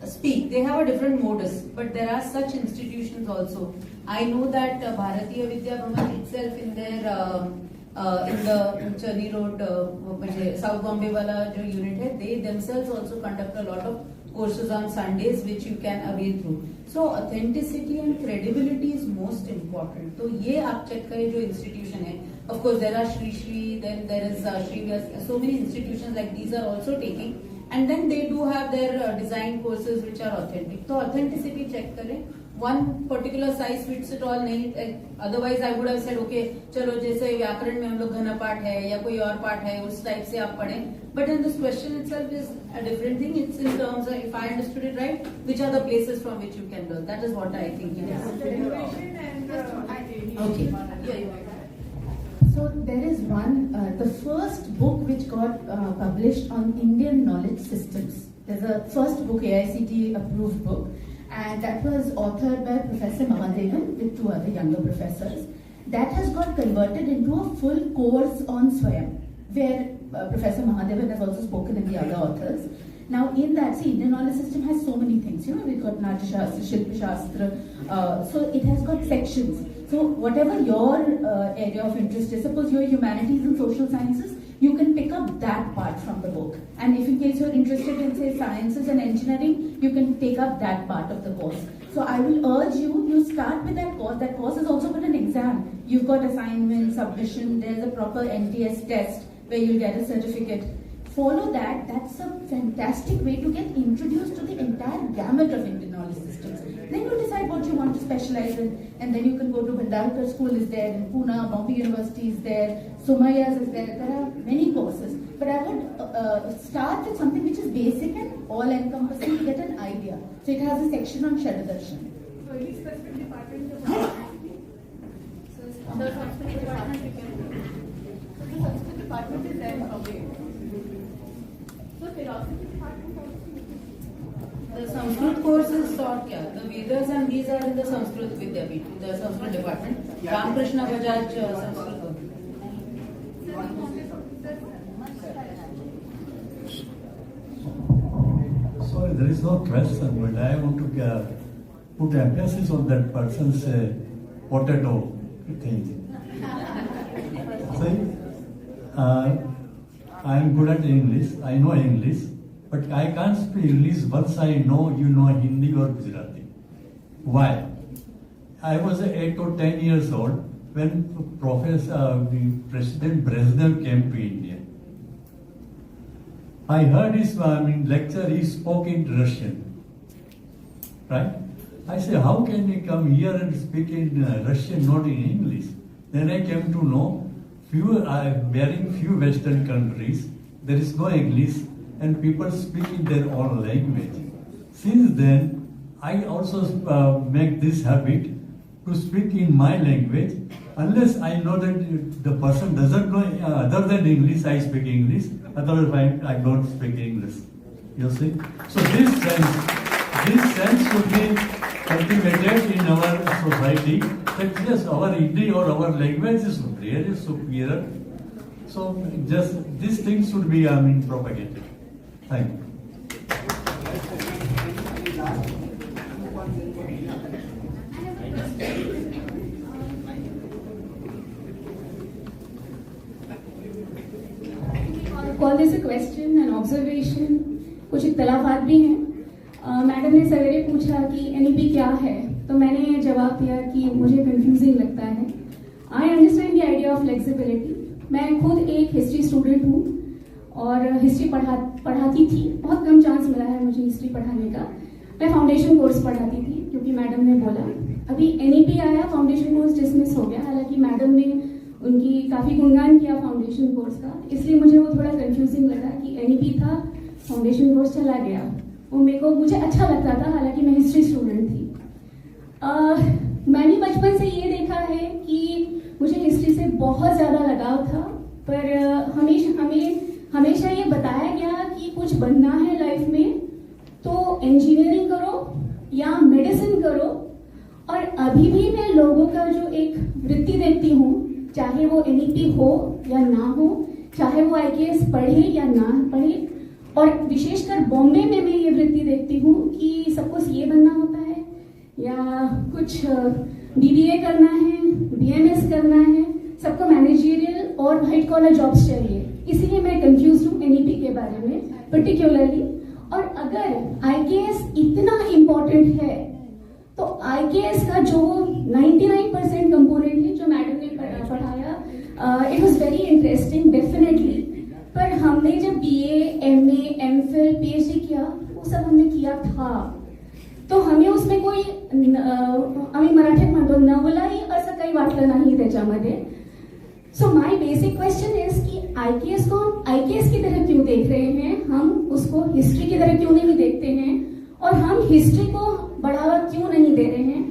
speak. They have a different modus, but there are such institutions also. I know that Bharatiya Vidya Bhavan itself in their in the Chani Road, South Bombay wala jo unit hai, they themselves also conduct a lot of courses on Sundays which you can avail through. So authenticity and credibility is most important. So ये आप check करें जो institution है. Of course there are Shri, then there is Shri Vyas. So many institutions like these are also taking. And then they do have their design courses which are authentic. So authenticity check करें. One particular size fits it all नहीं. Otherwise I would have said okay, चलो जैसे व्याकरण में हम लोग घन पाठ है या कोई और पाठ है उस टाइप से आप पढ़ें. But then this question itself is a different thing. It's in terms of, if I understood it right, which are the places from which you can learn. That is what I think it is. Okay. So there is one, the first book which got published on Indian knowledge systems. There's a first book, AICTE approved book, and that was authored by Professor Mahadevan with two other younger professors. That has got converted into a full course on Swayam, where Professor Mahadevan has also spoken in the other authors. Now in that, see, Indian knowledge system has so many things, you know, we've got Natya Shastra, Shilpa Shastra, so it has got sections. So whatever your area of interest is, suppose you're humanities and social sciences, you can pick up that part from the book. And if in case you're interested in say sciences and engineering, you can take up that part of the course. So I will urge you, you start with that course. That course is also got an exam. You've got assignment, submission, there's a proper NTS test where you'll get a certificate. Follow that. That's a fantastic way to get introduced to the entire gamut of Indian knowledge systems. Then you decide what you want to specialize in, and then you can go to Bhandarkar School is there, in Pune, Bombay University is there, Somaya's is there. There are many courses. But I would start with something which is basic and all-encompassing to get an idea. So it has a section on Shadadarshan. So any specific department? The Sanskrit department you can. So the Sanskrit department is there in Bombay. So philosophy department also. The Sanskrit course is taught क्या? The Vedas and these are in the Sanskrit Vidyapeeth, the Sanskrit department. Ramakrishna Bajaj Sanskrit course. Sorry, there is no question, but I want to put emphasis on that person's potato thing. See, I am good at English, I know English, but I can't speak English once I know you know Hindi or Gujarati. Why? I was 8 or 10 years old when the President Brezhnev came to India. I heard his lecture, he spoke in Russian. Right? I said, how can he come here and speak in Russian, not in English? Then I came to know, barring few Western countries, there is no English and people speak in their own language. Since then, I also make this habit to speak in my language. Unless I know that the person doesn't know other than English, I speak English. Otherwise, I don't speak English. You see? So this sense should be cultivated in our society. That yes, our Hindi or our language is really superior. So just these things should be propagated. Thank you. Call this a question, an observation, कुछ इख्तलाफात भी हैं। Madam ने सवेरे पूछा कि NEP क्या है, तो मैंने जवाब दिया कि मुझे कंफ्यूजिंग लगता है। I understand the idea of flexibility. मैं खुद एक हिस्ट्री स्टूडेंट हूँ और हिस्ट्री पढ़ाती थी। बहुत कम चांस मिला है मुझे हिस्ट्री पढ़ाने का। मैं फाउंडेशन कोर्स पढ़ाती थी क्योंकि मैडम ने बोला। अभी NEP आया, फाउंडेशन कोर्स डिसमिस हो गया। हालांकि मैडम ने उनकी काफ़ी गुणगान किया फाउंडेशन कोर्स का, इसलिए मुझे वो थोड़ा कंफ्यूजिंग लगा कि NEP था, फाउंडेशन कोर्स चला गया। वो मुझे अच्छा लगता था, हालांकि मैं हिस्ट्री स्टूडेंट थी। मैंने बचपन से ये देखा है कि मुझे हिस्ट्री से बहुत ज़्यादा लगाव था, पर हमेशा ये अभी भी मैं लोगों का जो एक वृत्ति देखती हूँ, चाहे वो NEP हो या ना हो, चाहे वो IKS पढ़े या ना पढ़े, और विशेषकर बॉम्बे में मैं ये वृत्ति देखती हूँ कि सबको CA बनना होता है या कुछ BBA करना है, BMS करना है, सबको मैनेजरियल और व्हाइट कॉलर जॉब्स चाहिए। इसीलिए मैं कंफ्यूज हूँ NEP के बारे में पर्टिकुलरली। और अगर IKS इतना इम्पोर्टेंट है तो IKS का जो 99% कंपोनेंट है जो मैडम ने पढ़ाया, it was very interesting definitely, पर हमने जब BA, MA, MPhil, PhD किया वो सब हमने किया था, तो हमें उसमें कोई आम्ही मराठीत म्हणतो नवलाई असं काही वाटलं नाही त्याच्यामध्ये। So my basic question is कि IKS को IKS की तरह क्यों देख रहे हैं, हम उसको हिस्ट्री की तरह क्यों नहीं देखते हैं, और हम हिस्ट्री को बढ़ावा क्यों नहीं दे रहे हैं।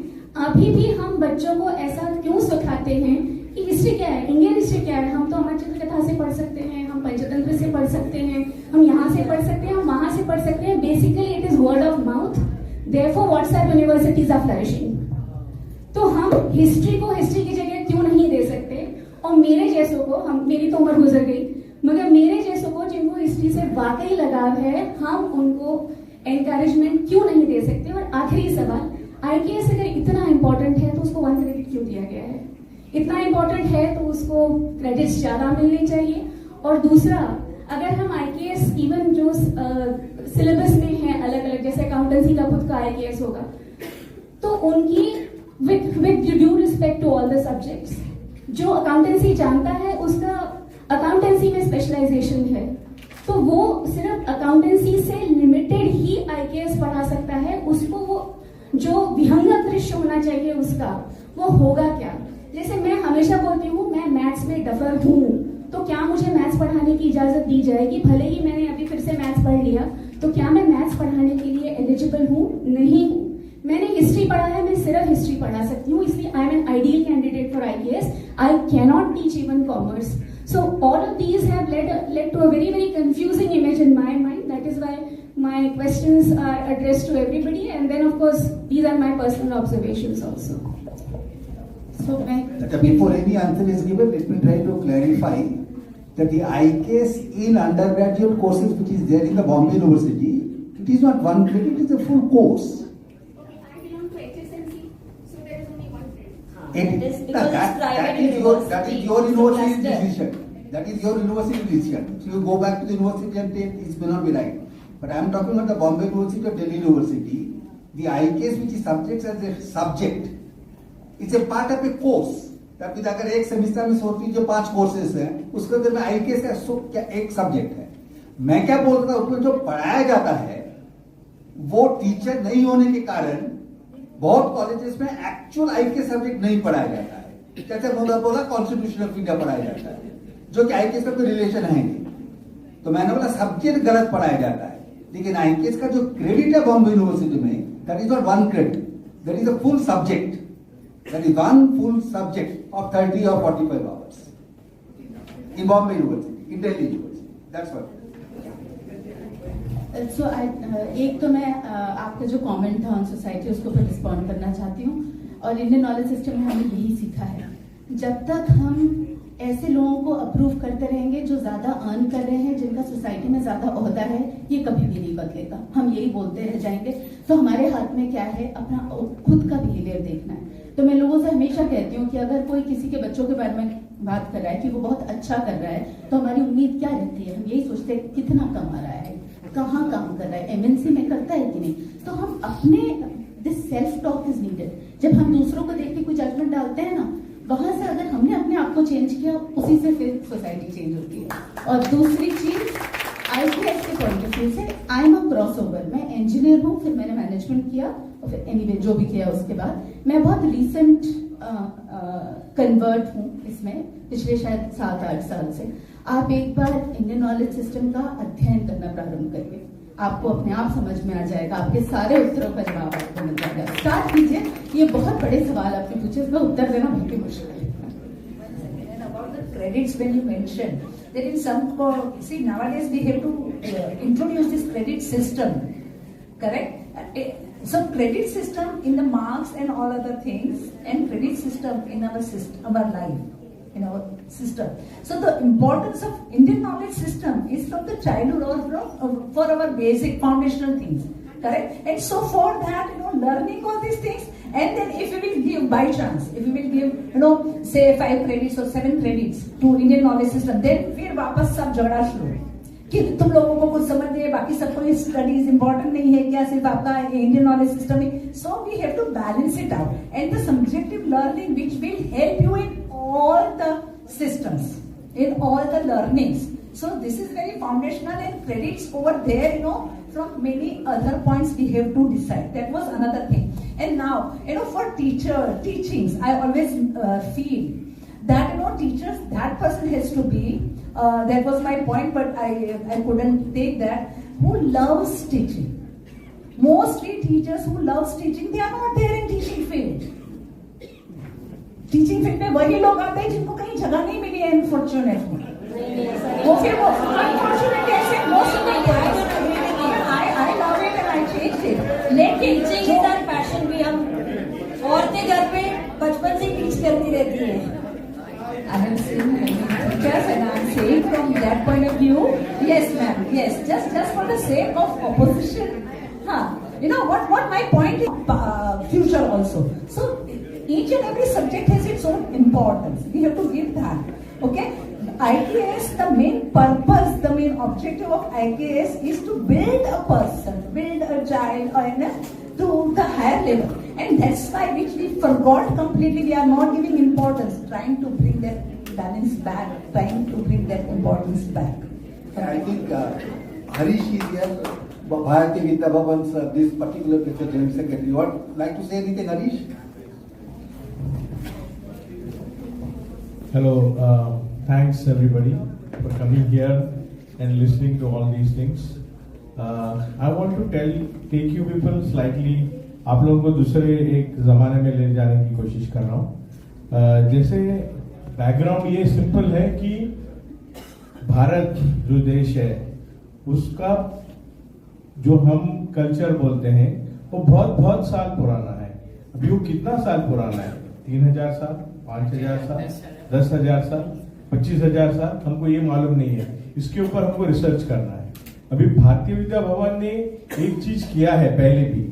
अभी भी हम बच्चों को ऐसा क्यों सिखाते हैं कि हिस्ट्री क्या है, इंडियन हिस्ट्री क्या है। हम तो अमरचंद्र कथा से पढ़ सकते हैं, हम पंचतंत्र से पढ़ सकते हैं, हम यहाँ से पढ़ सकते हैं, हम वहां से पढ़ सकते हैं। Basically it is word of mouth, therefore WhatsApp universities are flourishing. तो हम हिस्ट्री को हिस्ट्री की जगह क्यों नहीं दे सकते, और मेरे जैसों को, हम मेरी तो उम्र गुजर गई, मगर मेरे जैसों को जिनको हिस्ट्री से वाकई लगाव है, हम उनको एनकरेजमेंट क्यों नहीं दे सकते। और आखिरी सवाल, IKS अगर इतना इंपॉर्टेंट है तो उसको 1 क्रेडिट क्यों दिया गया है। इतना इंपॉर्टेंट है तो उसको क्रेडिट्स ज्यादा मिलने चाहिए। और दूसरा, अगर हम IKS इवन जो सिलेबस में है अलग अलग, जैसे अकाउंटेंसी का खुद का IKS होगा, तो उनकी with due respect to all the subjects, जो अकाउंटेंसी जानता है उसका अकाउंटेंसी में स्पेशलाइजेशन है, तो वो सिर्फ अकाउंटेंसी से लिमिटेड ही IKS पढ़ा सकता है। उसको वो जो विहंगम दृश्य होना चाहिए उसका, वो होगा क्या। जैसे मैं हमेशा बोलती हूँ, मैं मैथ्स में डफर हूँ, तो क्या मुझे मैथ्स पढ़ाने की इजाजत दी जाएगी। भले ही मैंने अभी फिर से मैथ्स पढ़ लिया, तो क्या मैं मैथ्स पढ़ाने के लिए एलिजिबल हूँ? नहीं हूँ। मैंने हिस्ट्री पढ़ा है, मैं सिर्फ हिस्ट्री पढ़ा सकती हूँ, इसलिए I am an ideal candidate for IKS। I cannot teach even commerce. So all of these have led to a very, very confusing image in my mind. That is why my questions are addressed to everybody, and then of course these are my personal observations also. So before any answer is given, let me try to clarify that the IKS in undergraduate courses which is there in the Bombay University, it is not 1 credit, it is a full course. I belong to HSNC, so there is only 1 credit. That is your university decision. That is your university decision. So you go back to the university and take, it may not be right. But I am talking about the Bombay University or Delhi University. The IKS which is subjects as a subject, it's a part of a course. तब अगर एक semester में सोचती जो 5 courses हैं, उसके अंदर में IKS का क्या एक सब्जेक्ट है। मैं क्या बोल रहा हूँ, उसमें जो पढ़ाया जाता है वो टीचर नहीं होने के कारण बहुत कॉलेजेस में एक्चुअल IKS सब्जेक्ट नहीं पढ़ाया जाता है। जैसे बोला कॉन्स्टिट्यूशन ऑफ इंडिया पढ़ाया जाता है, जो कि IKS का कोई रिलेशन है नहीं। तो मैंने बोला सब्जेक्ट गलत पढ़ाया जाता है, लेकिन IKS का जो क्रेडिट है बॉम्बे यूनिवर्सिटी में, that is not 1 credit, that is a full subject, that is 1 full subject of 30 or 45 hours in Bombay University, in Delhi University. That's what. So एक तो मैं आपका जो कमेंट था ऑन सोसाइटी उसके ऊपर रिस्पॉन्ड करना चाहती हूँ। और इंडियन नॉलेज सिस्टम में हमने यही सीखा है, जब तक हम ऐसे लोगों को अप्रूव करते रहेंगे जो ज्यादा अर्न कर रहे हैं, जिनका सोसाइटी में ज्यादा ओहदा है, ये कभी भी नहीं बदलेगा। हम यही बोलते रह जाएंगे। तो हमारे हाथ में क्या है, अपना खुद का बिहेवियर देखना है। तो मैं लोगों से हमेशा कहती हूँ कि अगर कोई किसी के बच्चों के बारे में बात कर रहा है कि वो बहुत अच्छा कर रहा है, तो हमारी उम्मीद क्या रहती है, हम यही सोचते हैं कितना कमा रहा है, कहाँ काम कर रहा है, MNC में करता है कि नहीं। तो हम अपने this self talk is needed. जब हम दूसरों को देख के कोई जजमेंट डालते हैं ना, वहां से अगर हमने अपने आप को चेंज किया, उसी से फिर सोसाइटी चेंज होती है। और दूसरी चीज, IKS के पॉइंट ऑफ व्यू से I am a cross over. मैं इंजीनियर हूँ, फिर मैंने मैनेजमेंट किया, और फिर एनीवे जो भी किया उसके बाद मैं बहुत रिसेंट कन्वर्ट हूँ इसमें, पिछले शायद 7-8 साल से। आप एक बार इंडियन नॉलेज सिस्टम का अध्ययन करना प्रारंभ करिए, आपको अपने आप समझ में आ जाएगा, आपके सारे उत्तरों का जवाब आपको मिल जाएगा। स्टार्ट कीजिए। ये बहुत बड़े सवाल आपने पूछे, इसका उत्तर देना बहुत ही मुश्किल है। About the credits, when you mentioned that in some see nowadays we have to introduce this credit system, correct? So credit system in the marks and all other things, and credit system in our system, our life, in our system. So the importance of Indian knowledge system is from the childhood or from for our basic foundational things, correct? And so for that, learning all these things, and then if we will give by chance, if we will give, say 5 credits or 7 credits to Indian knowledge system, then फिर वापस सब झगड़ा शुरू कि तुम लोगों को कुछ समझ नहीं है, बाकी सबको स्टडीज इंपॉर्टेंट नहीं है क्या, सिर्फ आपका इंडियन नॉलेज सिस्टम है. So we have to balance it out and the subjective learning which will help you in all the systems, in all the learnings. So this is very foundational, and credits over there, from many other points we have to decide. That was another thing. And now, for teachings, I always feel that, teachers, that person has to be, that was my point, but I couldn't take that, who loves teaching. Mostly teachers who loves teaching, they are not there in teaching field. Teaching field में वही लोग आते हैं जिनको कहीं जगह नहीं मिली है, अनफॉर्चुनेटली. वो फिर वो अनफॉर्चुनेटली ऐसे most of the I love it and I changed it. लेकिन टीचिंग इज आवर पैशन भी. हम औरतें घर पे बचपन से टीच करती रहती हैं. I have seen many teachers, and I am saying from that point of view, yes ma'am, yes, just for the sake of opposition. What my point is, future also. So each and every subject has its own importance. We have to give that. Okay? IKS, the main purpose, the main objective of IKS is to build a person, build a child to the higher level. And that's why which we forgot completely. We are not giving importance, trying to bring that balance back, trying to bring that importance back. I think Harish is here, Bharati Vidya Bhavan's this particular picture, General Secretary. You would like to say anything, Harish? Hello, thanks everybody for coming here and listening to all these things. I want to take you people slightly, आप लोगों को दूसरे एक ज़माने में ले जाने की कोशिश कर रहा हूँ. जैसे बैकग्राउंड ये सिंपल है कि भारत जो देश है उसका जो हम कल्चर बोलते हैं वो बहुत साल पुराना है. अभी वो कितना साल पुराना है? 3000 साल, 5000 साल, 10,000 साल, 25,000 साल, हमको ये मालूम नहीं है. इसके ऊपर हमको रिसर्च करना है. अभी भारतीय विद्या भवन ने एक चीज किया है पहले भी.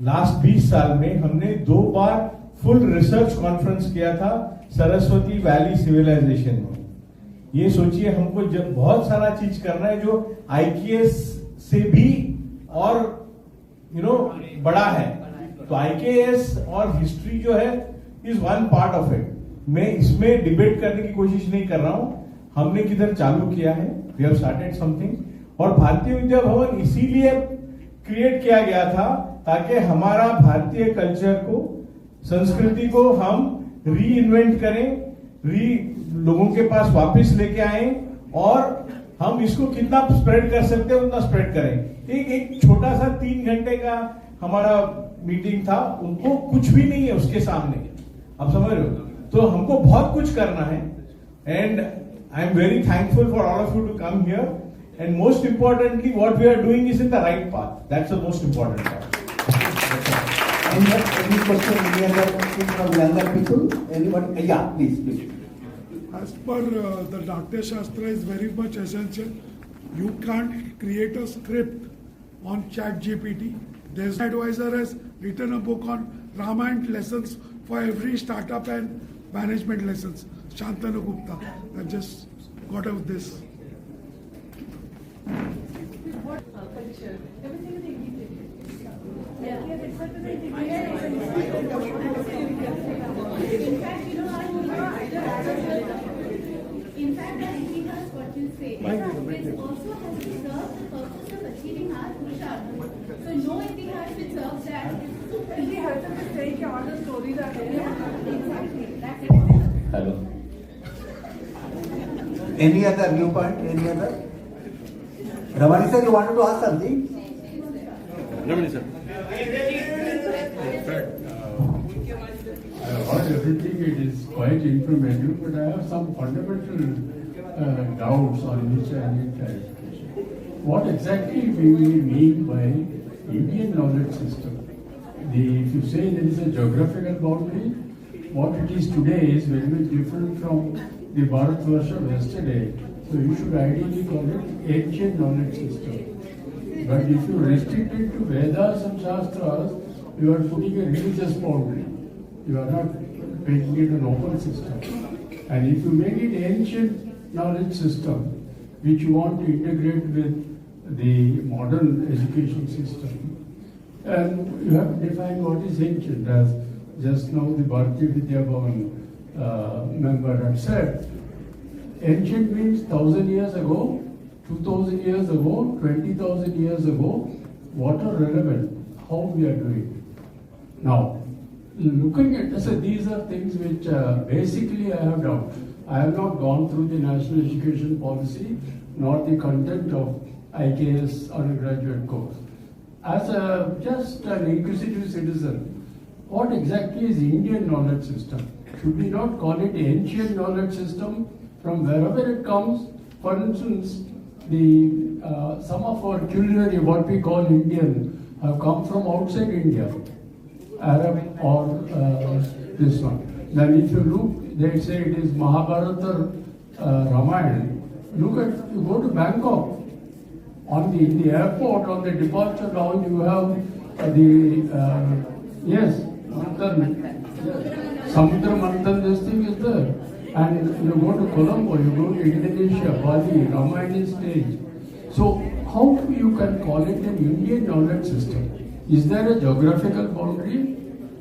लास्ट 20 साल में हमने 2 बार फुल रिसर्च कॉन्फ्रेंस किया था सरस्वती वैली सिविलाइजेशन में. ये सोचिए हमको जब बहुत सारा चीज करना है जो आईकेएस से भी और बड़ा है. तो आईकेएस और हिस्ट्री जो है is one part of it. मैं इसमें डिबेट करने की कोशिश नहीं कर रहा हूं. हमने किधर चालू किया है, वी हैव स्टार्टेड समथिंग. और भारतीय विद्या भवन इसीलिए क्रिएट किया गया था ताकि हमारा भारतीय कल्चर को, संस्कृति को हम री इन्वेंट करें, लोगों के पास वापस लेके आए और हम इसको कितना स्प्रेड कर सकते हैं उतना स्प्रेड करें. एक छोटा सा 3 घंटे का हमारा मीटिंग था, उनको कुछ भी नहीं है उसके सामने. आप समझ रहे हो? तो हमको बहुत कुछ करना है. And I am very thankful for all of you to come here. And most importantly what we are doing is in the right path. That's the most important part. Any question, any other question from younger people? Anybody? Yeah, please. As per the Natya Shastra is very much essential. You can't create a script on ChatGPT. There's an advisor has written a book on Ramayana lessons for every startup and management lessons. Shantanu Gupta. I just got out this. In fact, that indicates what you say. This also has to serve the purpose of achieving our Purushartha. So no Itihas should serve that. It helps us to say that all the stories are there. Yeah, exactly. That's it. Hello. Any other viewpoint? Any other? Ramani sir, you wanted to ask something? Ramani sir. In fact, I heard everything. It is quite informative, but I have some fundamental doubts on which I need clarification. What exactly do we mean by Indian knowledge system. If you say there is a geographical boundary, what it is today is very much different from the Bharatvarsha of yesterday. So you should ideally call it ancient knowledge system. But if you restrict it to Vedas and Shastras, you are putting a religious boundary. You are not making it an open system. And if you make it ancient knowledge system, which you want to integrate with the modern education system, and you have to define what is ancient. As just now the Bharatiya Vidya Bhavan member had said, ancient means 1,000 years ago, 2,000 years ago, 20,000 years ago. What are relevant? How we are doing. Now, looking at, so these are things which basically I have doubts. I have not gone through the national education policy nor the content of IKS undergraduate course. As just an inquisitive citizen, what exactly is Indian knowledge system? Should we not call it ancient knowledge system from wherever it comes? For instance, some of our culinary, what we call Indian, have come from outside India, Arab or this one. Then if you look, they say it is Mahabharata, Ramayana. Look at, you go to Bangkok, in the airport, on the departure lounge, you have yes, Samudra Manthan, this thing is there. And you go to Colombo, you go to Indonesia, Bali, Ramayana stage. So how you can call it an Indian knowledge system? Is there a geographical boundary?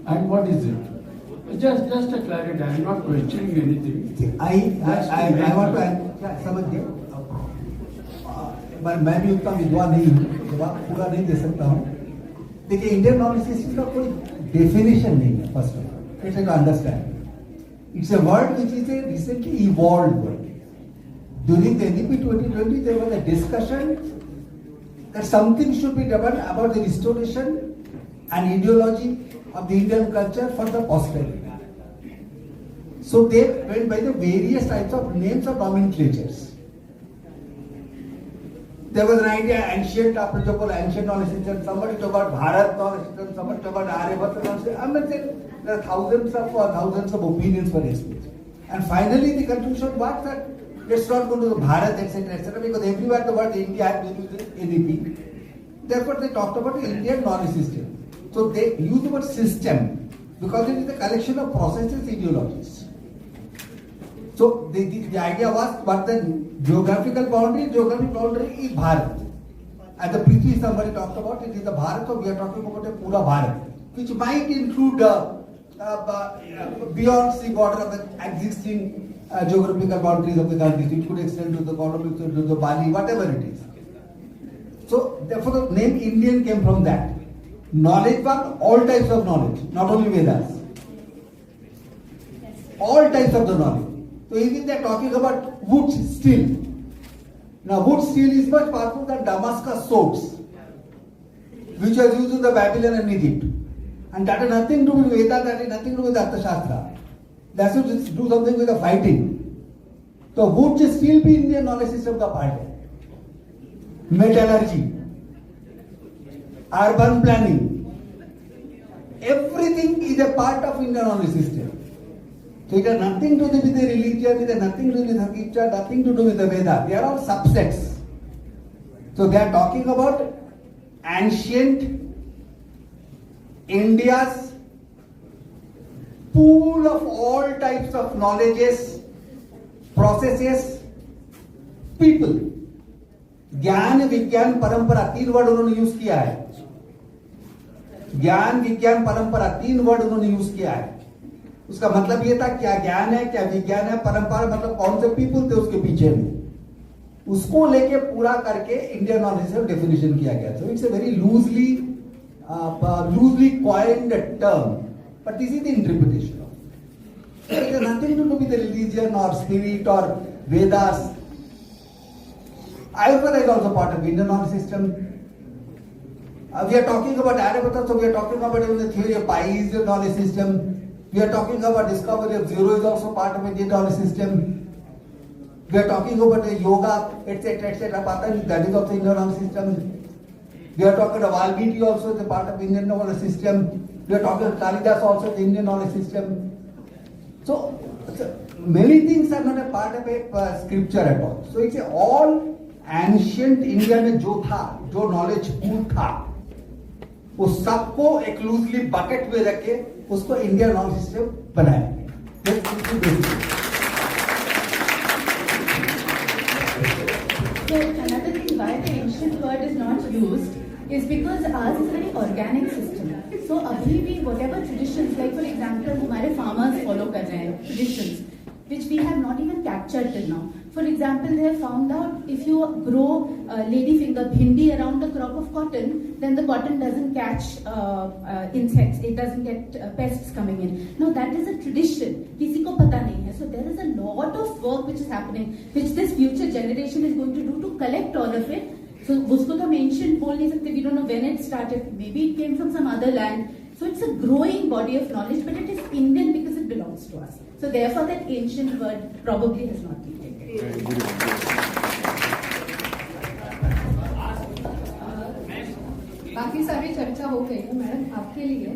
And what is it? Just a clarity, I am not questioning anything. I want to समझ गए, मैं भी उतना विद्वान नहीं हूँ, जवाब पूरा नहीं दे सकता हूँ. देखिए, इंडियन नॉलेज सिस्टम का कोई डेफिनेशन नहीं है. First of all, let's understand. It's a word which is a recently evolved word. During the NEP 2020, there was a discussion that something should be done about the restoration and ideology of the Indian culture for the posterity. So they went by the various types of names of nomenclatures. There was an idea, ancient, after the ancient knowledge system, somebody talked about Bharat knowledge system, somebody talked about Aryabhata knowledge system. I'm not saying there are thousands of opinions for experts. And finally the conclusion was that let's not go to the Bharat, etc., because everywhere the word India had been used in NEP. Therefore they talked about the Indian knowledge system. So they used the word system because it is a collection of processes, ideologies. So the idea was, but the geographical boundary is Bharat. And the previous somebody talked about, it is the Bharat, so we are talking about a Pura Bharat, which might include beyond the border of the existing geographical boundaries of the country. It could extend to the Colombo, to the Bali, whatever it is. So therefore the name Indian came from that. Knowledge was all types of knowledge, not only Vedas. All types of the knowledge. So even they are talking about wood steel. Now wood steel is much powerful than Damascus swords, which was used in the Babylon and Egypt. And that has nothing to do with Vedas, that has nothing to do with Arthashastra. That should do something with the fighting. So wood steel be Indian knowledge system ka part hai. Metallurgy, urban planning, everything is a part of Indian knowledge system. So it has nothing to do with the religion, it has nothing to do with the scripture, nothing to do with the Vedas. They are all subsets. So they are talking about ancient India's pool of all types of knowledges, processes, people. ज्ञान विज्ञान परंपरा 3 word उन्होंने use किया है. ज्ञान विज्ञान परंपरा 3 word उन्होंने यूज किया है. उसका मतलब ये था क्या ज्ञान है, क्या विज्ञान है, परंपरा मतलब कौन से पीपल थे उसके पीछे में. उसको लेके पूरा करके इंडियन नॉलेज से डेफिनेशन किया गया. So it's a very loosely coined term, but this is the interpretation of it. It has nothing to do with the religion or spirit or Vedas. Ayurveda is also part of the Indian knowledge system. We are talking about Aryabhata, so we are talking about even the theory of pi is the knowledge system. We are talking about discovery of zero is also part of the knowledge system. We are talking about the yoga, etc., etc. That is also Indian knowledge system. We are talking of Valmiki also is a part of Indian knowledge system. We are talking of Kalidas also the Indian knowledge system. So many things are not a part of a scripture at all. So it's all ancient India में जो था, जो knowledge pool था, वो सबको एक loosely bucket में रख के उसको Indian knowledge system बनाया. So another thing why the ancient word is not used is because ours is a very organic system. So अभी भी whatever traditions, like for example हमारे farmers follow कर रहे हैं traditions which we have not even captured till now. For example, they have found out if you grow ladyfinger bhindi around the crop of cotton, then the cotton doesn't catch insects, it doesn't get pests coming in. Now that is a tradition, किसी को पता नहीं है. So there is a lot of work which is happening, which this future generation is going to do to collect all of it. So उसको तो हम ancient बोल नहीं सकते, we don't know when it started, maybe it came from some other land. So it's a growing body of knowledge, but it is Indian because it belongs to us. So therefore that ancient word probably has not been taken. बाकी सारी चर्चा हो गई है madam. आपके लिए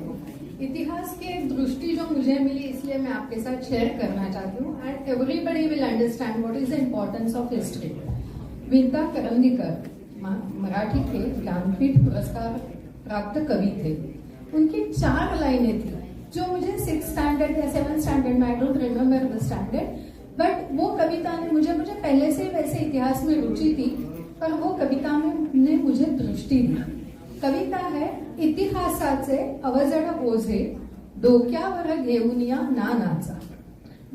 इतिहास की एक दृष्टि जो मुझे मिली इसलिए मैं आपके साथ शेयर करना चाहती हूँ. And everybody will understand what is the importance of history. Vinda Karandikar Marathi के ज्ञानपीठ पुरस्कार प्राप्त कवि थे. उनकी 4 लाइनें थी जो मुझे 6th स्टैंडर्ड या 7th स्टैंडर्ड में, I don't remember the standard, but वो कविता ने मुझे पहले से वैसे इतिहास में रुचि थी, पर वो कविता में ने मुझे दृष्टि दी. कविता है, इतिहासाचे अवजड ओझे डोक्यावर घेऊन या नानाचा.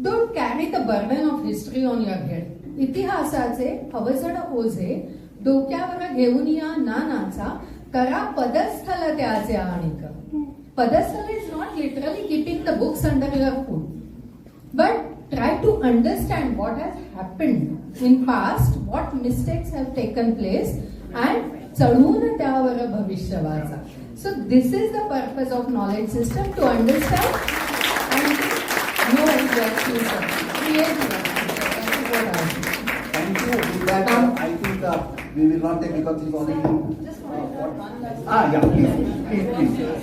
Don't carry the burden of history on your head. इतिहासाचे अवजड ओझे डोक्यावर घेऊन या नानाचा, करा पदस्थल त्याचे आणिक. Padasthal is not literally keeping the books under your foot, but try to understand what has happened in past, what mistakes have taken place, and चढून त्यावर भविष्य वाचा. So this is the purpose of knowledge system, to understand and know what future, create your future. That is what I think. Thank you. With that, I think we will not take because it's already. Yeah, please.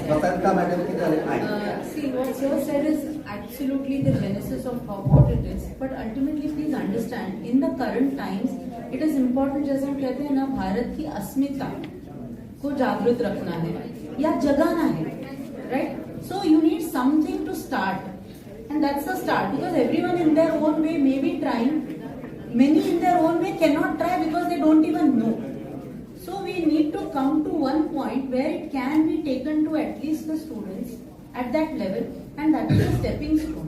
Vasanta madam ki tarah. See, what sir said is absolutely the genesis of what it is. But ultimately, please understand, in the current times, it is important, जैसे हम कहते हैं ना, भारत की अस्मिता को जागृत रखना है या जगाना है, right? So you need something to start, and that's the start. Because everyone in their own way may be trying. Many in their own way cannot try because they don't even know. So we need to come to one point where it can be taken to at least the students at that level, and that is a stepping stone.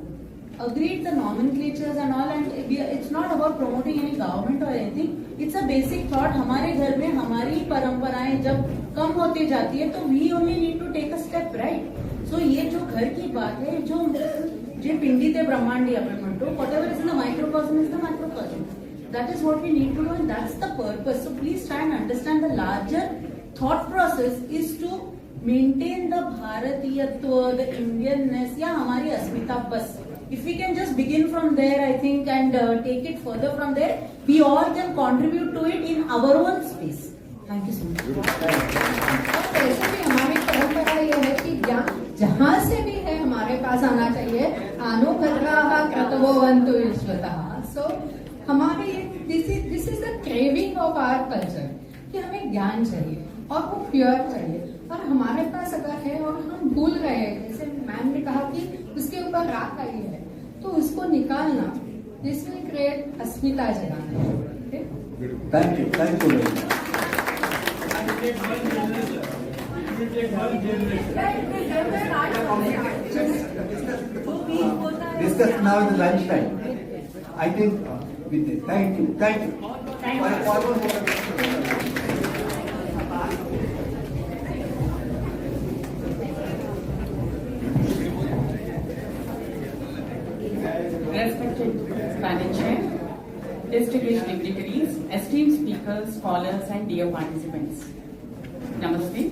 Agreed, the nomenclatures and all, and it's not about promoting any government or anything. It's a basic thought. हमारे घर में हमारी परंपराएं जब कम होती जाती है, तो we only need to take a step, right? So ये जो घर की बात है, जो पिंडी ते ब्रह्मांडी आपण म्हणतो, whatever is in the microcosm is the macrocosm. That is what we need to do, and that's the purpose. So please try and understand the larger thought process is to maintain the Bharatiyatva, the Indianness, या हमारी अस्मिता बस. If we can just begin from there, I think, and take it further from there, we all can contribute to it in our own space. Thank you so much. ऐसे भी हमारी परंपरा यह है कि ज्ञान जहाँ से भी है हमारे पास आना चाहिए. आनो भद्राः क्रतवोवन्तु विश्वतः. So हमारे this is the craving of our culture कि हमें ज्ञान चाहिए और वो प्योर चाहिए, और हमारे पास अगर है और हम भूल रहे हैं, जैसे मैम ने कहा कि उसके ऊपर राख आई है, तो उसको निकालना, दिस विल क्रिएट अस्मिता जगाना. Thank you. Discuss now in the lunch time. I think with it. Thank you. Respected panel chair, distinguished dignitaries, esteemed speakers, scholars, and dear participants. Namaste.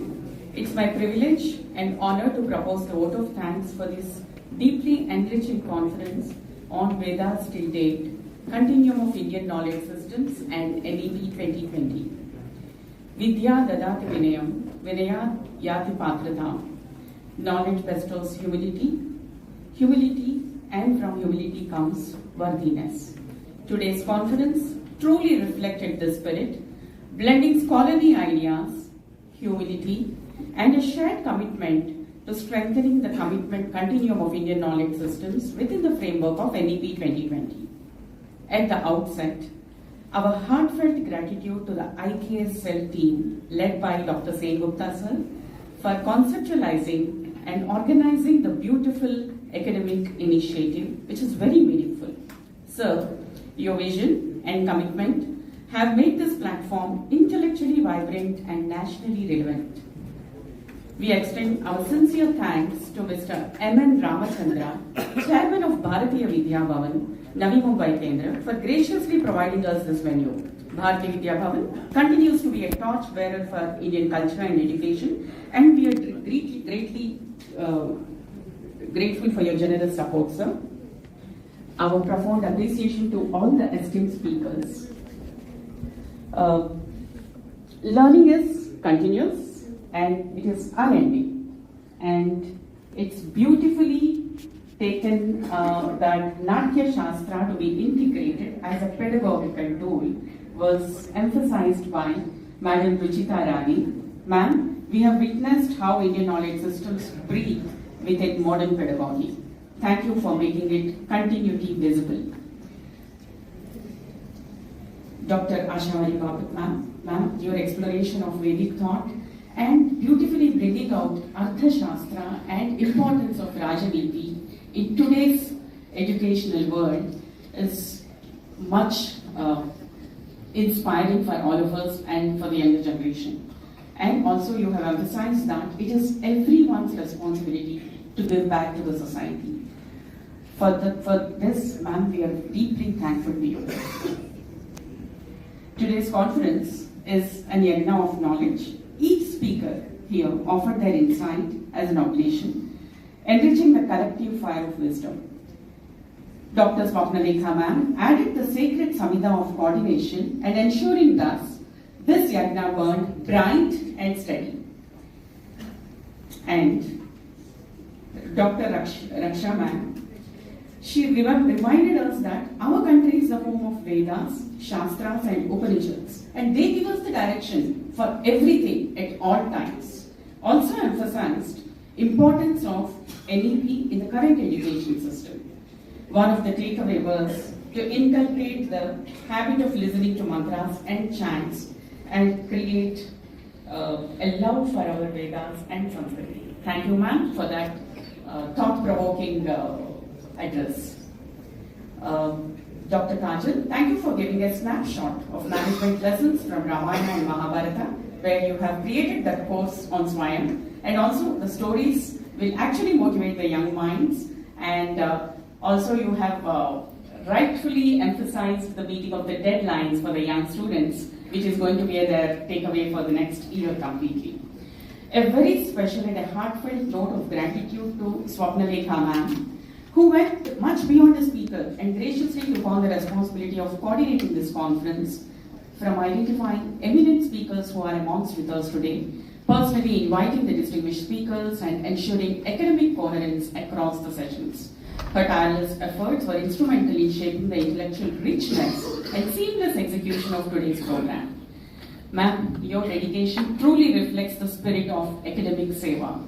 It's my privilege and honor to propose the vote of thanks for this deeply enriching conference on Vedas till date, Continuum of Indian Knowledge Systems and NEP 2020. Vidya dadati vinayam, vinayat yati patrata. Knowledge bestows humility. Humility, and from humility comes worthiness. Today's conference truly reflected this spirit, blending scholarly ideas, humility, and a shared commitment to strengthening the commitment continuum of Indian knowledge systems within the framework of NEP 2020. At the outset, our heartfelt gratitude to the IKS Cell team led by Dr. Sen Gupta sir for conceptualizing and organizing the beautiful academic initiative, which is very meaningful. Sir, your vision and commitment have made this platform intellectually vibrant and nationally relevant. We extend our sincere thanks to Mr. M.N. Ramachandra, Chairman of Bharatiya Vidya Bhavan, Navi Mumbai Kendra, for graciously providing us this venue. Bharatiya Vidya Bhavan continues to be a torchbearer for Indian culture and education, and we are greatly grateful for your generous support, sir. Our profound appreciation to all the esteemed speakers. Learning is continuous and it is unending, and it's beautifully taken that Natya Shastra to be integrated as a pedagogical tool was emphasized by Madam Ruchita Rani. Ma'am, we have witnessed how Indian knowledge systems breathe within modern pedagogy. Thank you for making it continuity visible. Dr. Ashawari Bapat ma'am, your exploration of Vedic thought and beautifully bringing out Artha Shastra and importance of Rajaniti in today's educational world is much inspiring for all of us and for the younger generation. And also you have emphasized that it is everyone's responsibility to give back to the society. For this, ma'am, we are deeply thankful to you. Today's conference is an yagna of knowledge. Each speaker here offered their insight as an oblation, enriching the collective fire of wisdom. Dr. Swapnalekha ma'am added the sacred samhita of coordination and ensuring thus this yagna burned bright and steady. And Dr. Raksha ma'am, she reminded us that our country is the home of Vedas, Shastras and Upanishads, and they give us the direction for everything at all times. Also emphasized importance of NEP in the current education system. One of the takeaway was to inculcate the habit of listening to mantras and chants and create a love for our Vedas and Sanskriti. Thank you, ma'am, for that thought-provoking address. Dr. Kajal, thank you for giving a snapshot of management lessons from Ramayana and Mahabharata, where you have created that course on Swayam, and also the stories will actually motivate the young minds, and also you have rightfully emphasized the meeting of the deadlines for the young students, which is going to be their takeaway for the next year completely. A very special and a heartfelt note of gratitude to Swapnalekha ma'am, who went much beyond the speaker and graciously took on the responsibility of coordinating this conference, from identifying eminent speakers who are amongst with us today, personally inviting the distinguished speakers and ensuring academic coherence across the sessions. Her tireless efforts were instrumental in shaping the intellectual richness and seamless execution of today's program. Ma'am, your dedication truly reflects the spirit of academic seva.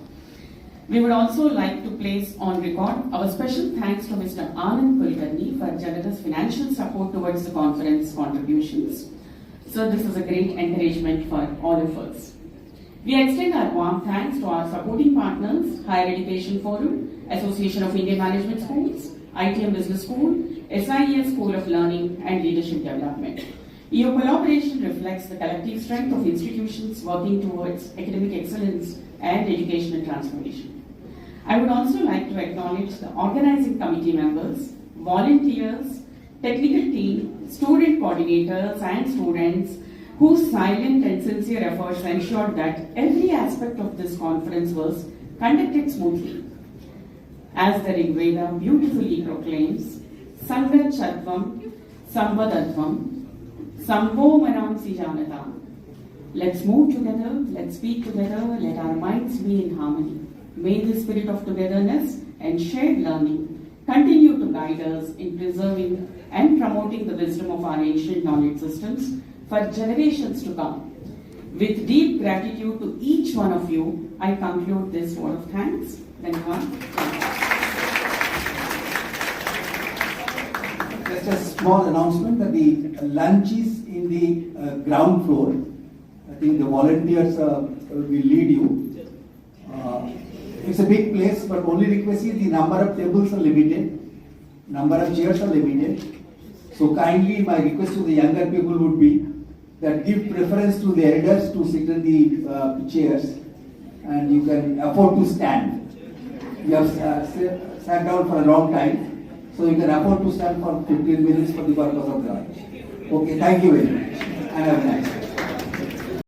We would also like to place on record our special thanks to Mr. Anand Kulkarni for generous financial support towards the conference contributions. So this is a great encouragement for all of us. We extend our warm thanks to our supporting partners, Higher Education Forum, Association of Indian Management Schools, ITM Business School, SIES School of Learning and Leadership Development. Your collaboration reflects the collective strength of institutions working towards academic excellence and educational transformation. I would also like to acknowledge the organizing committee members, volunteers, technical team, student coordinators and students whose silent and sincere efforts ensured that every aspect of this conference was conducted smoothly. As the Rig Veda beautifully proclaims, Sangat Chatvam Sambhadadvam Sambho Manam Sijanata Let's move together, let's speak together, let our minds be in harmony. May the spirit of togetherness and shared learning continue to guide us in preserving and promoting the wisdom of our ancient knowledge systems for generations to come. With deep gratitude to each one of you, I conclude this word of thanks. Just a small announcement that the lunch is in the ground floor. I think the volunteers will lead you. It's a big place, but only request is the number of tables are limited, number of chairs are limited. So kindly, my request to the younger people would be that give preference to the elders to sit in the chairs, and you can afford to stand. You have sat down for a long time, so you can afford to stand for 15 minutes for the purpose of the lunch. Okay, thank you very much, and have a nice day.